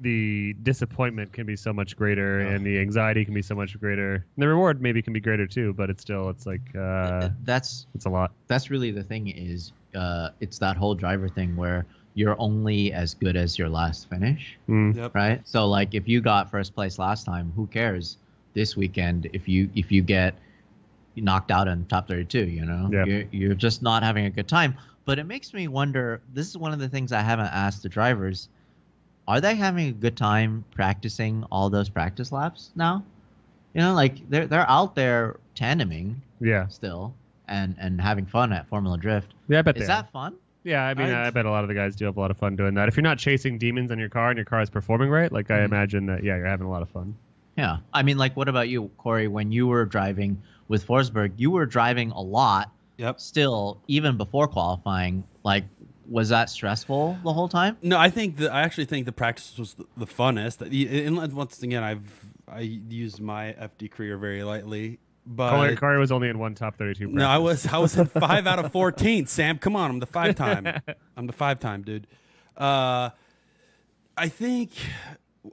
The disappointment can be so much greater, and the anxiety can be so much greater. And the reward maybe can be greater too, but it's like That's it's a lot. that's really the thing is it's that whole driver thing where you're only as good as your last finish, Yep. right? So like if you got first place last time, who cares this weekend if you get knocked out in top 32? Yeah. You're just not having a good time. But it makes me wonder, this is one of the things I haven't asked the drivers, are they having a good time practicing all those practice laps now? Like they're out there tandeming Yeah, still and having fun at Formula Drift. yeah, I bet Is they are. that fun? Yeah, I mean, I bet a lot of the guys do have a lot of fun doing that. If you're not chasing demons on your car and your car is performing right, like I imagine that, yeah, you're having a lot of fun. Yeah. I mean, like, what about you, Corey? When you were driving with Forsberg, you were driving a lot. Yep. Still, even before qualifying, like, was that stressful the whole time? No, I actually think the practice was the funnest. And once again, I used my FD career very lightly, but Corey was only in one top 32. no, I was in 5 out of 14. Sam, come on, I'm the 5-time dude. I think,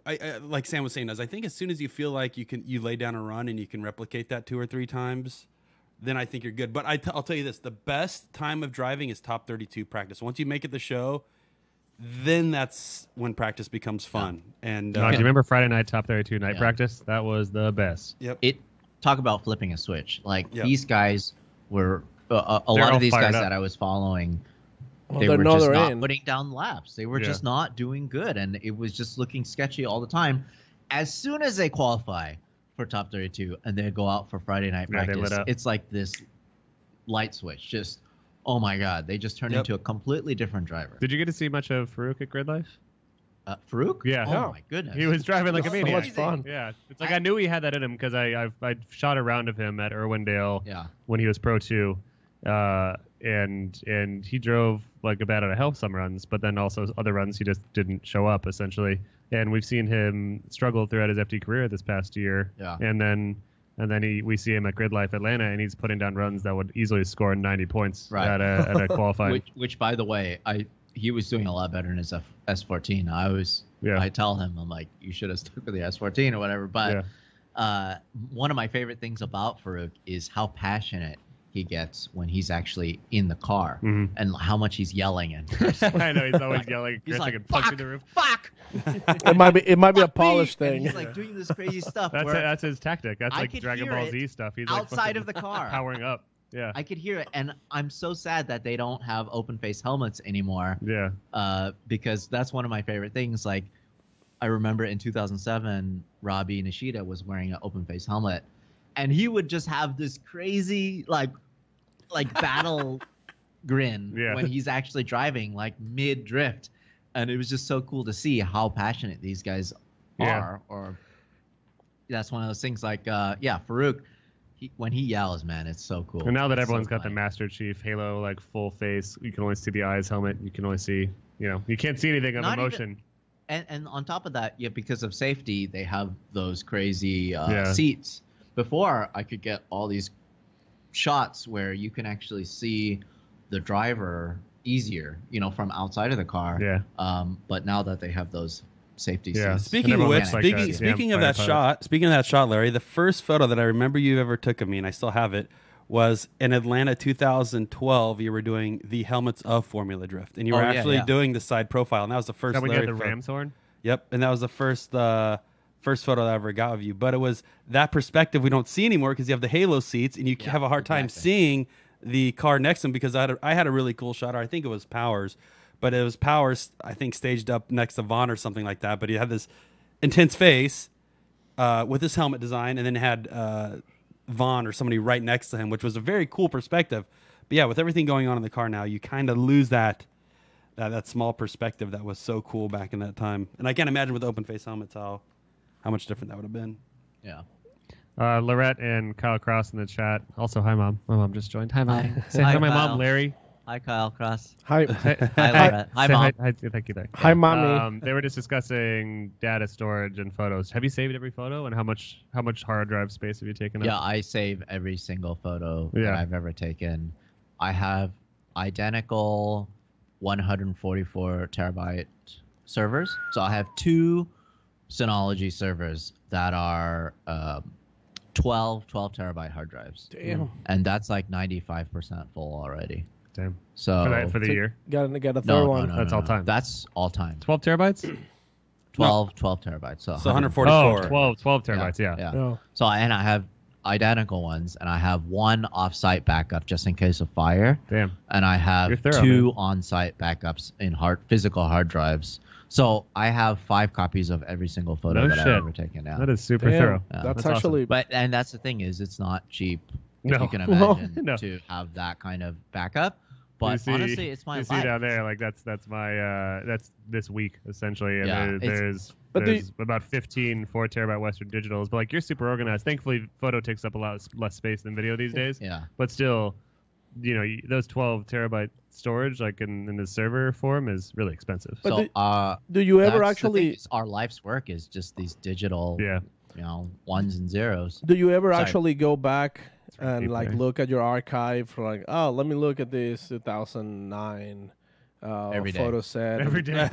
I like Sam was saying, I think as soon as you feel like you lay down a run and you can replicate that 2 or 3 times, then I think you're good. But I'll tell you this: the best time of driving is top 32 practice. Once you make it the show, then that's when practice becomes fun. And Do you remember Friday night top 32 night practice? That was the best. yep. Talk about flipping a switch. Like, Yep. these guys were, a lot all of these fired guys up. that I was following, Well, they they were know just they're not in. putting down laps. They were Yeah. just not doing good, and it was just looking sketchy all the time. As soon as they qualify for top 32 and they go out for Friday night Yeah, they lit practice, up. it's like this light switch. Just, oh my God, they just turned Yep. into a completely different driver. Did you get to see much of Farouk at Gridlife? Farouk? Yeah. Oh Yeah. my goodness. He was driving like a So maniac. much fun. Yeah, it's like I knew he had that in him because I shot a round of him at Irwindale Yeah. when he was Pro 2, and he drove like about out of hell some runs, but then also other runs he just didn't show up essentially. And we've seen him struggle throughout his FD career this past year. Yeah. And then we see him at Gridlife Atlanta, and he's putting down runs that would easily score 90 points Right. at a qualifying. Which, by the way, he was doing a lot better in his S14. Yeah. I tell him, I'm like, you should have stuck with the S14 or whatever. But one of my favorite things about Farouk is how passionate he gets when he's actually in the car, Mhm. and how much he's yelling and I know he's always yelling, he's cursing, like, and punching fuck, the roof. fuck. It might be a fuck me," polished and thing. he's like doing this crazy stuff. That's where that's his tactic. That's I like could Dragon hear Ball it Z stuff. He's like outside fucking of the car. powering up. Yeah. I could hear it, and I'm so sad that they don't have open face helmets anymore. Yeah. Because that's one of my favorite things. Like, I remember in 2007, Robbie Nishida was wearing an open face helmet, and he would just have this crazy like battle grin when he's actually driving like mid drift, and it was just so cool to see how passionate these guys are. Or that's one of those things like Farouk. When he yells, man, it's so cool. And now that it's everyone's so got the funny. Master Chief Halo like full face, you can only see the eyes, helmet. You can only see, you can't see anything of emotion. And on top of that, because of safety, they have those crazy seats. Before, I could get all these shots where you can actually see the driver easier, from outside of the car. Yeah. But now that they have those safety seats. Speaking of which, speaking of that shot, Larry, the first photo that I remember you ever took of me, and I still have it, was in Atlanta 2012. You were doing the helmets of Formula Drift, and you were doing the side profile, and that was the first. That when Larry you had the ram's horn? Yep, and that was the first photo that I ever got of you. But it was that perspective we don't see anymore because you have the halo seats, and you have a hard time seeing the car next to him because I had a really cool shot, or I think it was Powers. But it was Powers, I think, staged up next to Vaughn or something like that. But he had this intense face with this helmet design, and then had Vaughn or somebody right next to him, which was a very cool perspective. But yeah, with everything going on in the car now, you kind of lose that small perspective that was so cool back in that time. And I can't imagine with open face helmets how much different that would have been. Yeah. Lorette and Kyle Cross in the chat. Also, hi, Mom. My mom just joined. Hi, Mom. Hi. Say hi to my Kyle. mom, Larry. Hi, Kyle Cross. Hi. Hi, Lorette. Hi, Mom. Hi, thank you there. Hi, Mommy. They were just discussing data storage and photos. Have you saved every photo, and how much hard drive space have you taken up? Yeah, I save every single photo that I've ever taken. I have identical 144 terabyte servers. So I have two Synology servers that are 12 terabyte hard drives. Damn. And that's like 95% full already. Damn. So for the year? Got a third one. No, That's all time. That's all time. 12 terabytes? 12 terabytes. So 144. 12 terabytes, yeah. Oh. So I have identical ones, and I have one off-site backup just in case of fire. Damn. And I have You're thorough, two man. on-site backups in physical hard drives. So I have 5 copies of every single photo that I've ever taken out. That is super Damn. thorough. Yeah. That's That's actually. And that's the thing is, it's not cheap. No. If you can imagine No. to have that kind of backup. But You see- honestly, it's my you life. see down there, like that's my that's this week essentially, and Yeah, there's But about 15 4 terabyte Western digitals. But like you're super organized. Thankfully, photo takes up a lot less space than video these days. Yeah. But still, those 12 terabyte storage, like in the server form, is really expensive. But So do you ever that's the actually? thing, is our life's work is just these digital, Yeah. ones and zeros. Do you ever Sorry. actually go back and deep like there. look at your archive for like, oh, let me look at this 2009 Every day. photo set? Every day.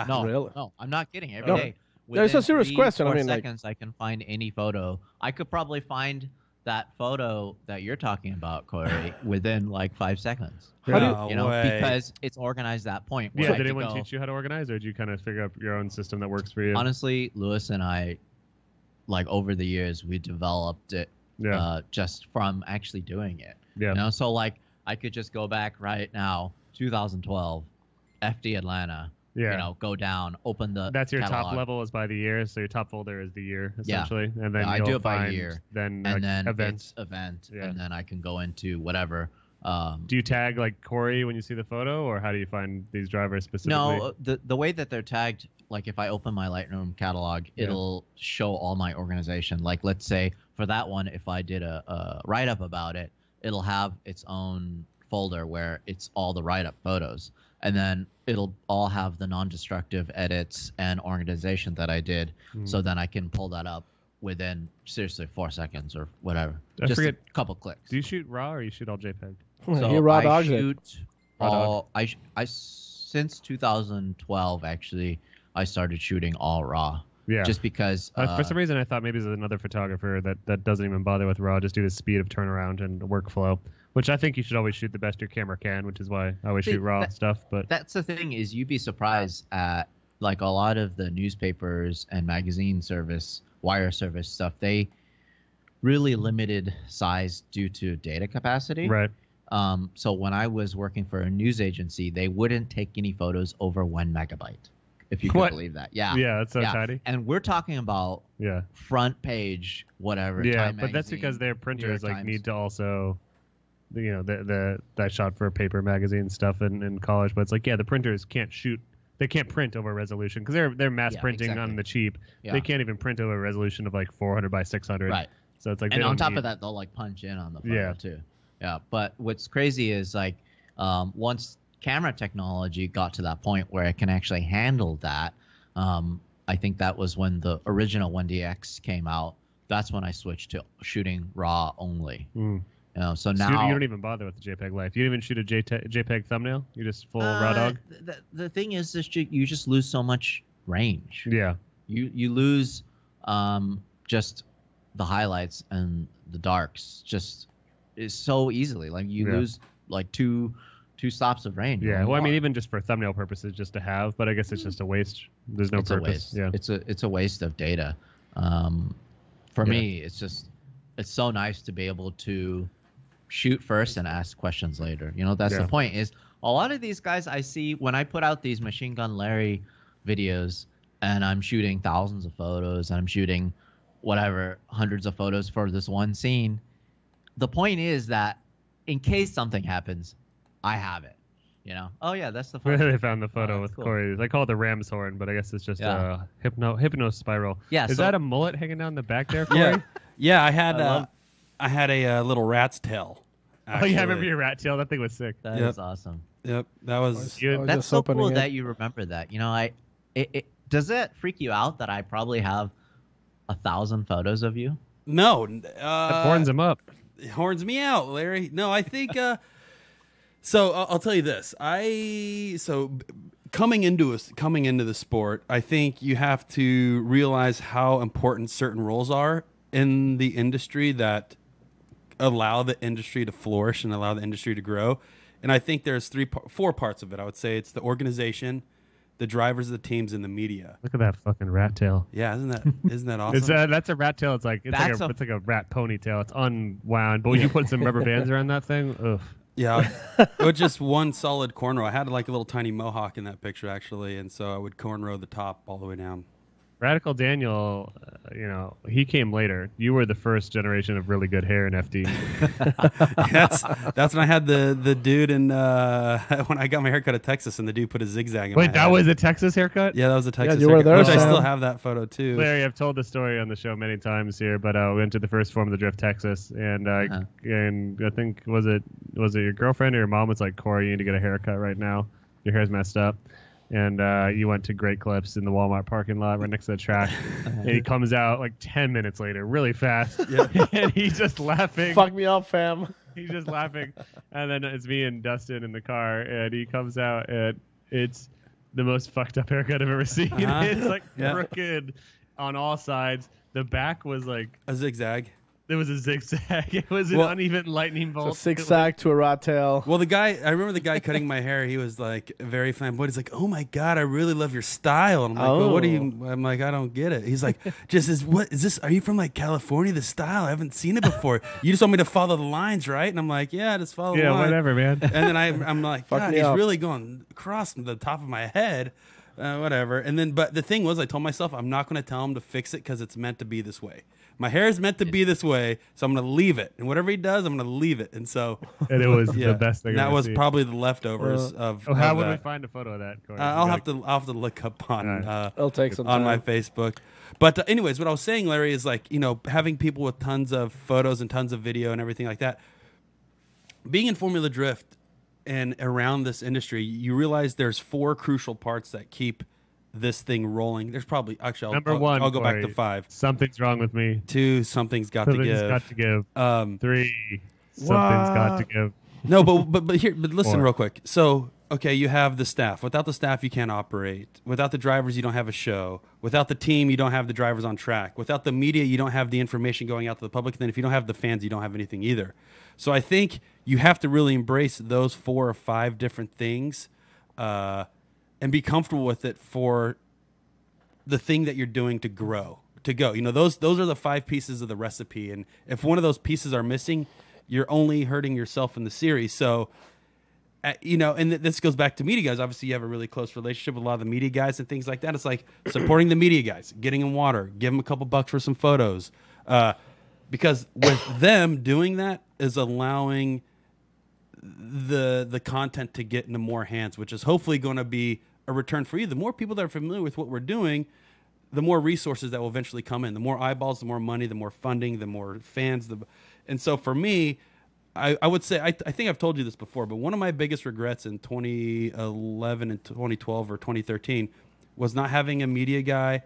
No, Really? no, I'm not kidding. Every No. day. There's a Within serious 3, question. I 4 mean, like- seconds, I can find any photo. I could probably find that photo that you're talking about, Corey, within like 5 seconds. How do you- No You know, way. because it's organized that point. Where Yeah. I Did could anyone go, teach you how to organize, or did you kind of figure out your own system that works for you? Honestly, Lewis and I, like over the years, we developed it just from actually doing it. Yeah. So like I could just go back right now, 2012, FD Atlanta. Yeah. Go down, open the. That's your catalog, top level is by the year, so your top folder is the year Yeah. essentially, and then Yeah, I you'll do it by find year. Then and then events. it's event, Yeah. and then I can go into whatever. Do you tag like Corey when you see the photo, or how do you find these drivers specifically? No, the way that they're tagged, like if I open my Lightroom catalog, it'll show all my organization. Like let's say for that one, if I did a write-up about it, it'll have its own folder where it's all the write-up photos. And then it'll all have the non-destructive edits and organization that I did. So then I can pull that up within, seriously, 4 seconds or whatever. I Just forget- a couple clicks. Do you shoot RAW or you shoot all JPEG? So you raw I dogs it. shoot all. I since 2012 actually I started shooting all raw. Yeah. Just because. For some reason, I thought maybe there's another photographer that doesn't even bother with RAW, just do the speed of turnaround and workflow, which I think you should always shoot the best your camera can, which is why I always See, shoot RAW stuff. But that's the thing is you'd be surprised at like a lot of the newspapers and magazine service, wire service stuff. They really limited size due to data capacity. right, So when I was working for a news agency, they wouldn't take any photos over 1 megabyte. if you What? can believe that. Yeah. Yeah, that's so tiny. And we're talking about Yeah. front page, whatever. Yeah, Time but that's magazine, because their New printers York like Times. need to also, that shot for paper magazine stuff in college. But it's like, yeah, the printers can't shoot. They can't print over resolution because they're mass Yeah, printing exactly. on the cheap. Yeah. They can't even print over a resolution of like 400 by 600. Right. So it's like, And they on don't top need- of that, they'll like punch in on the photo Yeah. too. Yeah. But what's crazy is like once camera technology got to that point where it can actually handle that, I think that was when the original 1DX came out. That's when I switched to shooting raw only. Mm. So So now you don't even bother with the JPEG Life. You don't even shoot a JPEG thumbnail. You just full raw dog. The thing is, you just lose so much range. Yeah. You lose just the highlights and the darks just is so easily. Like you Yeah. lose like two stops of range. Yeah. or Well, I mean, more. even just for thumbnail purposes, just to have. But I guess it's just a waste. There's no it's purpose. a waste. Yeah. It's a waste of data. For Yeah. me, it's so nice to be able to shoot first and ask questions later. That's Yeah. the point. Is a lot of these guys I see when I put out these Machine Gun Larry videos, and I'm shooting thousands of photos, and I'm shooting whatever hundreds of photos for this one scene. The point is that in case something happens, I have it. Oh yeah, that's the photo. They found the photo Oh, with that's cool. Corey. I call it the ram's horn, but I guess it's just Yeah. a hypno spiral. Yeah, Is so- that a mullet hanging down the back there, Corey? Yeah, yeah. I had I love- a little rat's tail. Oh yeah, I actually. remember your rat tail. That thing was sick. That Yep. is awesome. Yep, that was. You- I was That's just so opening cool it. that you remember that. Does that freak you out that I probably have 1,000 photos of you? No, That horns him up. it horns me out, Larry. No, I think. So I'll tell you this. Coming into the sport, I think you have to realize how important certain roles are in the industry that allow the industry to flourish and allow the industry to grow. And I think there's four parts of it. I would say it's the organization, the drivers of the teams, and the media. Look at that fucking rat tail. Yeah, isn't that awesome? That's a rat tail. It's like That's it's like a rat ponytail. It's unwound. But when you put some rubber bands around that thing, ugh. Yeah, it was just one solid cornrow. I had like a little tiny mohawk in that picture actually, and so I would cornrow the top all the way down. Radical Daniel, he came later. You were the first generation of really good hair in FD. That's when I had the dude in when I got my haircut at Texas, and the dude put a zigzag in my Wait, that head. was a Texas haircut? Yeah, that was a Texas you were haircut, there, which I Sam. still have that photo too. Larry, I've told the story on the show many times here, but we went to the first form of the Drift Texas, and and I think was it your girlfriend or your mom was like, Corey, you need to get a haircut right now. Your hair's messed up. And you went to Great Clips in the Walmart parking lot right next to the track. And he comes out like 10 minutes later, really fast. And he's just laughing. Fuck me up, fam. He's just laughing. And then it's me and Dustin in the car. And he comes out and it's the most fucked up haircut I've ever seen. It's like crooked on all sides. The back was like, A zigzag. there was a zigzag. It was an Well- uneven lightning So bolt. zigzag to a rat tail. Well, I remember the guy cutting my hair. He was like very flamboyant. He's like, "Oh my god, I really love your style." And I'm like, "Well, what do you?" I'm like, "I don't get it." He's like, what is this? Are you from like California? The style? I haven't seen it before. You just want me to follow the lines, right?" And I'm like, "Yeah, just follow the Yeah, line." whatever, man. And then I'm like, Fuck God, me he's up. really going across the top of my head. Whatever. And then, but the thing was, I told myself I'm not going to tell him to fix it because it's meant to be this way. My hair is meant to be this way, so I'm going to leave it. And whatever he does, I'm going to leave it. And so, And it was yeah, the best thing and that I've ever was seen. probably the leftovers of. Oh, how of would we that. find a photo of that, Corey? I'll have to look up on Alright. It'll take some on time. my Facebook. But anyways, what I was saying, Larry, is like having people with tons of photos and tons of video and everything like that. Being in Formula Drift and around this industry, you realize there's four crucial parts that keep this thing rolling. There's probably actually Number I'll, one, I'll go back Corey, to 5. Something's wrong with me. 2, something's got Something's to give. got to give. Um, 3, something's got to give. No, but listen 4. real quick. So, okay, you have the staff. Without the staff, you can't operate. Without the drivers, you don't have a show. Without the team, you don't have the drivers on track. Without the media, you don't have the information going out to the public. And then if you don't have the fans, you don't have anything either. So I think you have to really embrace those 4 or 5 different things and be comfortable with it for the thing that you're doing to grow, to go. Those are the 5 pieces of the recipe. And if one of those pieces are missing, you're only hurting yourself in the series. So you know, and this goes back to media guys. Obviously, you have a really close relationship with a lot of the media guys and things like that. It's like supporting the media guys, getting them water, give them a couple bucks for some photos, because with them doing that is allowing the content to get into more hands, which is hopefully going to be a return for you. The more people that are familiar with what we're doing, the more resources that will eventually come in. The more eyeballs, the more money, the more funding, the more fans. And so for me, I would say, I think I've told you this before, but one of my biggest regrets in 2011 and 2012 or 2013 was not having a media guy,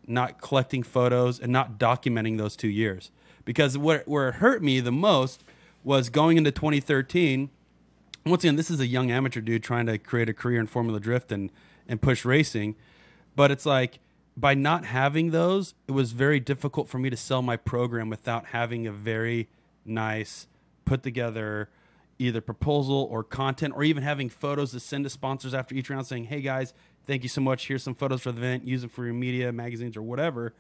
not collecting photos, and not documenting those 2 years. Because where it hurt me the most was going into 2013. Once again, this is a young amateur dude trying to create a career in Formula Drift and push racing. But it's like, by not having those, it was very difficult for me to sell my program without having a very nice put together either proposal or content, or even having photos to send to sponsors after each round saying, hey guys, thank you so much. Here's some photos for the event. Use them for your media, magazines, or whatever.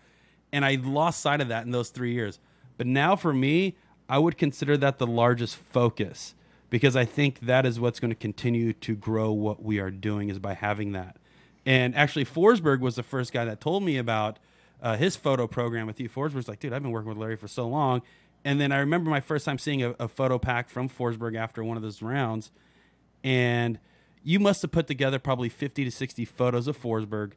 And I lost sight of that in those 3 years. But now for me, I would consider that the largest focus, because I think that is what's going to continue to grow what we are doing, is by having that. And actually, Forsberg was the first guy that told me about his photo program with you. Forsberg's like, dude, I've been working with Larry for so long. And then I remember my first time seeing a photo pack from Forsberg after one of those rounds. And you must have put together probably 50 to 60 photos of Forsberg.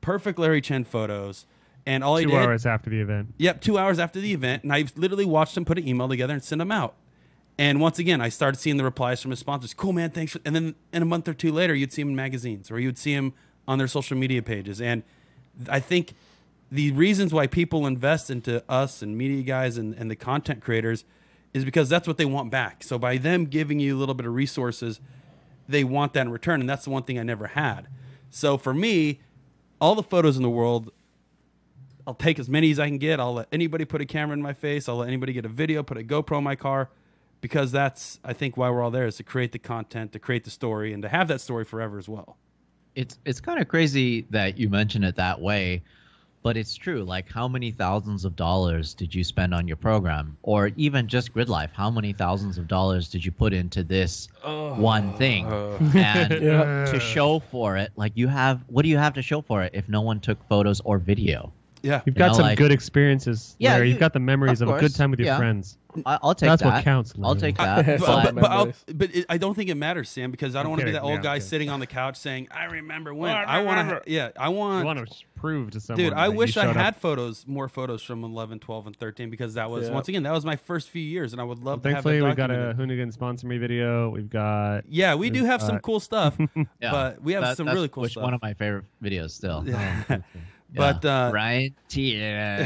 Perfect Larry Chen photos. And all he did... 2 hours after the event. Yep, 2 hours after the event. And I literally watched him put an email together and send them out. And once again, I started seeing the replies from his sponsors. Cool, man, thanks. And then in a month or two later, you'd see him in magazines, or you'd see him on their social media pages. And I think the reasons why people invest into us and media guys and the content creators is because that's what they want back. So by them giving you a little bit of resources, they want that in return. And that's the one thing I never had. So for me, all the photos in the world, I'll take as many as I can get. I'll let anybody put a camera in my face. I'll let anybody get a video, put a GoPro in my car, because that's, I think, why we're all there, is to create the content, to create the story, and to have that story forever as well. It's kind of crazy that you mention it that way, but it's true. Like, how many thousands of dollars did you spend on your program? Or even just Gridlife, how many thousands of dollars did you put into this one thing? And to show for it, like, what do you have to show for it if no one took photos or video? Yeah. You've got some good experiences, Larry. You've got the memories of a good time with your friends. I'll take That's that. what counts. I'll take that. But I don't think it matters, Sam, because I don't want to be that old guy sitting on the couch saying, "I remember when." I want to. Yeah, I want to prove to someone. Dude, I wish I had up. more photos from 11, 12, and 13, because that was once again, that was my first few years, and I would love to have that thankfully, we've got a documented. Hoonigan sponsor me video. We've got we do have some cool stuff, but we have some really cool stuff. One of my favorite videos still. Yeah. But right here,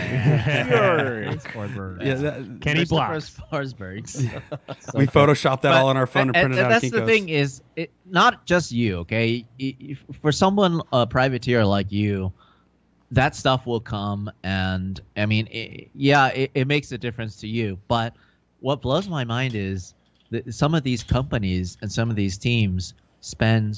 Kenny Blocks. Forsbergs. We photoshopped that all on our phone and printed it out. That's the thing, is not just you, okay? For someone, a privateer like you, that stuff will come, and I mean, it makes a difference to you. But what blows my mind is that some of these companies and some of these teams spend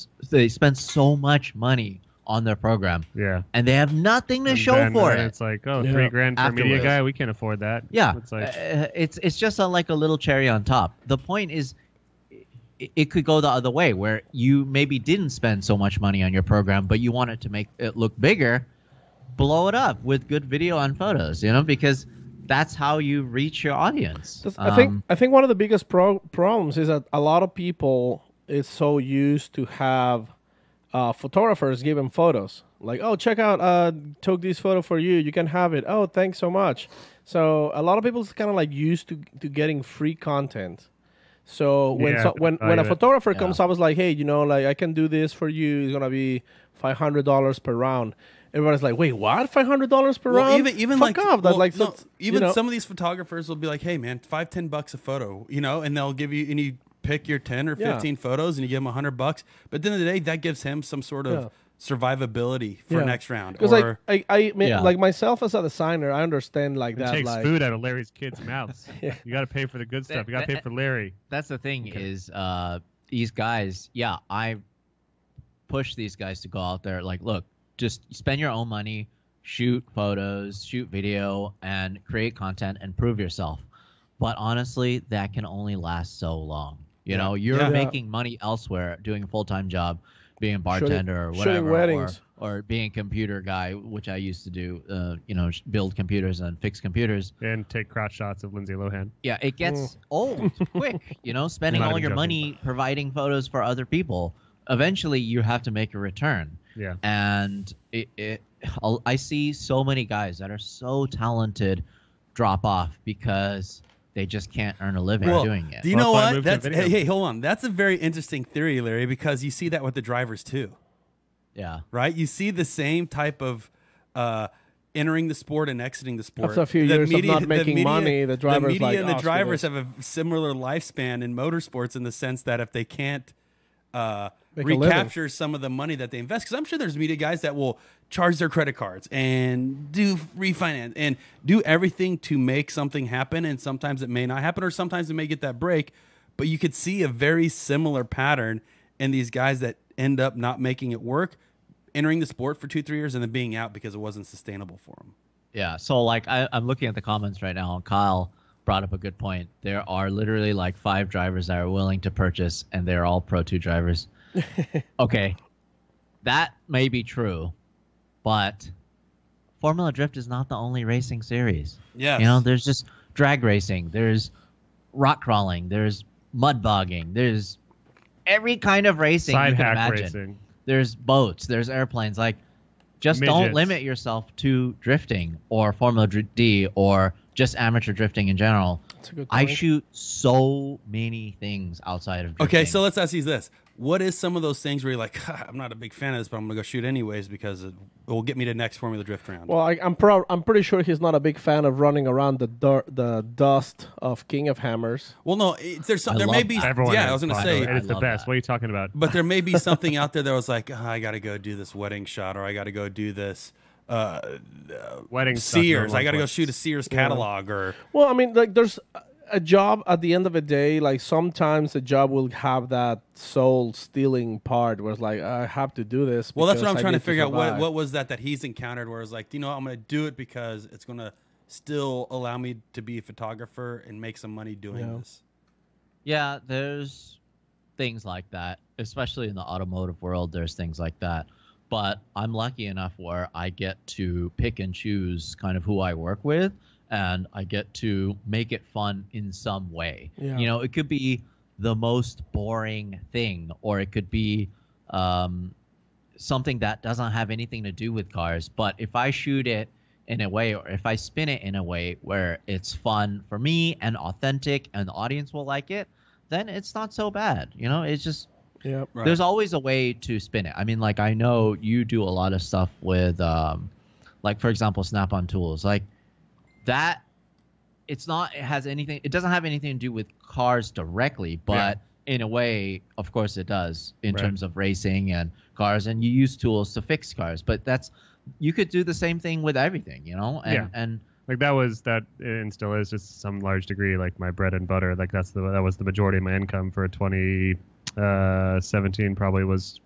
so much money on their program, and they have nothing to show for it. It's like, $3,000 for a media guy, we can't afford that. It's like it's just like a little cherry on top. The point is, it could go the other way, where you maybe didn't spend so much money on your program, but you wanted to make it look bigger. Blow it up with good video and photos, because that's how you reach your audience. I think one of the biggest problems is that a lot of people is so used to have photographers give them photos, like, oh, check out, took this photo for you, you can have it, oh, thanks so much. So a lot of people kind of like used to getting free content. So when a photographer comes up, is like, hey, like, I can do this for you, it's gonna be $500 per round. Everybody's like, wait, what? $500 per round? Even fuck like, off. Well, like, no, even some of these photographers will be like, hey man, $5-10 a photo, and they'll give you, and you pick your 10 or 15 photos, and you give him $100. But at the end of the day, that gives him some sort of survivability for next round. Because like myself as a designer, I understand like that. It takes like, food out of Larry's kids' mouths. You got to pay for the good stuff. You got to pay for Larry. That's the thing is, these guys. Yeah, I push these guys to go out there. Like, look, just spend your own money, shoot photos, shoot video, and create content and prove yourself. But honestly, that can only last so long. You Yeah. know, you're Yeah. making money elsewhere, doing a full-time job, being a bartender or shooting whatever, weddings. or being a computer guy, which I used to do. You know, build computers and fix computers. And take crotch shots of Lindsay Lohan. Yeah, it gets old quick. You know, spending I'm not all even your joking. money providing photos for other people. Eventually, you have to make a return. Yeah. And I see so many guys that are so talented drop off because they just can't earn a living doing it. Do you Well, know that's why I what? moved to That's video. hey, hold on. That's a very interesting theory, Larry, because you see that with the drivers too, Yeah. right? You see the same type of entering the sport and exiting the sport. After a few The years of not making money, the drivers media like, and the "Oh, screw drivers this." have a similar lifespan in motorsports in the sense that if they can't Make a living. recapture some of the money that they invest, because I'm sure there's media guys that will charge their credit cards and do refinance and do everything to make something happen, and sometimes it may not happen, or sometimes it may get that break. But you could see a very similar pattern in these guys that end up not making it work, entering the sport for 2-3 years and then being out because it wasn't sustainable for them. Yeah. So like I'm looking at the comments right now, and Kyle brought up a good point. There are literally like 5 drivers that are willing to purchase, and they're all Pro 2 drivers. Okay, that may be true, but Formula Drift is not the only racing series. Yes. You know, there's just drag racing, there's rock crawling, there's mud bogging, there's every kind of racing Side you can hack imagine. racing. There's boats, there's airplanes. Like, just don't Midgets. limit yourself to drifting or Formula D or just amateur drifting in general. That's a good I point. shoot so many things outside of drifting. Okay, so let's ask you this. What is some of those things where you're like, I'm not a big fan of this, but I'm going to go shoot anyways because it will get me to next Formula Drift round? Well, I'm pretty sure he's not a big fan of running around the dust of King of Hammers. Well, no, there's some, I there may love be. that. Everyone Yeah, is I was going to fine say, with it. It's the love best. that. What are you talking about? but there may be something out there that was like, I got to go do this wedding shot, or I got to go do this Wedding stuff, no Sears. I one got to go wants. shoot a Sears catalog, or Well, I mean, like, there's a job at the end of the day. Like, sometimes a job will have that soul-stealing part where it's like, I have to do this. well, that's what because I'm I trying to need figure out. survive. What was that he's encountered where it's like, I'm going to do it because it's going to still allow me to be a photographer and make some money doing Yeah. this. Yeah, there's things like that, especially in the automotive world. There's things like that. But I'm lucky enough where I get to pick and choose kind of who I work with, and I get to make it fun in some way. Yeah. You know, it could be the most boring thing, or it could be something that doesn't have anything to do with cars. But if I shoot it in a way, or if I spin it in a way where it's fun for me and authentic and the audience will like it, then it's not so bad. You know, it's just, Yeah. Right. there's always a way to spin it. I mean, like, I know you do a lot of stuff with, like, for example, Snap-on tools. Like, that, it doesn't have anything to do with cars directly, but in a way, of course it does, in Right. terms of racing and cars, and you use tools to fix cars. But you could do the same thing with everything, you know? And Like that and still is just some large degree like my bread and butter. Like that was the majority of my income for 2017. Probably was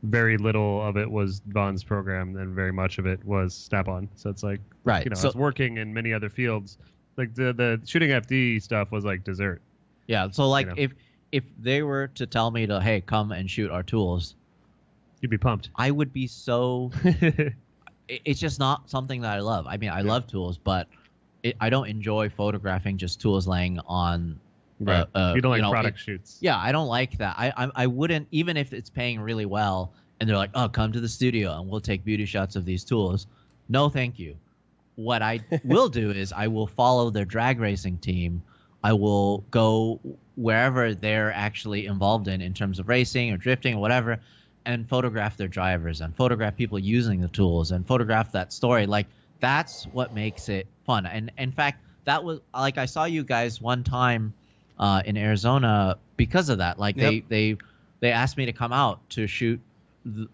very little of it was Vaughn's program, and very much of it was Snap-on. So it's like, Right. you know, So- I was working in many other fields. Like the shooting FD stuff was like dessert. yeah, so like, You know. if they were to tell me to, hey, come and shoot our tools, You'd be pumped. I would be so it's just not something that I love. I mean, I love tools, but I don't enjoy photographing just tools laying on. Right. You don't like product it- shoots. Yeah, I don't like that. I wouldn't, even if it's paying really well, and they're like, oh, come to the studio and we'll take beauty shots of these tools. No, thank you. What I will do is I will follow their drag racing team. I will go wherever they're actually involved in terms of racing or drifting or whatever, and photograph their drivers and photograph people using the tools and photograph that story. Like, that's what makes it fun. And in fact, that was like, I saw you guys one time in Arizona because of that. Like, Yep. they asked me to come out to shoot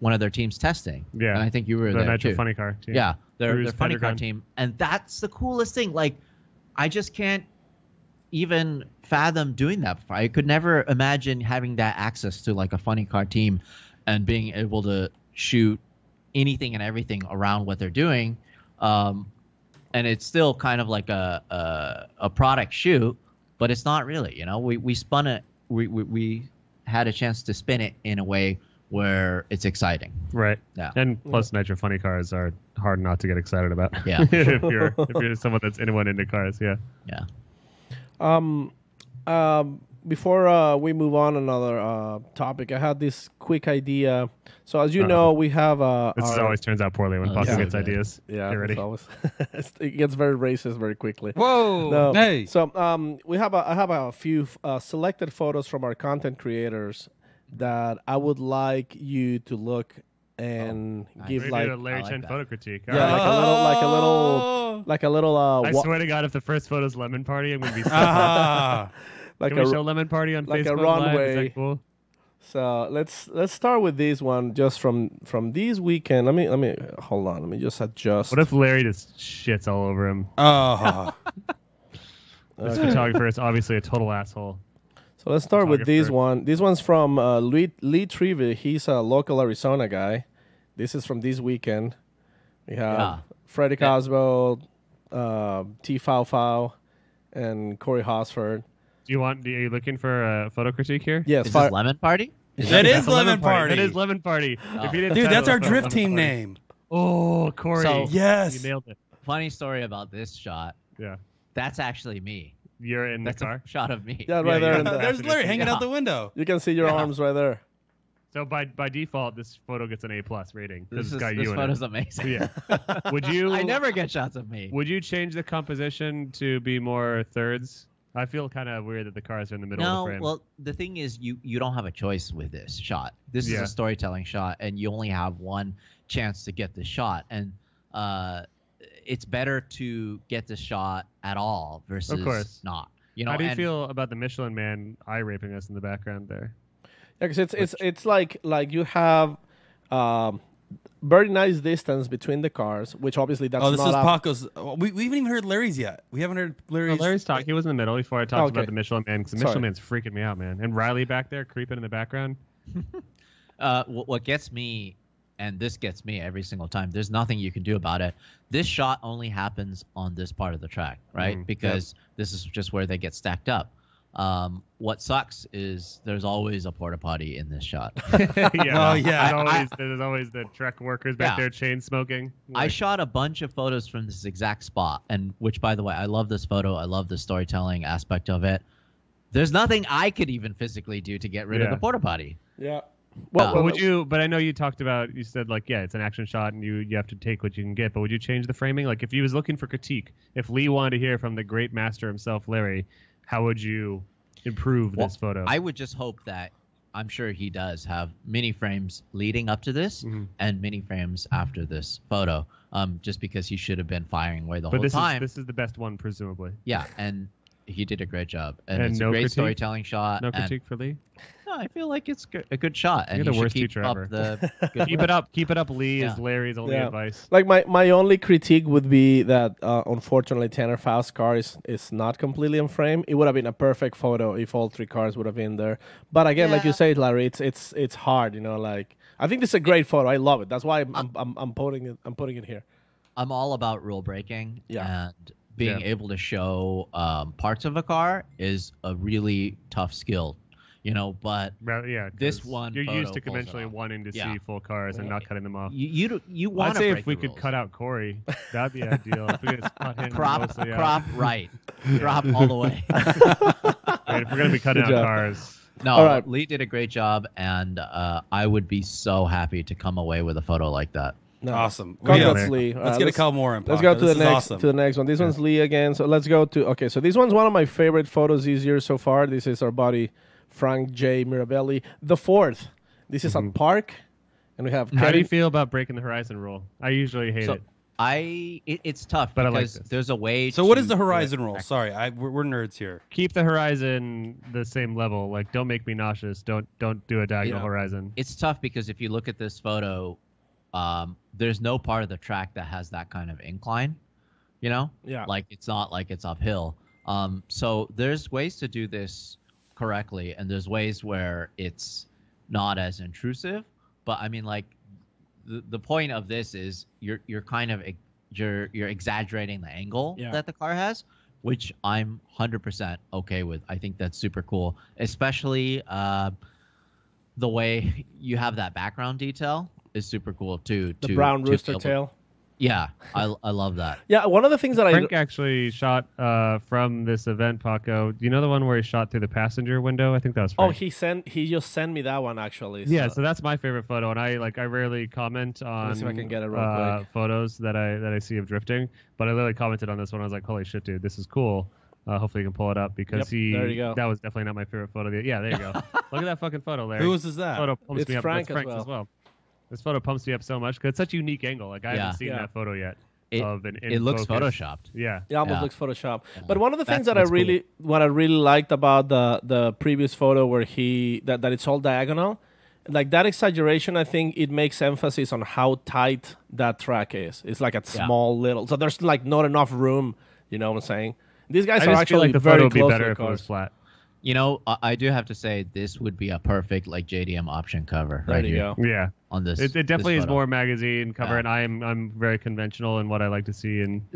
one of their teams testing. Yeah. And I think you were The there Nitro too. Funny Car team. Yeah, their Cruise funny car Pentagon. team, and that's the coolest thing. Like, I just can't even fathom doing that before. I could never imagine having that access to like a funny car team and being able to shoot anything and everything around what they're doing. And it's still kind of like a product shoot, but it's not really. You know, we spun it we had a chance to spin it in a way where it's exciting. Right. Yeah. And plus, Nitro Funny cars are hard not to get excited about. Yeah. if you're someone that's anyone into cars, yeah. Yeah. Before we move on another topic, I had this quick idea. So as you know, we have This always turns out poorly when Paco yeah. gets ideas. yeah, Get ready. it's always it gets very racist very quickly. Whoa. No. Hey. So I have a few selected photos from our content creators that I would like you to look and give We like did a Larry I like Chen that. photo critique. yeah, like a little I swear to God, if the first photo's Lemon Party, I'm gonna be so Ah. like Can we show Lemon Party on like a Facebook Live? Is runway. that cool? So let's start with this one just from this weekend. Let me hold on. Let me just adjust. What if Larry just shits all over him? Oh. This photographer is obviously a total asshole. So let's start with this Photographer. one. This one's from Lee Trevor. He's a local Arizona guy. This is from this weekend. We have Yeah. Freddie Cosbo, T. Fau, and Corey Hosford. Are you looking for a photo critique here? Yes, Is this Lemon Party? That is That's a Lemon Party. That is Lemon Party. If you didn't Dude, title that's our it drift Lemon team Party. name. Oh, Corey. So- Yes. You nailed it. Funny story about this shot. Yeah. That's actually me. You're in That's the car. a shot of me. Yeah, right there. yeah. in the- There's Larry hanging out the window. you can see your arms right there. So by default, this photo gets an A+ rating. This it's got this you in photo's it. amazing. Yeah. Would you? I never get shots of me. Would you change the composition to be more thirds? I feel kind of weird that the cars are in the middle of No, the frame. well, the thing is, you don't have a choice with this shot. This is Yeah. a storytelling shot, and you only have one chance to get the shot. And it's better to get the shot at all versus course. not. You know, How do you and feel about the Michelin Man eye raping us in the background there? Yeah, because it's like you have very nice distance between the cars, which obviously that's Oh, this not is up- Paco's. We haven't even heard Larry's yet. We haven't heard Larry's. Well, Larry's talking. He was in the middle before I talked Okay. about the Michelin Man because the Sorry. Michelin Man's freaking me out, man. And Riley back there creeping in the background. what gets me, and this gets me every single time, there's nothing you can do about it. This shot only happens on this part of the track, right? Because this is just where they get stacked up. What sucks is there's always a porta potty in this shot. Oh, yeah. There's always the truck workers back Yeah. there chain smoking. I shot a bunch of photos from this exact spot, and which, by the way, I love this photo. I love the storytelling aspect of it. There's nothing I could even physically do to get rid of Yeah. the porta potty. Yeah. But would you? But I know you talked about. You said like, yeah, it's an action shot, and you have to take what you can get. But would you change the framing? Like, if he was looking for critique, if Lee wanted to hear from the great master himself, Larry, how would you improve this photo? I would just hope that, I'm sure he does have mini frames leading up to this and mini frames after this photo. Just because he should have been firing away the but whole time. this is the best one, presumably. Yeah, and he did a great job. And it's no a great critique? storytelling shot. No and- critique for Lee. No, I feel like it's a good shot. And You're the you should worst keep teacher up ever. the good Keep it up, Lee. Yeah. Is Larry's only Yeah. advice. Like my only critique would be that unfortunately Tanner Faust's car is not completely in frame. It would have been a perfect photo if all three cars would have been there. But again, like you said, Larry, it's hard. You know, like I think this is a great photo. I love it. That's why I'm putting it here. I'm all about rule breaking. Yeah. And being able to show parts of a car is a really tough skill. You know, but Well, yeah, this 'cause one you're used photo to pulls it conventionally off. wanting to Yeah. see full cars and not cutting them off. you want I'd to say break if we the could rules. cut out Corey, that'd be ideal. If we could just cut him crop mostly out. crop right, crop all the way. Right, if we're gonna be cutting out Good job. cars, No, All right. Lee did a great job, and I would be so happy to come away with a photo like that. No. Awesome. Congrats, Yeah. Lee. Let's get a couple more in. Let's Paco. go to This the is next awesome. to the next one. This one's Lee again. So let's go to So this one's one of my favorite photos this year so far. This is our buddy Frank J. Mirabelli, the fourth. This is at Park, and we have how do Kevin. you feel about breaking the horizon rule? I usually hate So it. it's tough But I like because this. there's a way. So what to is the horizon do it rule? Sorry, we're nerds here. Keep the horizon the same level. Like, don't make me nauseous. Don't do a diagonal Yeah. horizon. It's tough because if you look at this photo, there's no part of the track that has that kind of incline. You know, Yeah. like it's not like it's uphill. So there's ways to do this correctly, and there's ways where it's not as intrusive. But I mean, like the point of this is you're kind of you're exaggerating the angle Yeah. that the car has, which I'm 100% okay with. I think that's super cool, especially the way you have that background detail is super cool too. The brown rooster tail. Yeah, I love that. Yeah, one of the things that Frank actually shot from this event, Paco. Do you know the one where he shot through the passenger window? I think that was Frank. he just sent me that one actually. Yeah, so that's my favorite photo, and I rarely comment on Let's see if I can get it real quick. photos that I see of drifting, but I literally commented on this one. I was like, holy shit, dude, this is cool. Hopefully you can pull it up because there you go. That was definitely not my favorite photo. Yeah, there you go. Look at that fucking photo, Larry. Whose is that? Photo pumps It's me up. Frank That's Frank's as well. This photo pumps me up so much because it's such a unique angle. Like I haven't seen that photo yet. It looks focus. photoshopped. Yeah, it almost looks Photoshopped. Yeah. But one of the things That's that I cool. really liked about the previous photo where that it's all diagonal, like that exaggeration, I think it makes emphasis on how tight that track is. It's like a small little, so there's like not enough room. You know what I'm saying? These guys I are just feel actually like the very photo would be close better to the if it was cars. flat. You know, I do have to say this would be a perfect like JDM option cover There right you here go. Yeah, on this. it definitely this is photo. more magazine cover, and I'm very conventional in what I like to see in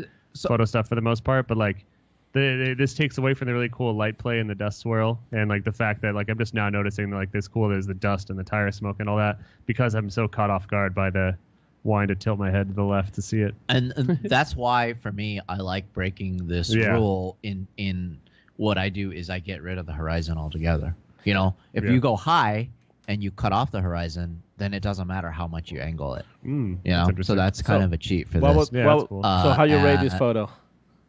photo stuff for the most part. But like, this takes away from the really cool light play and the dust swirl, and like the fact that like I'm just now noticing like this cool is the dust and the tire smoke and all that because I'm so caught off guard by the wanting to tilt my head to the left to see it. And that's why for me I like breaking this rule in what I do is I get rid of the horizon altogether. You know, if you go high and you cut off the horizon, then it doesn't matter how much you angle it. You know, so that's kind of a cheat for this. that's cool. So how you rate this photo?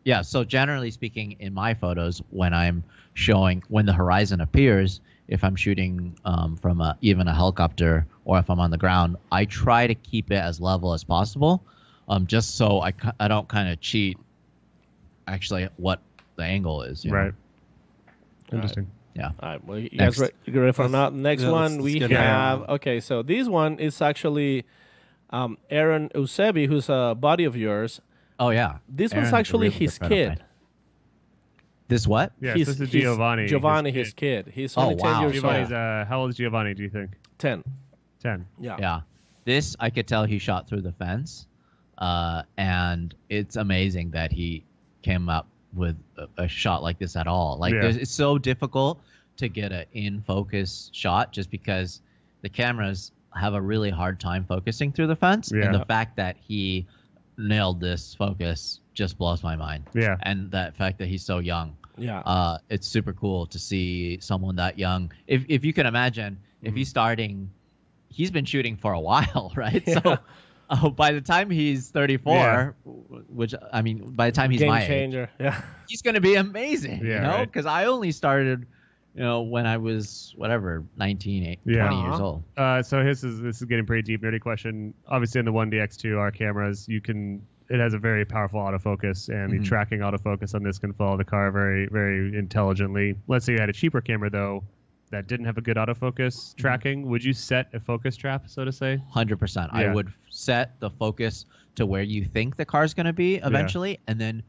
Yeah, so generally speaking, in my photos, when I'm showing when the horizon appears, if I'm shooting from even a helicopter or if I'm on the ground, I try to keep it as level as possible, just so I don't kind of cheat. Actually, what the angle is, you know? Right. Interesting. Yeah. All right, well, you guys ready for now? Next one we have. Okay, so this one is actually Aaron Eusebi, who's a buddy of yours. Oh yeah. This Aaron's was a actually really his good friend of kid. mine. This what? Yeah, so this is Giovanni. Giovanni, his kid. He's only 10 wow. years Giovanni's old. how old is Giovanni? Do you think 10. 10? Yeah. Yeah. This I could tell he shot through the fence, and it's amazing that he came up with a shot like this at all. Like it's so difficult to get an in focus shot just because the cameras have a really hard time focusing through the fence, and the fact that he nailed this focus just blows my mind. Yeah. And that fact that he's so young. Yeah. It's super cool to see someone that young. If you can imagine, if he's starting, he's been shooting for a while, right? Yeah. So by the time he's 34, which I mean, by the time he's Game my changer. age, he's going to be amazing, you know? Because I only started, you know, when I was, 19, 20 years old. So this is getting pretty deep, nerdy question. Obviously, in the 1DX2, our cameras, it has a very powerful autofocus, and the tracking autofocus on this can follow the car very, very intelligently. Let's say you had a cheaper camera, though, that didn't have a good autofocus tracking. Would you set a focus trap, so to say? 100%. I would set the focus to where you think the car's going to be eventually, and then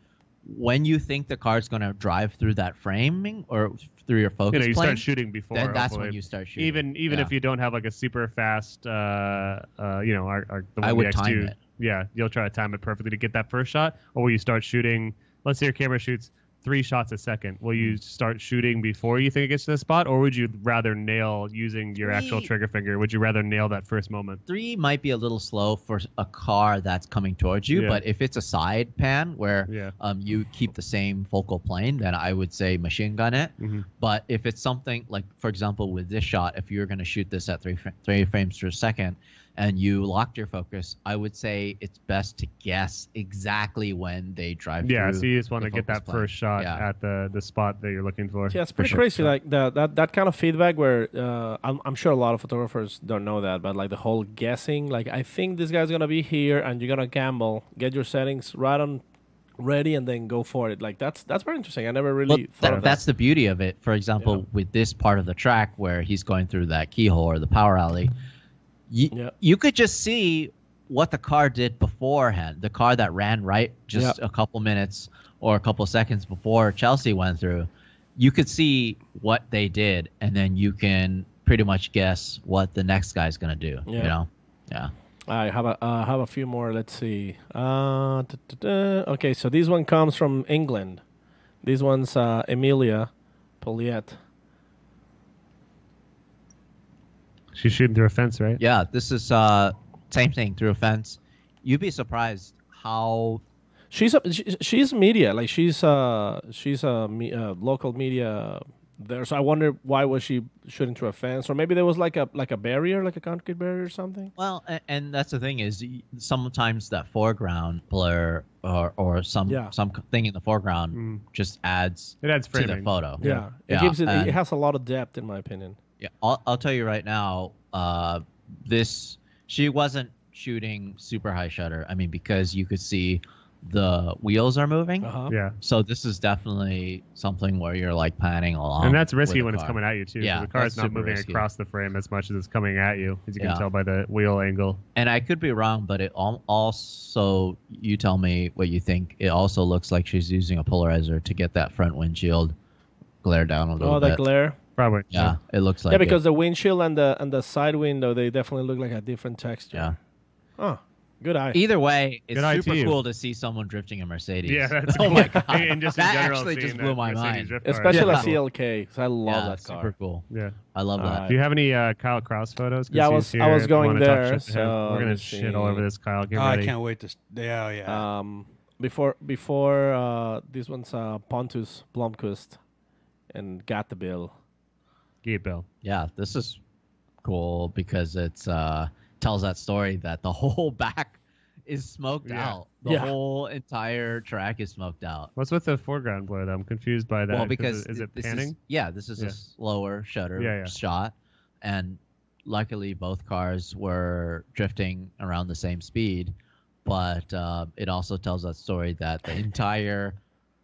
when you think the car's going to drive through that framing or through your focus you plane, start shooting before. Then that's hopefully. when you start shooting. Even if you don't have like a super fast, the I would X2, time it. Yeah, you'll try to time it perfectly to get that first shot. Or will you start shooting? Let's say your camera shoots 3 shots a second. Will you start shooting before you think it gets to the spot, or would you rather nail using your actual trigger finger? Would you rather nail that first moment? 3 might be a little slow for a car that's coming towards you, but if it's a side pan where you keep the same focal plane, then I would say machine gun it. But if it's something like, for example, with this shot, if you're going to shoot this at 3 frames per second and you locked your focus, I would say it's best to guess exactly when they drive through. Yeah, so you just want to the get that focus plane. first shot at the spot that you're looking for. Yeah, it's pretty crazy. Like that kind of feedback where I'm sure a lot of photographers don't know that, but like the whole guessing, like I think this guy's gonna be here, and you're gonna gamble, get your settings right on ready, and then go for it. Like that's very interesting. I never really thought of that. That's the beauty of it. For example, with this part of the track where he's going through that keyhole or the power alley, you could just see what the car did beforehand. The car that ran right just a couple minutes or a couple seconds before Chelsea went through, you could see what they did, and then you can pretty much guess what the next guy's going to do. You know? Yeah. I have a few more. Let's see. Okay, so this one comes from England. This one's Emilia Poliette. She's shooting through a fence, right? Yeah, this is same thing through a fence. You'd be surprised how She's media, like she's local media there. So I wonder why was she shooting through a fence, or maybe there was like a barrier, like a concrete barrier or something. well, and that's the thing is sometimes that foreground blur or something in the foreground just adds It adds to the framing. photo. Yeah, it Yeah, gives it. and- It has a lot of depth, in my opinion. Yeah, I'll tell you right now. She wasn't shooting super high shutter. I mean, because you could see the wheels are moving. Yeah. So this is definitely something where you're like panning along. And that's risky with the when it's car. coming at you too. Yeah, The car's that's not super moving risky. across the frame as much as it's coming at you, as you Yeah. can tell by the wheel angle. And I could be wrong, but it also, you tell me what you think. It also looks like she's using a polarizer to get that front windshield glare down a little Oh, bit. that glare. Probably. Yeah, it looks like Yeah, because it. the windshield and the side window, they definitely look like a different texture. Yeah. Oh, good eye. Either way, it's Good eye to super you. cool to see someone drifting a Mercedes. Yeah, that's oh cool. my god, And just in that general, actually seeing just that blew my Mercedes mind. drift car is Especially Yeah. a CLK, because I love Yeah, that car. super cool. Yeah. I love that. Alright. Do you have any Kyle Kraus photos? 'Cause Yeah, I he's was here going if you wanna talk there, shit to him. so We're gonna let's shit all over see. this, Kyle. Get Oh, I ready. can't wait to. Yeah. Before this one's Pontus Blomqvist and Got the Bill. Get Bill. Yeah, this is cool because it's tells that story that the whole back is smoked Yeah. out. The Yeah. whole entire track is smoked out. What's with the foreground blur? Though I'm confused by that. Well, because is it this panning? this is Yeah. a slower shutter Yeah, yeah. shot, and luckily both cars were drifting around the same speed, but it also tells that story that the entire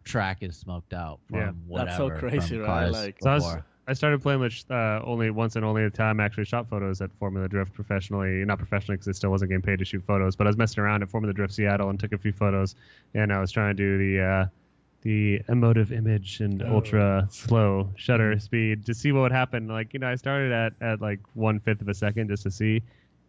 track is smoked out from Yeah. whatever. That's so crazy, from right? cars Like- So before. I started playing with only once and only a time. I actually shot photos at Formula Drift professionally, not professionally because I still wasn't getting paid to shoot photos. But I was messing around at Formula Drift Seattle and took a few photos, and I was trying to do the emotive image and ultra slow shutter speed to see what would happen. Like I started at like 1/5 of a second just to see.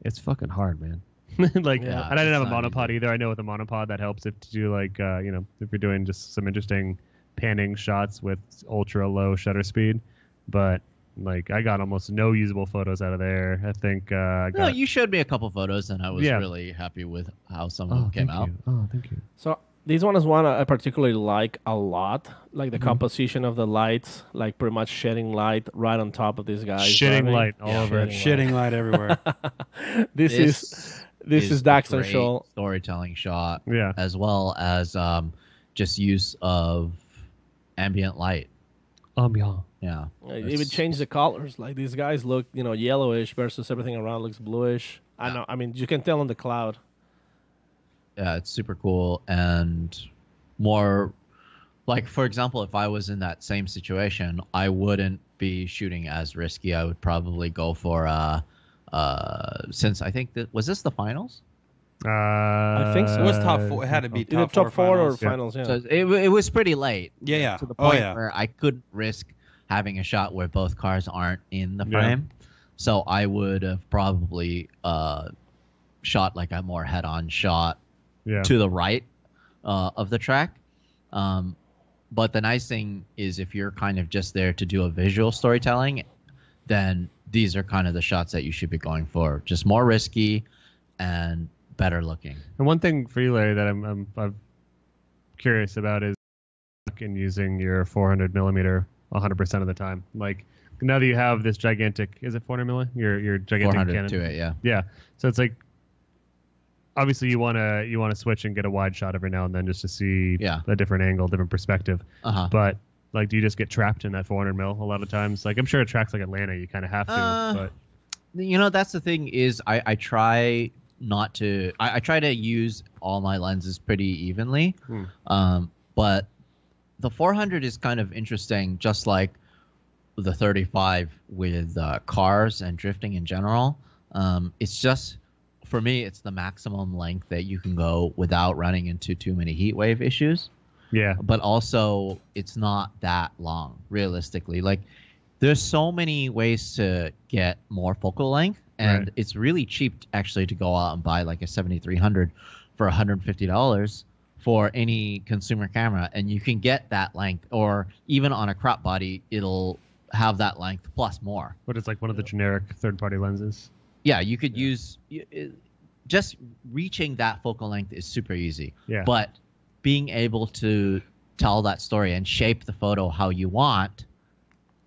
It's fucking hard, man. Like, Yeah, and I didn't it's have a not monopod easy. either. I know with a monopod that helps if to do like if you're doing just some interesting panning shots with ultra low shutter speed. But like I got almost no usable photos out of there. I think I No, got. you showed me a couple photos, and I was Yeah. really happy with how some of them came thank out. you. Oh, thank you. So this one is one I particularly like a lot. Like the composition of the lights, like pretty much shedding light right on top of this guy. Shitting light all over it. Shitting light everywhere. This is a Daxton great Show. storytelling shot, Yeah. as well as just use of ambient light. Yeah. Yeah, Even change the colors. Like these guys look, yellowish versus everything around looks bluish. I know. I mean, you can tell on the cloud. yeah, it's super cool and more. Like for example, if I was in that same situation, I wouldn't be shooting as risky. I would probably go for since I think was this the finals? I think so. It was top four. It had to be Either top, top four or finals. finals. Yeah. So it was pretty late. Yeah. To the Oh point yeah. where I couldn't risk having a shot where both cars aren't in the Yeah. frame. So I would have probably shot like a more head-on shot Yeah. to the right of the track. But the nice thing is if you're kind of just there to do a visual storytelling, then these are kind of the shots that you should be going for. Just more risky and better looking. And one thing for you, Larry, that I'm curious about is in using your 400 millimeter 100% of the time. Like now that you have this gigantic, is it 400 milli? Your gigantic 400 cannon. to it, yeah. Yeah. So it's like obviously you wanna switch and get a wide shot every now and then just to see Yeah. a different angle, different perspective. Uh-huh. But like, do you just get trapped in that 400 mil a lot of times? Like I'm sure at tracks like Atlanta you kind of have to, but That's the thing is I try not to I try to use all my lenses pretty evenly. But the 400 is kind of interesting, just like the 35 with cars and drifting in general. It's just, for me, it's the maximum length that you can go without running into too many heat wave issues. yeah. But also, it's not that long, realistically. Like, there's so many ways to get more focal length, and Right. it's really cheap, actually, to go out and buy like a 7300 for $150. for any consumer camera, and you can get that length, or even on a crop body, it'll have that length plus more. But it's like one of the generic third-party lenses. Yeah, you could use just reaching that focal length is super easy. Yeah. But being able to tell that story and shape the photo how you want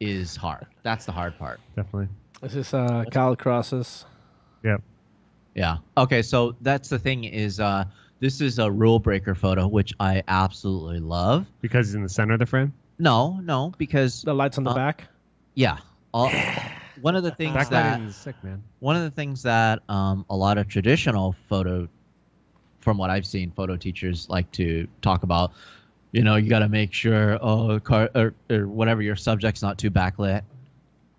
is hard. That's the hard part. Definitely. This is Kyle Cross's. Yep. Yeah. Okay, so that's the thing is this is a rule breaker photo, which I absolutely love. Because he's in the center of the frame? No, because The lights on the back. yeah. One of the things Backlighting is sick, man. One of the things that a lot of traditional photo, from what I've seen, photo teachers like to talk about, you got to make sure, or whatever, your subject's not too backlit.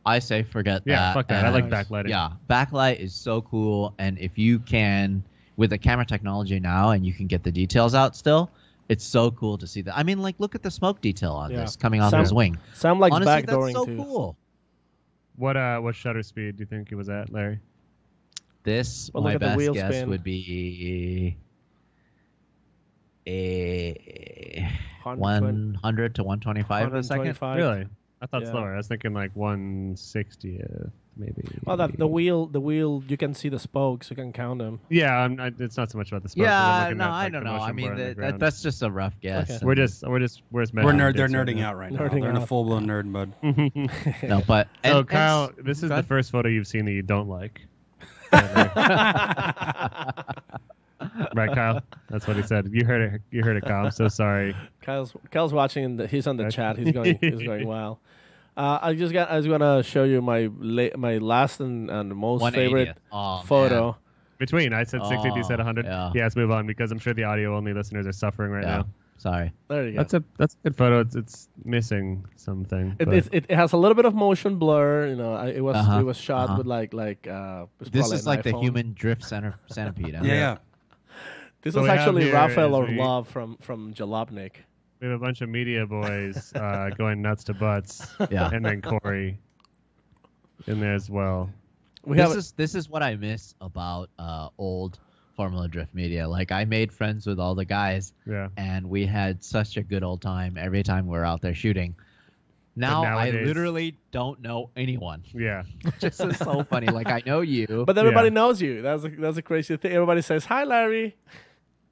I say forget that. Yeah, fuck that. I like backlighting. Yeah, backlight is so cool. And if you can, with the camera technology now, and you can get the details out still, it's so cool to see that. I mean, like, look at the smoke detail on this coming off his wing. Sam likes Honestly, backdooring that's so too. cool. What shutter speed do you think he was at, Larry? This, Well, my look at the best wheel guess spin. would be 120 100 to 125 a second. 125. Really? I thought Yeah. slower. I was thinking like 160, maybe. Well, the wheel, you can see the spokes. You can count them. Yeah, it's not so much about the spokes. Yeah, no, I don't know. I mean, that's just a rough guess. Okay. we're just measuring They're bits nerding now. out right now. Nerding They're in a out. full blown nerd mode. No, but So and- Kyle, and- this is go the ahead. first photo you've seen that you don't like. Right, Kyle? That's what he said. You heard it. You heard it, Kyle. I'm so sorry. Kyle's watching. He's on the chat. He's going wild. I was gonna show you my last and most 180th. favorite Oh, photo. man. Between, I said 60, you said 100. Yeah. Let's move on because I'm sure the audio-only listeners are suffering right Yeah. now. Sorry. There you go. That's a good photo. It's missing something. but- It has a little bit of motion blur. It was Uh-huh, it was shot uh-huh. with it's This probably is an like the iPhone. human drift centipede. huh? Yeah. This So was we have actually here Raphael is we- Orlov from Jalopnik. We have a bunch of media boys going nuts to butts. Yeah. And then Corey in there as well. This is what I miss about old Formula Drift media. Like, I made friends with all the guys, Yeah. and we had such a good old time every time we were out there shooting. Now I nowadays- literally don't know anyone. Yeah. This is so funny. Like, I know you, But everybody Yeah. knows you. That's a crazy thing. Everybody says hi, Larry.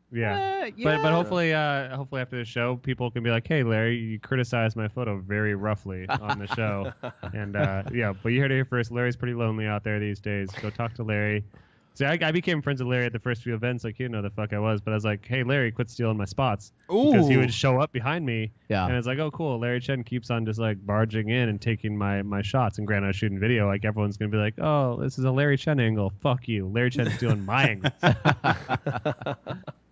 Yeah. yeah. But hopefully after the show, people can be like, "Hey, Larry, you criticized my photo very roughly on the show," and yeah. But you heard it here first. Larry's pretty lonely out there these days. Go talk to Larry. See, I became friends with Larry at the first few events. Like, he didn't know the fuck I was, but I was like, "Hey, Larry, quit stealing my spots," because he Ooh. would show up behind me. Yeah. And it's like, "Oh, cool. Larry Chen keeps on just like barging in and taking my shots." And granted, I was shooting video. Like, everyone's gonna be like, "Oh, this is a Larry Chen angle. Fuck you. Larry Chen's stealing my angle."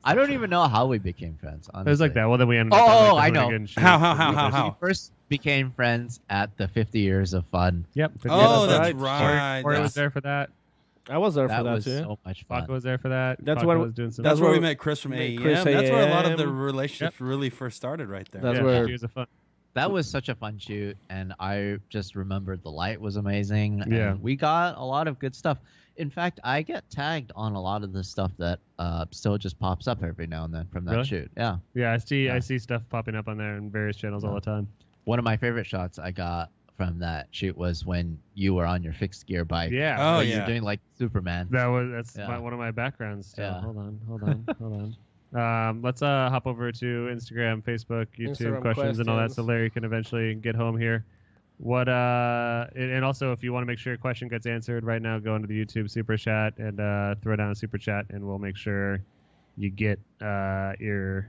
I don't even know how we became friends. Honestly. It was like that. Well, then we ended up. Oh, at, like, I the know. hooligan shoot. How? We first became friends at the 50 Years of Fun. Yep. Oh, that's that's right. right. Corey That's was there for that. I was there for That that was too. so much fun. Paco was there for that. That's Paco when- was doing some. that's where we where met Chris from AEM. Chris That's where a lot of the AEM. relationship really first started right there. That's yeah, where- 50 years of fun. That was such a fun shoot, and I just remembered the light was amazing. Yeah. And we got a lot of good stuff. In fact, I get tagged on a lot of the stuff that still just pops up every now and then from that Really? shoot. Yeah. Yeah, I see stuff popping up on there in various channels all the time. One of my favorite shots I got from that shoot was when you were on your fixed gear bike. Yeah. Oh, where yeah. You're doing like Superman. That's Yeah. one of my backgrounds. Still. Yeah. Hold on. Let's hop over to Instagram, Facebook, YouTube Instagram questions and all that, so questions. Larry can eventually get home here. What and also if you want to make sure your question gets answered right now, go into the YouTube super chat and throw down a super chat, and we'll make sure you get your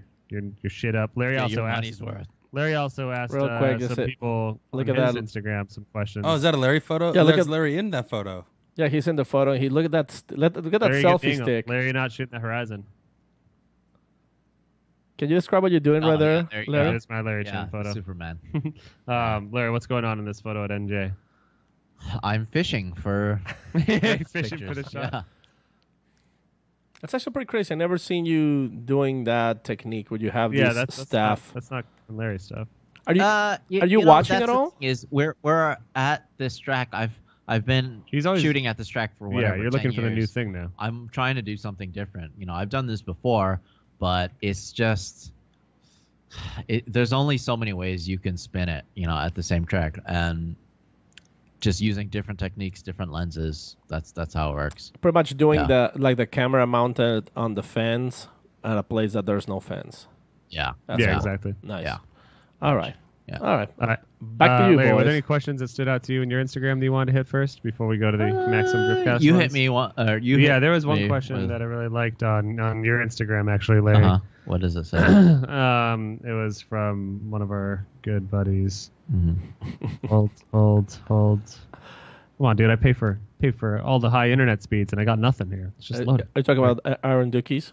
shit up. Larry Get also your asked. money's worth. Larry also asked Real quick, some is it- people look on at his that. Instagram some questions. Oh, is that a Larry photo? Yeah, look There's at- Larry in that photo. Yeah, he's in the photo. He look at that. Look at that Larry selfie getting stick. Larry not shooting the horizon. Can you describe what you're doing Oh, right there, yeah, there you go. Larry? That is my Larry Yeah, Chen photo. Superman. Larry, what's going on in this photo at NJ? I'm fishing for He's fishing for the pictures. shot. Yeah. That's actually pretty crazy. I never seen you doing that technique where you have Yeah, these that's staff. That's not Larry stuff. Are you? Are you watching at all? Is we're at this track. I've been He's always shooting at this track for whatever. yeah, you're 10 looking for the new years. thing now. I'm trying to do something different. I've done this before, but it's just there's only so many ways you can spin it, at the same track, and just using different techniques, different lenses. That's how it works. Pretty much doing the camera mounted on the fence at a place that there's no fence. Yeah. That's Yeah, cool. exactly. Nice. Yeah. All right. Yeah. All right. All right. Back to you, Larry, boys. were there any questions that stood out to you in your Instagram that you wanted to hit first before we go to the Maximum Driftcast? You ones? hit me one. Yeah, there was one me question with- that I really liked on your Instagram, actually, Larry. Uh-huh. What does it say? It was from one of our good buddies. Mhm. Hold. Come on, dude. I pay for all the high internet speeds, and I got nothing here. It's just Are loaded. you talking about Aaron Dookies?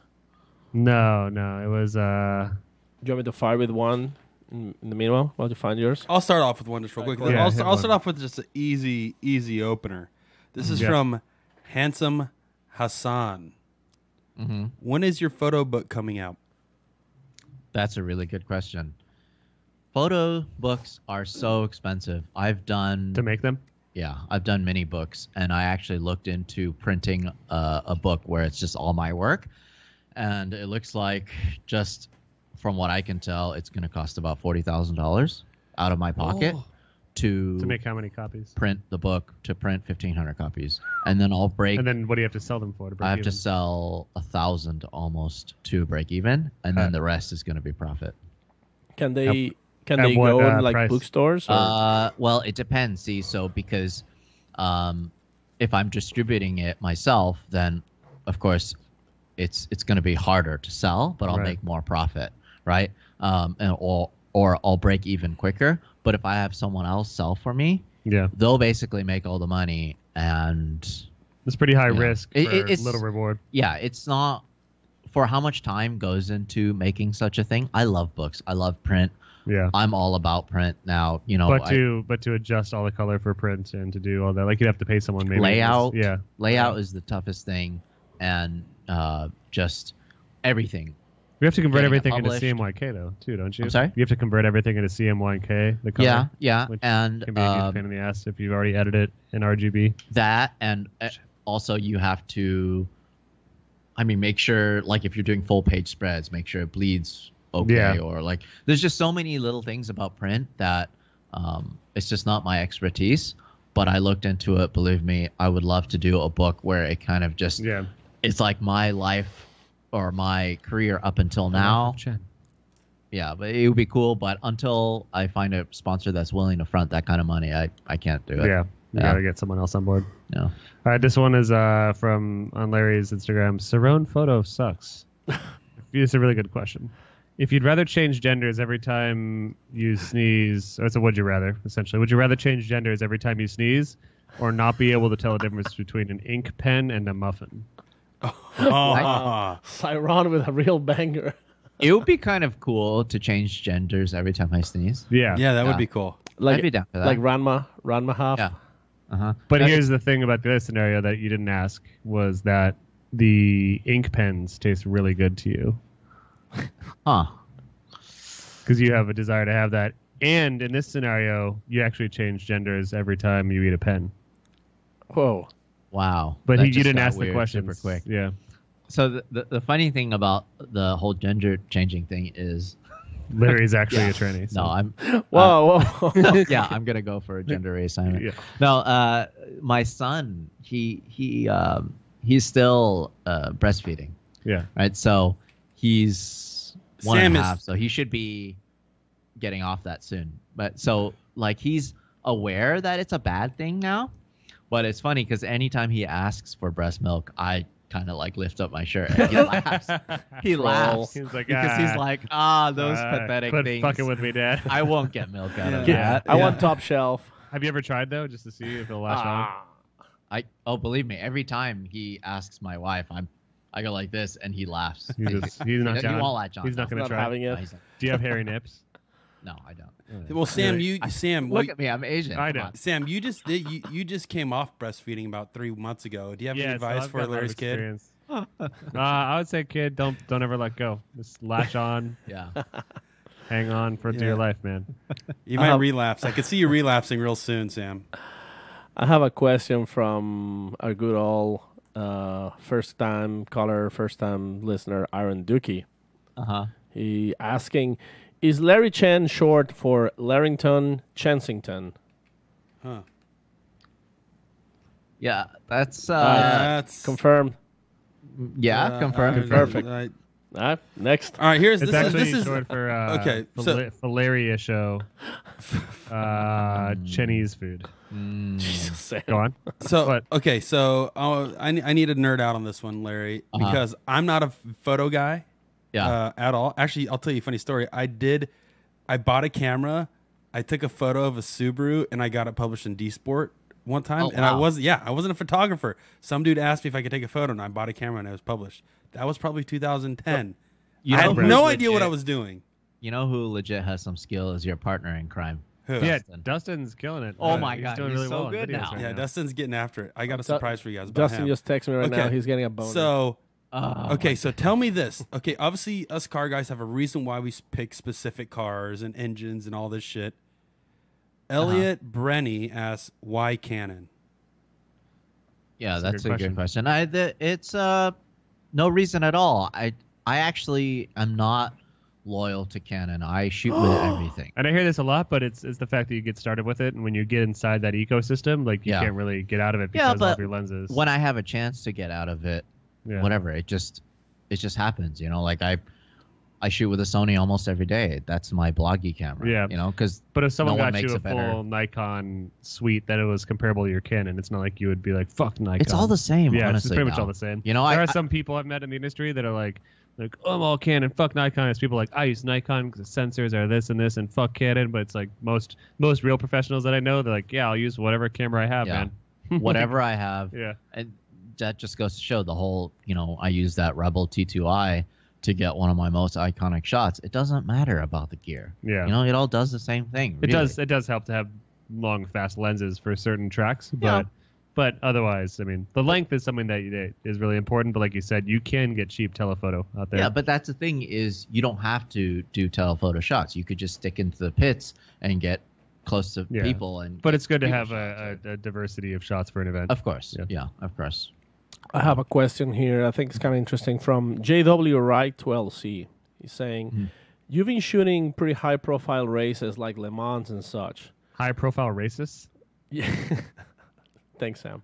No. It was Do you want me to fire with one in the meanwhile while you find yours? I'll start off with one just real quick. Yeah, I'll hit start one. off with just an easy opener. This is Yeah. from Handsome Hassan. Mm-hmm. When is your photo book coming out? That's a really good question. Photo books are so expensive. I've done to make them. I've done many books, and I actually looked into printing a book where it's just all my work, and it looks like, just from what I can tell, it's going to cost about $40,000 out of my pocket to make how many copies? print the book, to print 1,500 copies, and then I'll break. And then what do you have to sell them for? To break I have even? to sell 1,000 almost to break even, and then the rest is going to be profit. Can they At go what, in like price? bookstores? Or? Well, it depends. See, so because if I'm distributing it myself, then of course it's going to be harder to sell, but I'll Right. make more profit, right? Or I'll break even quicker. But if I have someone else sell for me, Yeah, they'll basically make all the money, and it's pretty high Yeah. risk for It's- little reward. yeah, it's not for how much time goes into making such a thing. I love books. I love print. Yeah. I'm all about print now. But to adjust all the color for print and to do all that, like you'd have to pay someone maybe. Layout. Yeah. Layout is the toughest thing, and just everything. You have to convert Getting it everything into published. CMYK though, too, don't you? I'm sorry? You have to convert everything into CMYK. The color, Yeah, which and can be a huge pain in the ass if you've already edited it in RGB. that, and also you have to, make sure, like if you're doing full page spreads, make sure it bleeds okay, Yeah. or like there's just so many little things about print that it's just not my expertise. But I looked into it. Believe me, I would love to do a book where it kind of just Yeah. it's like my life or my career up until now. Yeah, but it would be cool. But until I find a sponsor that's willing to front that kind of money, I can't do it. Yeah. You Yeah. gotta get someone else on board. No. All right, this one is from on Larry's Instagram. Sarone photo sucks. It's a really good question. If you'd rather change genders every time you sneeze, or it's a would you rather, essentially. Would you rather change genders every time you sneeze, or not be able to tell the difference between an ink pen and a muffin? Cyron with a real banger. It would be kind of cool to change genders every time I sneeze. Yeah. Yeah, that would Yeah. be cool. Like I'd be down for that. like Ranma half. Yeah. Uh-huh. But here's the thing about this scenario that you didn't ask was that the ink pens taste really good to you Huh. because you have a desire to have that. And in this scenario, you actually change genders every time you eat a pen. Whoa. Wow. But That you just didn't got ask the weird question super quick. Yeah. So the funny thing about the whole gender changing thing is, Larry's actually a tranny. So. no, I'm Whoa. yeah, I'm gonna go for a gender reassignment. Yeah. No, my son, he's still breastfeeding, Yeah. right? So he's one Sam and a is- half, so he should be getting off that soon. But so like he's aware that it's a bad thing now. But it's funny because anytime he asks for breast milk, I kind of like lift up my shirt and he laughs. He laughs He's like, because he's like, those pathetic quit things. fucking with me, Dad. I won't get milk out of Yeah. that. I want top shelf. Have you ever tried though, just to see if it'll latch on? Believe me, every time he asks my wife, I go like this and he laughs. He's not he down. won't latch on. He's not no. going to Not try. having No, it. he's not. Do you have hairy nips? No, I don't. Well, Sam, Look at me, I'm Asian. I Come know. on. Sam, you just came off breastfeeding about 3 months ago. Do you have any So advice I've for got a lot of Larry's kid? experience. I would say, kid, don't ever let go. Just latch on, Yeah. hang on for dear Yeah. life, man. You might relapse. I could see you relapsing real soon, Sam. I have a question from our good old first time caller, first time listener, Aaron Dookie. He asking, is Larry Chen short for Larrington Chensington? Huh. Yeah, that's That's Confirmed. confirmed. Perfect. Next. All right, here's It's this actually is short for okay, so- Valeria show. Chinese food. Jesus, Sam. Go on. So What? okay, so I need to nerd out on this one, Larry, because I'm not a photo guy at all. Actually, I'll tell you a funny story. I bought a camera, I took a photo of a Subaru, and I got it published in D Sport one time. And I wasn't a photographer. Some dude asked me if I could take a photo, and I bought a camera, and it was published. That was probably 2010. You I know had who's no idea what legit- I was doing. You know who legit has some skill is your partner in crime. Who? Yeah, Dustin. Dustin's killing it. Oh my God, he's doing he's really so well good in videos now. right Yeah, now. Dustin's getting after it. I got a surprise for you guys about Justin him. just texted me right now. Okay. He's getting a boner. So, Oh, okay, so tell me this. Okay, obviously us car guys have a reason why we pick specific cars and engines and all this shit. Elliot Brenny asks, why Canon? Yeah, That's that's a a good good question. It's no reason at all. I actually am not loyal to Canon. I shoot with everything. And I hear this a lot, but it's the fact that you get started with it, and when you get inside that ecosystem, like you Yeah. can't really get out of it Yeah, because but of your lenses. When I have a chance to get out of it, Yeah. whatever, it just happens. You know, like I shoot with a Sony almost every day. That's my bloggy camera. Yeah. You know, because But if someone no one got you makes a it better. full Nikon suite that it was comparable to your Canon, it's not like you would be like, "Fuck Nikon." it's all the same. Yeah, honestly, it's pretty much now. all the same. You know, there I are some people I've met in the industry that are like, I'm all Canon, fuck Nikon. It's people like, I use Nikon because the sensors are this and this, and fuck Canon. But it's like most real professionals that I know, they're like, yeah, I'll use whatever camera I have, Yeah. man. whatever I have. Yeah. And that just goes to show the whole, you know, I use that Rebel T2i to get one of my most iconic shots. It doesn't matter about the gear. Yeah. You know, it all does the same thing. It really. does. It does help to have long, fast lenses for certain tracks, Yeah. but otherwise, I mean, the length is something that is really important. But like you said, you can get cheap telephoto out there. Yeah, but that's the thing is you don't have to do telephoto shots. You could just stick into the pits and get close to Yeah. people. And But get it's good to people have shots. a diversity of shots for an event. Of course. Yeah. Yeah, of course. I have a question here. I think it's kind of interesting from JW Wright 12C. He's saying, you've been shooting pretty high-profile races like Le Mans and such. High-profile racists. Yeah. Thanks, Sam.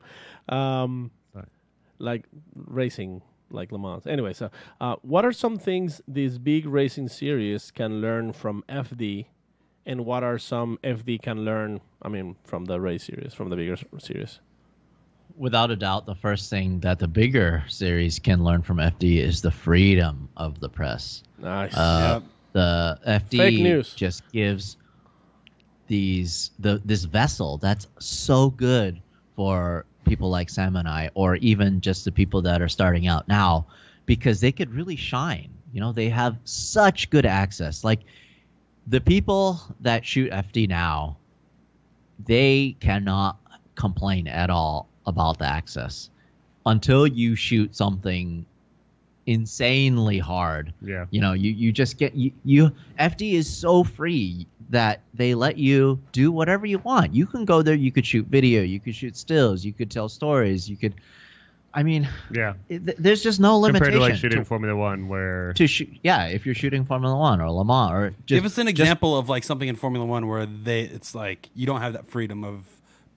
Like racing, like Le Mans. Anyway, so what are some things these big racing series can learn from FD, and what are some FD can learn, from the race series, from the bigger series? Without a doubt, the first thing that the bigger series can learn from FD is the freedom of the press. Nice. The FD Fake news. just gives this vessel that's so good for people like Sam and I, or even just the people that are starting out now, because they could really shine. You know, they have such good access. Like the people that shoot FD now, they cannot complain at all about the access until you shoot something insanely hard. Yeah. You know, you just get you FD is so free that they let you do whatever you want. You can go there, you could shoot video, you could shoot stills, you could tell stories, you could Yeah. there's just no limitation Compared to like shooting Formula One, where to shoot. Yeah, if you're shooting Formula One or Le Mans or just, Give us an example of like something in Formula One where it's like you don't have that freedom of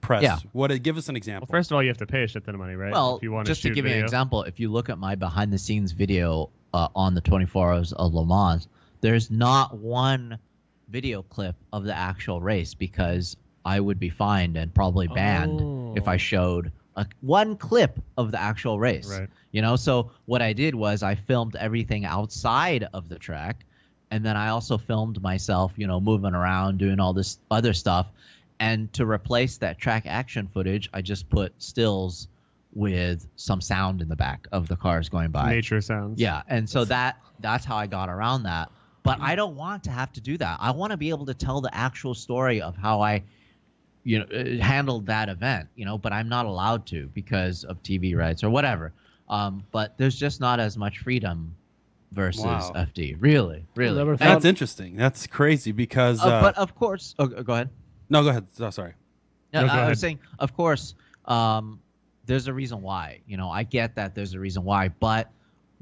press. Yeah. Give us an example. first of all, you have to pay a shit ton of money, right? Well, if you want just to shoot give you an video. example, if you look at my behind the scenes video on the 24 Hours of Le Mans, there's not one video clip of the actual race because I would be fined and probably banned if I showed one clip of the actual race. Right. You know, so what I did was I filmed everything outside of the track, and then I also filmed myself, you know, moving around, doing all this other stuff. And to replace that track action footage, I just put stills with some sound in the back of the cars going by. Nature sounds. Yeah, and so that's how I got around that. But I don't want to have to do that. I want to be able to tell the actual story of how I, handled that event. But I'm not allowed to because of TV rights or whatever. But there's just not as much freedom versus FD. Really. Never thought- That's interesting. That's crazy because. But of course, go ahead. No, go ahead. Oh, sorry. No, No, go I ahead. was saying, of course, there's a reason why. I get that there's a reason why, but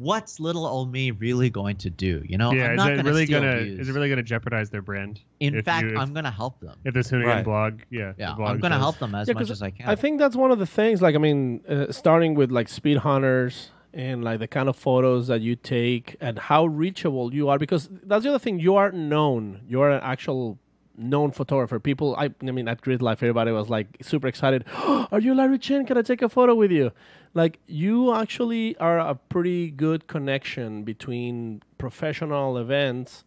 what's little old me really going to do? You know, Yeah, I'm is not it gonna really steal gonna views. is it really gonna jeopardize their brand? In If fact, you- if- I'm gonna help them. If this Hoonigan Right. blog, yeah, Yeah, the blog I'm gonna shows- help them as Yeah, much 'cause as I can. I think that's one of the things. Like, I mean, starting with like Speedhunters and like the kind of photos that you take and how reachable you are, because that's the other thing. You are known. You are an actual known photographer. People, I mean, at Gridlife, everybody was like super excited. Are you Larry Chen? Can I take a photo with you? Like, you actually are a pretty good connection between professional events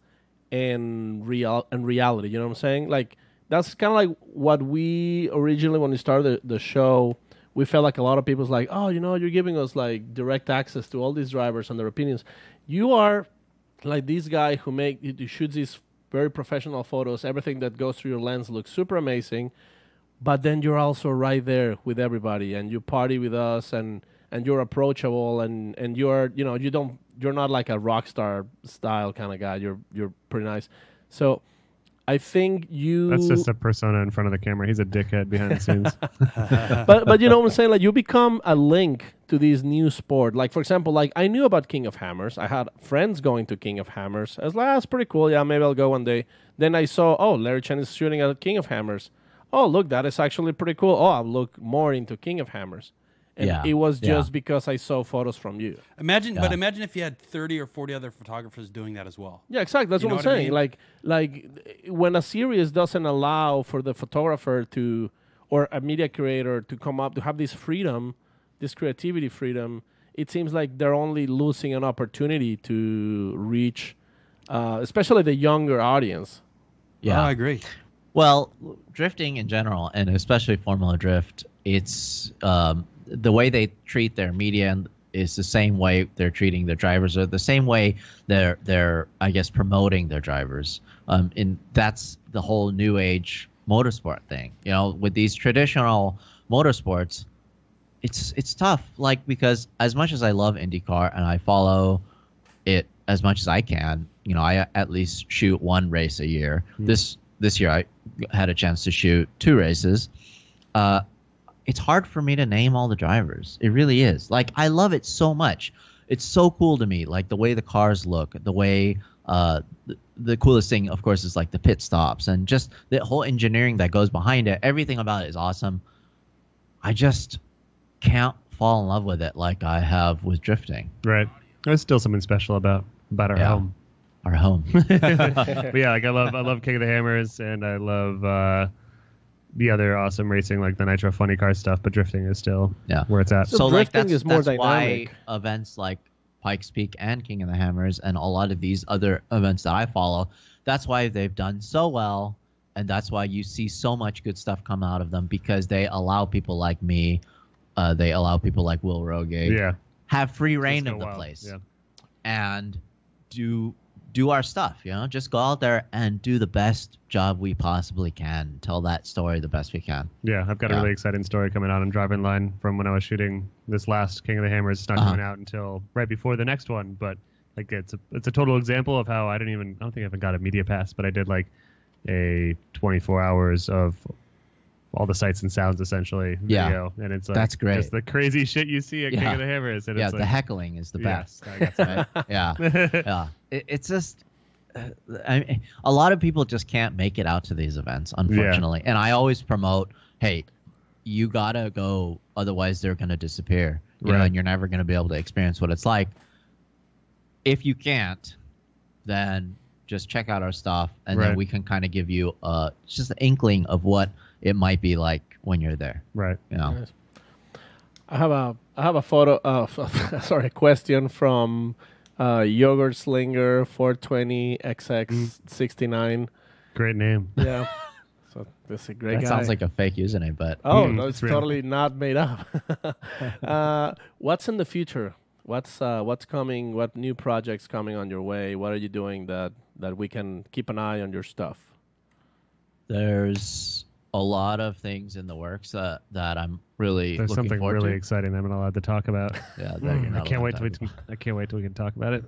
and reality. You know what I'm saying? Like, that's kind of like what we originally, when we started the show, we felt like a lot of people's like, oh, you know, you're giving us like direct access to all these drivers and their opinions. You are like this guy who shoots these very professional photos. Everything that goes through your lens looks super amazing, but then you're also right there with everybody, and you party with us, and you're approachable, and you're, you know, you're not like a rock star style kind of guy. You're pretty nice. So I think That's just a persona in front of the camera. He's a dickhead behind the scenes. but you know what I'm saying? Like, you become a link to this new sport. Like, for example, like I knew about King of Hammers. I had friends going to King of Hammers. I was like, that's pretty cool. Yeah, maybe I'll go one day. Then I saw, oh, Larry Chen is shooting at King of Hammers. Oh, look, that is actually pretty cool. Oh, I'll look more into King of Hammers. And Yeah, it was yeah. just because I saw photos from you. Imagine, Yeah. but imagine if you had 30 or 40 other photographers doing that as well. Yeah, exactly. That's You what I'm know what I saying. mean? Like when a series doesn't allow for the photographer to, or a media creator to come up to have this freedom, this creativity freedom, it seems like they're only losing an opportunity to reach, especially the younger audience. Yeah, I agree. Well, drifting in general, and especially Formula Drift, it's the way they treat their media is the same way they're treating their drivers, or the same way they're I guess promoting their drivers. And that's the whole new age motorsport thing. You know, with these traditional motorsports, it's tough. Like, because as much as I love IndyCar and I follow it as much as I can, you know, I at least shoot one race a year. This year I had a chance to shoot 2 races. It's hard for me to name all the drivers. It really is. Like, I love it so much. It's so cool to me, like the way the cars look, the way the coolest thing, of course, is like the pit stops and just the whole engineering that goes behind it. Everything about it is awesome. I just can't fall in love with it like I have with drifting. Right. There's still something special about our Yeah. home. Our home. But yeah, like I love King of the Hammers, and I love the other awesome racing, like the Nitro Funny Car stuff. But drifting is still Yeah. where it's at. So like drifting is more that's dynamic. why events like Pikes Peak and King of the Hammers and a lot of these other events that I follow, that's why they've done so well, and that's why you see so much good stuff come out of them, because they allow people like me, they allow people like Will Rogate, Yeah. have free reign Just of go the wild. place, Yeah. and do our stuff. You know, just go out there and do the best job we possibly can, tell that story the best we can. Yeah, I've got a Yeah. really exciting story coming out on Driving Line from when I was shooting this last King of the Hammers. It's not coming out until right before the next one, but like it's a total example of how I don't think I even got a media pass, but I did like a 24 hours of all the sights and sounds essentially Yeah. video, and it's like That's great. just the crazy shit you see at King Yeah. of the Hammers, and Yeah, it's the like, heckling is the yeah, best. I got some. Right? Yeah, yeah. It's just, a lot of people just can't make it out to these events, unfortunately. And I always promote, hey, you gotta go, otherwise they're gonna disappear. You know, Right. and you're never gonna be able to experience what it's like. If you can't, then just check out our stuff, and then Right. we can kind of give you just an inkling of what it might be like when you're there. Right. You know. Nice. I have a photo of sorry, a question from Yogurt Slinger 420 XX69. Great name. Yeah. So this is a great That guy. sounds like a fake username, but Oh, no, it's it's real. totally not made up. What's in the future? What's coming? What new projects coming on your way? What are you doing that we can keep an eye on your stuff? there's a lot of things in the works that I'm really There's looking something forward really to. exciting that I'm not allowed to talk about. Yeah, that you're I not can't allowed wait to till talk about. I can't wait till we can talk about it.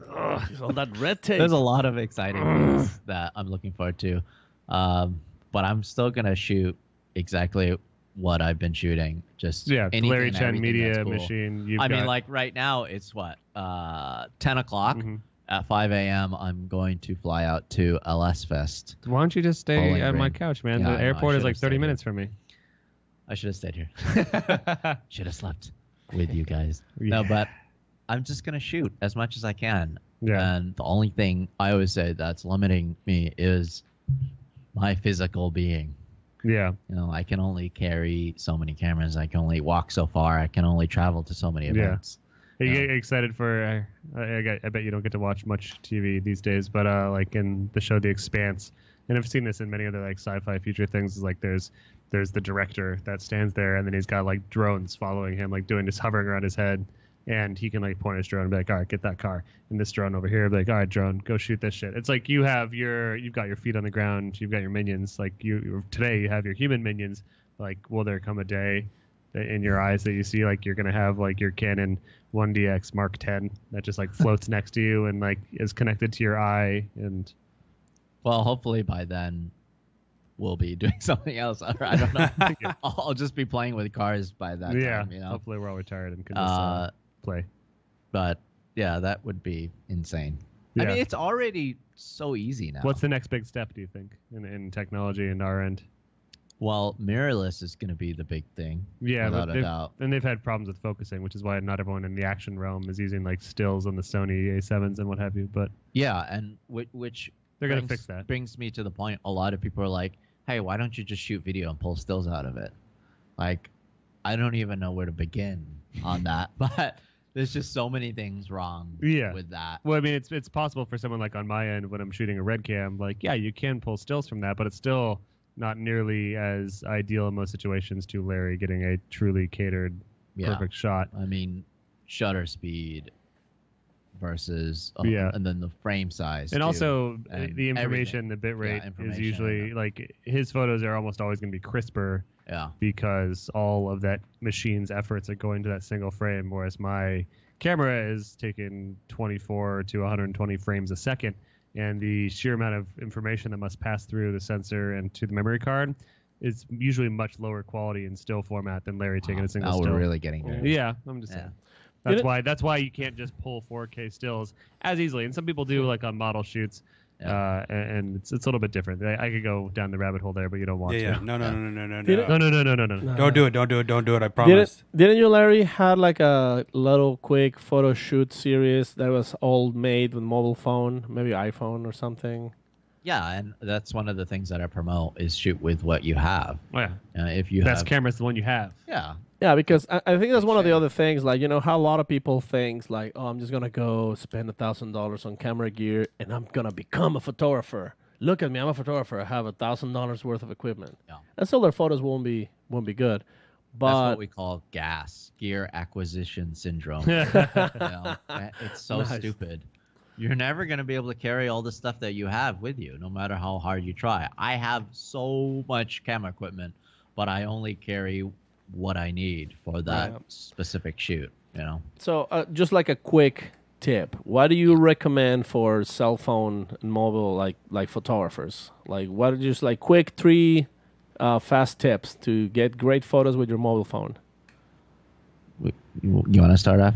There's all that red tape. There's a lot of exciting things that I'm looking forward to, but I'm still gonna shoot exactly what I've been shooting. Just Yeah, anything Larry and Chen everything Media that's cool. Machine. I mean, like right now it's what 10 o'clock. At 5 a.m. I'm going to fly out to LS Fest. why don't you just stay Bowling at my Green. couch, man? Yeah, I The know, airport I is like should've 30 stayed minutes from me. I should have stayed here. Should have slept with you guys. No, but I'm just gonna shoot as much as I can. Yeah. And the only thing I always say that's limiting me is my physical being. Yeah. You know, I can only carry so many cameras. I can only walk so far. I can only travel to so many events. Are you excited for? I bet you don't get to watch much TV these days, but like in the show The Expanse, and I've seen this in many other like sci-fi future things. Is like there's the director that stands there, and then he's got like drones following him, like doing this hovering around his head, and he can like point his drone and be like, all right, get that car, and this drone over here, be like, all right, drone, go shoot this shit. It's like you've got your feet on the ground, you've got your minions. Like today you have your human minions. Like, will there come a day in your eyes that you see like you're gonna have like your Canon 1DX Mark 10 that just like floats next to you and like is connected to your eye? And Well, hopefully by then we'll be doing something else. I don't know. I'll just be playing with cars by that time. You know? Hopefully we're all retired and can just play. But yeah, that would be insane. I Yeah. mean, it's already so easy now. What's the next big step, do you think, in technology and our end? Well, mirrorless is going to be the big thing. Yeah, without but a doubt. they've had problems with focusing, which is why not everyone in the action realm is using like stills on the Sony A7s and what have you. But Yeah, and which they're gonna fix that. Brings me to the point. A lot of people are like, "Hey, why don't you just shoot video and pull stills out of it?" Like, I don't even know where to begin on that, but there's just so many things wrong with that. Well, I mean, it's possible for someone like on my end when I'm shooting a red cam, like, yeah, you can pull stills from that, but it's still not nearly as ideal in most situations to Larry getting a truly catered perfect shot. I mean, shutter speed versus and then the frame size, and too, also and the information, everything. the bit rate is information, usually like his photos are almost always going to be crisper. Yeah. Because all of that machine's efforts are going to that single frame, whereas my camera is taking 24 to 120 frames a second, and the sheer amount of information that must pass through the sensor and to the memory card is usually much lower quality in still format than Larry taking a single now still. we're really getting there. Yeah, I'm just saying. That's why you can't just pull 4K stills as easily, and some people do like on model shoots. And it's a little bit different. I could go down the rabbit hole there, but you don't want to. No. No. Don't do it. I promise. Didn't you, Larry, had like a little quick photo shoot series that was all made with mobile phone, maybe iPhone or something? Yeah, and that's one of the things that I promote is shoot with what you have. Oh, yeah. If you best have, camera is the one you have. Yeah. Yeah, because I think that's one of the other things, like, you know, how a lot of people think, like, oh, I'm just going to go spend $1,000 on camera gear and I'm going to become a photographer. Look at me, I'm a photographer. I have $1,000 worth of equipment. Yeah. And still their photos won't be good. But that's what we call GAS, gear acquisition syndrome. You know, it's so stupid. You're never going to be able to carry all the stuff that you have with you, no matter how hard you try. I have so much camera equipment, but I only carry what I need for that specific shoot, you know. So just like a quick tip, what do you recommend for cell phone and mobile like photographers? Like what just like quick 3 fast tips to get great photos with your mobile phone? You want to start off?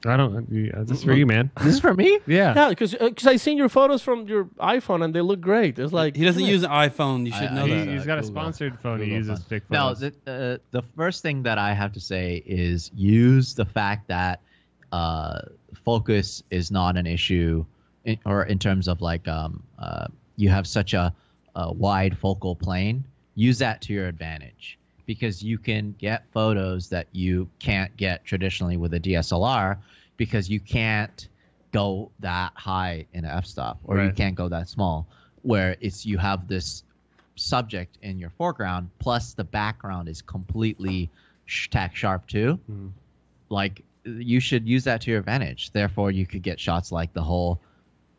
I don't. This is for you, man. This is for me? Yeah, because I seen your photos from your iPhone and they look great. It's like he doesn't use an iPhone. You should know that. He's got a sponsored phone. He uses fake photos. No, the first thing that I have to say is use the fact that focus is not an issue, in terms of like you have such a wide focal plane. Use that to your advantage, because you can get photos that you can't get traditionally with a DSLR, because you can't go that high in an f-stop, or you can't go that small, where you have this subject in your foreground plus the background is completely tack sharp too. Like, you should use that to your advantage. Therefore, you could get shots like the whole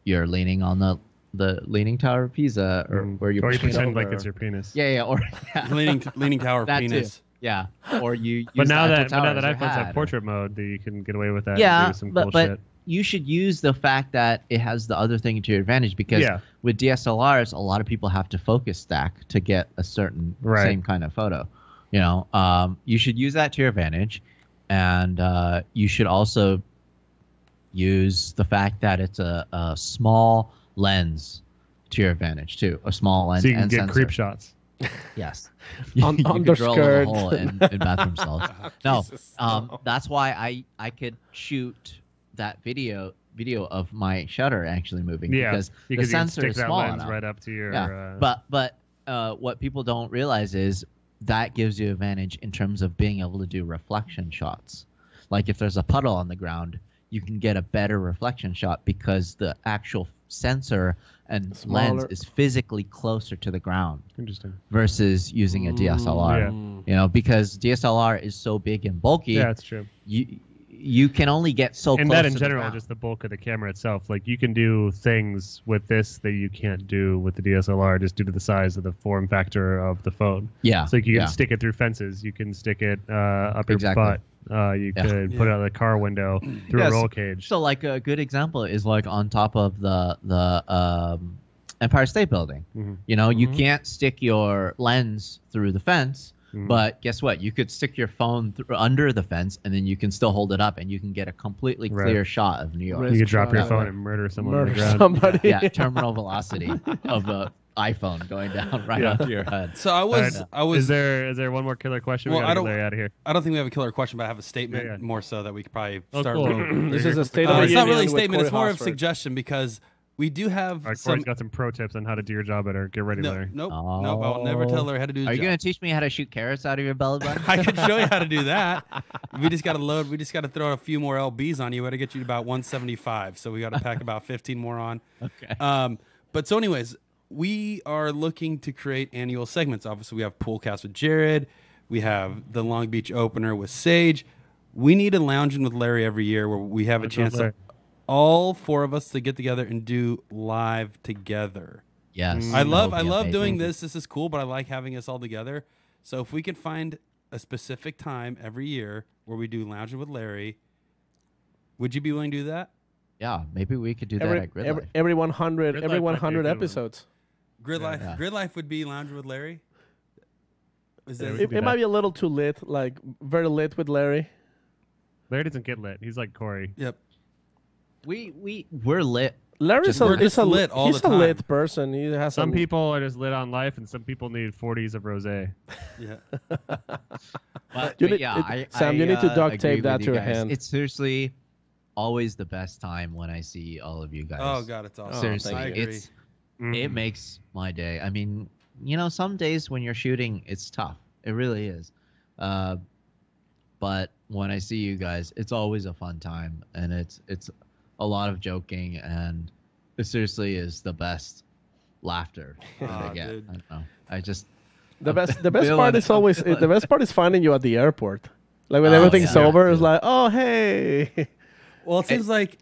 you're leaning on the Leaning Tower of Pisa, or where you pretend like it's your penis. or leaning tower of penis. Too. Yeah, or you. But now that iPhones have portrait mode, that you can get away with that. Yeah, and do some but cool shit. You should use the fact that it has the other thing to your advantage, because with DSLRs, a lot of people have to focus stack to get a certain same kind of photo. You know, you should use that to your advantage, and you should also use the fact that it's a small lens to your advantage too. A small lens So you can and get sensor. creep shots. Yes. On- You could drill a little underskirt. hole in bathroom stalls. No, Jesus, no. that's why I could shoot that video of my shutter actually moving Yeah, because the because you can sensor stick is that small lens enough. right up to your. Yeah, but what people don't realize is that gives you advantage in terms of being able to do reflection shots. Like if there's a puddle on the ground, you can get a better reflection shot because the actual sensor and lens Smaller. is physically closer to the ground Interesting. versus using a DSLR. Yeah. You know, because DSLR is so big and bulky, Yeah, it's true. you can only get so And close that in to the general, ground. just the bulk of the camera itself. Like you can do things with this that you can't do with the DSLR just due to the size of the form factor of the phone. Yeah. So like you can yeah. stick it through fences. You can stick it up your Exactly. butt. You Yeah. could put it out the car window through Yes. a roll cage. So like a good example is like on top of the Empire State Building. Mhm. You know, you can't stick your lens through the fence, but guess what? You could stick your phone under the fence, and then you can still hold it up, and you can get a completely Right. clear shot of New York. You could drop your Right. phone and murder someone on the Murder ground. somebody. Yeah, terminal velocity of the iPhone going down right Yeah. onto your head. So I was Is there one more killer question? Well, We I gotta don't- get Larry out of here. I don't think we have a killer question, but I have a statement Yeah. more so that we could probably Oh, start. cool. with. This is a state of the It's not really a union with statement; it's Corey more of a Hosford. suggestion because we do have All right, some. Corey's got some pro tips on how to do your job better. Get ready, No, Larry. nope, nope. I will never tell Larry how to do. Are His you job. going to teach me how to shoot carrots out of your belly button? I could show you how to do that. We just got to load. We just got to throw a few more lbs on you. We got to get you to about 175. So we got to pack about 15 more on. Okay. But so, anyways, we are looking to create annual segments. Obviously, we have Poolcast with Jared. We have the Long Beach opener with Sage. We need a lounging with Larry every year where we have a Let's go, chance, Larry. all four of us, to get together and do live together. Yes. I that love would be doing amazing. this. This is cool, but I like having us all together. So if we can find a specific time every year where we do lounging with Larry, would you be willing to do that? Yeah, maybe we could do that at Gridlife. Every 100 Gridlife every might be a 100 good one. episodes. Gridlife, Yeah. Gridlife would be lounging with Larry. Is Yeah, that, we could It, do it might that. be a little too lit, like very lit with Larry. Larry doesn't get lit. He's like Corey. yep. We're lit. Larry's We're a, just is a lit all he's the a time. lit person. He has Some a, people are just lit on life, and some people need 40s of rosé. Yeah. But, You but need- yeah, Sam, you need to duct agree tape that with to you your guys. hand. It's seriously always the best time when I see all of you guys. Oh God, it's awesome. Seriously, I agree. it's Mhm. it makes my day. I mean, you know, some days when you're shooting, it's tough. It really is. But when I see you guys, it's always a fun time, and it's a lot of joking, and it seriously is the best laughter that I Aw, get. dude. I don't know. I just the best I'm part feeling- is always I'm feeling- the best part is finding you at the airport. Like when Oh, everything's yeah. over, it's like, oh hey. Well, it seems like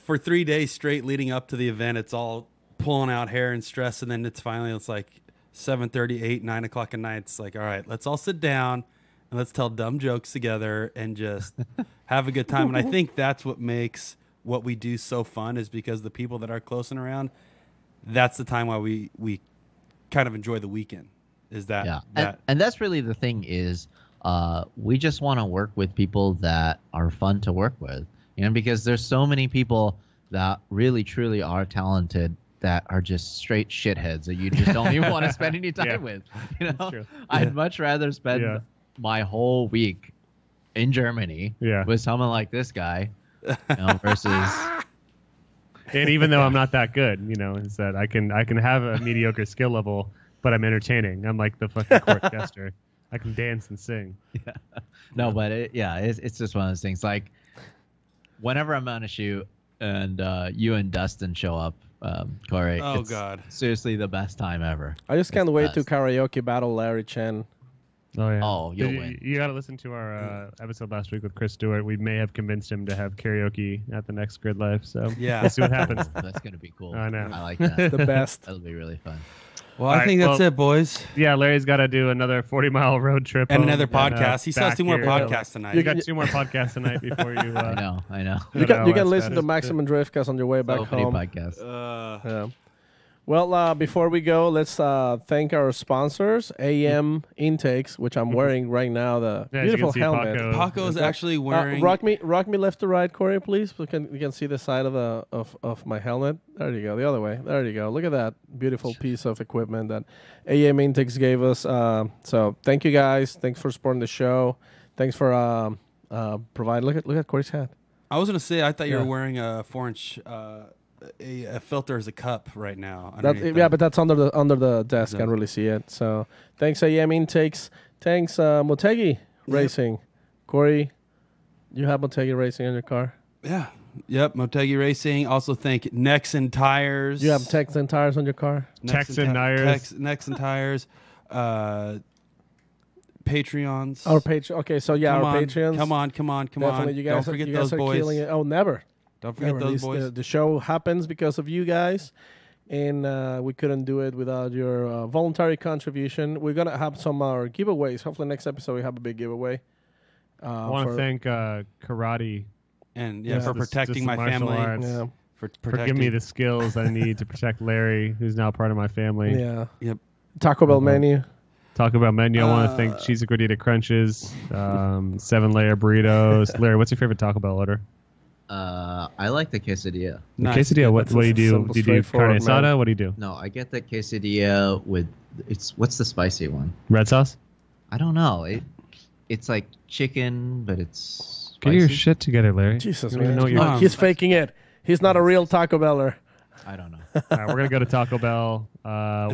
for 3 days straight leading up to the event, it's all pulling out hair and stress, and then it's like 7:30, 8, 9 o'clock at night. It's like, all right, let's all sit down and let's tell dumb jokes together and just have a good time. And I think that's what makes what we do so fun, is because the people that are close and around, that's the time why we kind of enjoy the weekend. Is that yeah, that and that's really the thing is, we just want to work with people that are fun to work with, you know, because there's so many people that really truly are talented that are just straight shitheads that you just don't even want to spend any time Yeah. with. You know, true. I'd much rather spend Yeah. my whole week in Germany Yeah. with someone like this guy, you know, versus And even though I'm not that good, you know, is that I can have a mediocre skill level, but I'm entertaining. I'm like the fucking court jester. I can dance and sing. no, but it's just one of those things. Like whenever I'm on a shoot and you and Dustin show up, Corey. Oh, it's God. seriously the best time ever. I just can't It's the wait to best. karaoke battle Larry Chen. Oh yeah. Oh, you'll you, win. You got to listen to our episode last week with Chris Stewart. We may have convinced him to have karaoke at the next Gridlife. So Yeah. we'll see what happens. That's gonna be cool. I know. I like that. The best. That'll be really fun. Well, All I right, think that's well- it, boys. Yeah, Larry's got to do another 40-mile road trip And home another and, podcast. He still has back 2 more here. podcasts tonight. You got 2 more podcasts tonight before you. I know. You Go to can LS listen to status. Maximum Driftcast on your way back So many home. podcasts. Yeah. Well, before we go, let's thank our sponsors, AM Intakes, which I'm wearing right now. The Yeah, as you beautiful can see, helmet. Paco- Paco is actually wearing. rock me left to right, Corey, please. We can see the side of the of my helmet. There you go. The other way. There you go. Look at that beautiful piece of equipment that AM Intakes gave us. So thank you guys. Thanks for supporting the show. Thanks for providing. Look at Corey's hat. I was gonna say I thought you Yeah. were wearing a 4-inch a filter as a cup right now. That, underneath yeah, that. but that's under the desk. Can't really see it. So thanks AM Intakes. Thanks Motegi Racing. Corey, you have Motegi Racing in your car. Yeah. Yep. Motegi Racing. Also thank Nexen Tires. You have Texan tires on your car. Texan Tires. Nexen Tires. Patreons. Our Patreon. Okay, so yeah, Come our on, Patreons. Come on. Definitely, you guys Don't forget you guys those are boys. killing it. Oh, never. Don't forget Never. those boys. The show happens because of you guys, and we couldn't do it without your voluntary contribution. We're gonna have some giveaways. Hopefully, next episode we have a big giveaway. I want to thank Karate And Yeah. for Just protecting the my martial family. arts. Yeah, For for protecting. giving me the skills I need to protect Larry, who's now part of my family. yeah. Yep. Taco Bell menu. Talk about menu. I want to thank Cheesy Gordita Crunches, 7-layer burritos. Larry, what's your favorite Taco Bell order? I like the quesadilla. The Nice. quesadilla. What That's do you do? simple, Do you do carne straightforward, asada? man. What do you do? No, I get the quesadilla with what's the spicy one? Red sauce? I don't know. It's like chicken, but it's Get your spicy. shit together, Larry. Jesus, You don't even man. know what you're- Come on. He's faking it. He's not a real Taco Beller. I don't know. All right, we're gonna go to Taco Bell.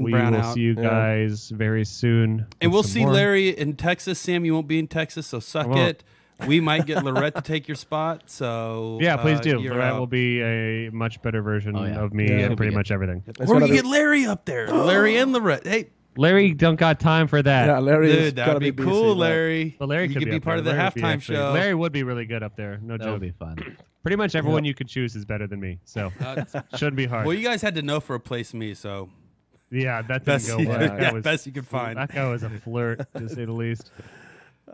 We brown will out. see you Yeah. guys very soon. And with we'll some see more. Larry in Texas. Sam, you won't be in Texas, so suck won't. it. We might get Lorette to take your spot. So Yeah, please do. you're Lorette out. will be a much better version Oh, yeah. of me Yeah. and It'll pretty be much everything. It's Or we gonna can be- get Larry up there. Larry and Lorette. Hey, Larry don't got time for that. Yeah, Larry is dude, that gotta would be busy, cool, but- Larry. But Larry you could could be up part there. of the Larry would be halftime actually- show. Larry would be really good up there. No That joke. would be fun. Pretty much everyone you could choose is better than me, so shouldn't be hard. Well, you guys had to know for replace me, so Yeah, that didn't best, go well. yeah, That was- best you could find. That guy was a flirt, to say the least.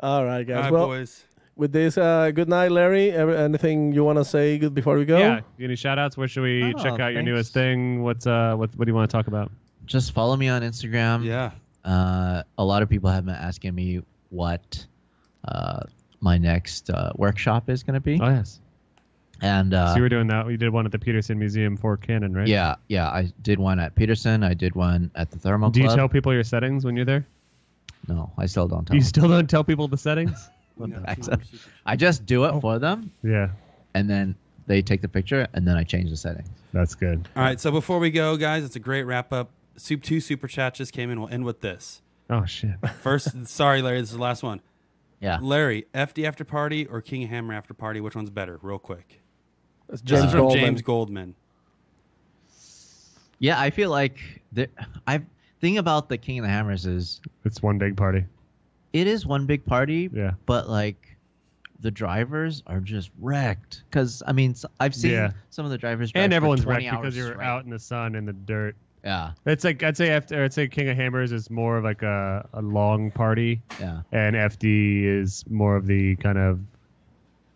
All right, All guys. right, Well, boys. with this, good night, Larry. Anything you want to say good before we go? Yeah, any shout outs? Where should we Oh, check out your thanks. newest thing? What do you want to talk about? Just follow me on Instagram. Yeah. A lot of people have been asking me what my next workshop is going to be. Oh, yes. And So you were doing that. You did one at the Peterson Museum for Canon, right? yeah, I did one at Peterson. I did one at the Thermal Do you Club. tell people your settings when you're there? No, I still don't tell You them. still don't tell people the settings? I just do it for them, Yeah, and then they take the picture, and then I change the settings. that's good. All right. So before we go, guys, it's a great wrap up. Two super chats just came in. We'll end with this. Oh, shit. First, sorry, Larry. This is the last one. Yeah. Larry, FD after party or King of Hammer after party? Which one's better? Real quick. It's This James is from Goldman. James Goldman. Yeah, I feel like thing about the King of the Hammers is It's one big party. it is one big party, Yeah. but like the drivers are just wrecked. Because I mean, I've seen Yeah. some of the drivers drive And for everyone's 20 wrecked because hours you're straight. out in the sun in the dirt. Yeah, It's like I'd say King of Hammers is more of like a long party, yeah. and FD is more of the kind of,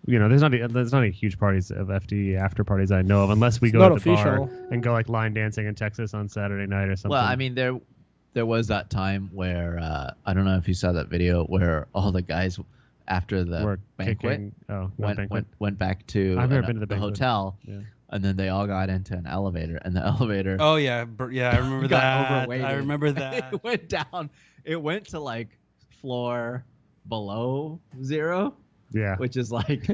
there's not any huge parties of FD after parties I know of, unless we It's go not to the official. bar and go like line dancing in Texas on Saturday night or something. Well, I mean, there was that time where I don't know if you saw that video where all the guys after the we're banquet kicking. Oh, not banquet. went back to I've never been to the banquet. hotel, Yeah. and then they all got into an elevator, and the elevator Oh yeah, yeah. I remember got that. overweighted. I remember that. It went down. It went to like floor below 0, Yeah. which is like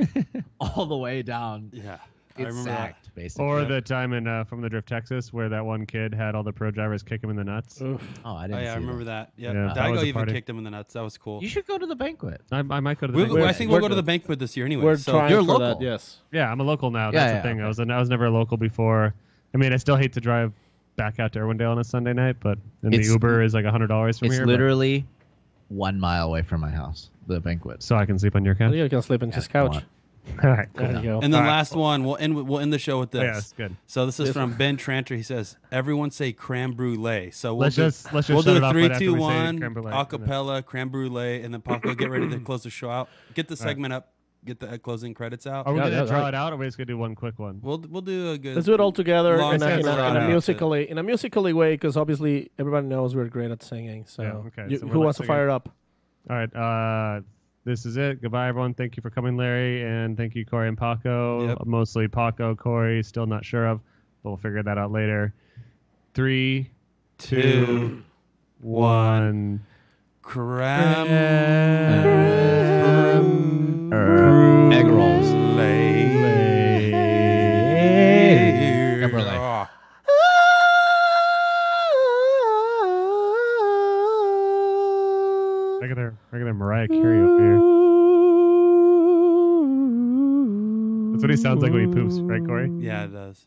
all the way down. Yeah, I It's remember that. sacked, basically. Or the time in from the Drift Texas where that one kid had all the pro drivers kick him in the nuts. Oh, I Oh didn't. yeah, I see remember that. Yeah, Yeah, that Daigo was a even party. kicked him in the nuts. That was cool. You should go to the banquet. I might go to the I banquet. think we'll We're- go to the banquet this year anyway. We're so trying You're for local. that. Yes. Yeah, I'm a local now. Yeah, That's yeah, the thing. okay. I was never a local before. I mean, I still hate to drive back out to Irwindale on a Sunday night, but and the It's- Uber is like $100 from It's here. but- literally 1 mile away from my house. The banquet. so I can sleep on your I couch. think you can sleep on his couch. Come All right, cool. There you go. And then All right. last one, we'll end the show with this. Yeah, that's good. So this is This from Ben Tranter. He says, "Everyone say creme brulee." So we'll Let's do, just we'll shut do it a off 3, right after 2, we say 1 creme brulee. acapella creme brulee, and then Paco get ready to close the show out. Get the segment up. get the closing credits out? Are we Yeah, gonna yeah, draw right. it out, or are we just gonna do one quick one? We'll do a good. Let's do it all together long in a separate in a musically way, because obviously everybody knows we're great at singing. So, Yeah, okay, so we're who not wants to fire it up? All right. This is it. Goodbye, everyone. Thank you for coming, Larry, and thank you, Corey and Paco. Yep. Mostly Paco. Corey, still not sure of, but we'll figure that out later. 3, 2, 1. Cram. Egg rolls. Oh. Regular Mariah Carey up here. That's what he sounds like when he poops, right, Corey? Yeah, it does.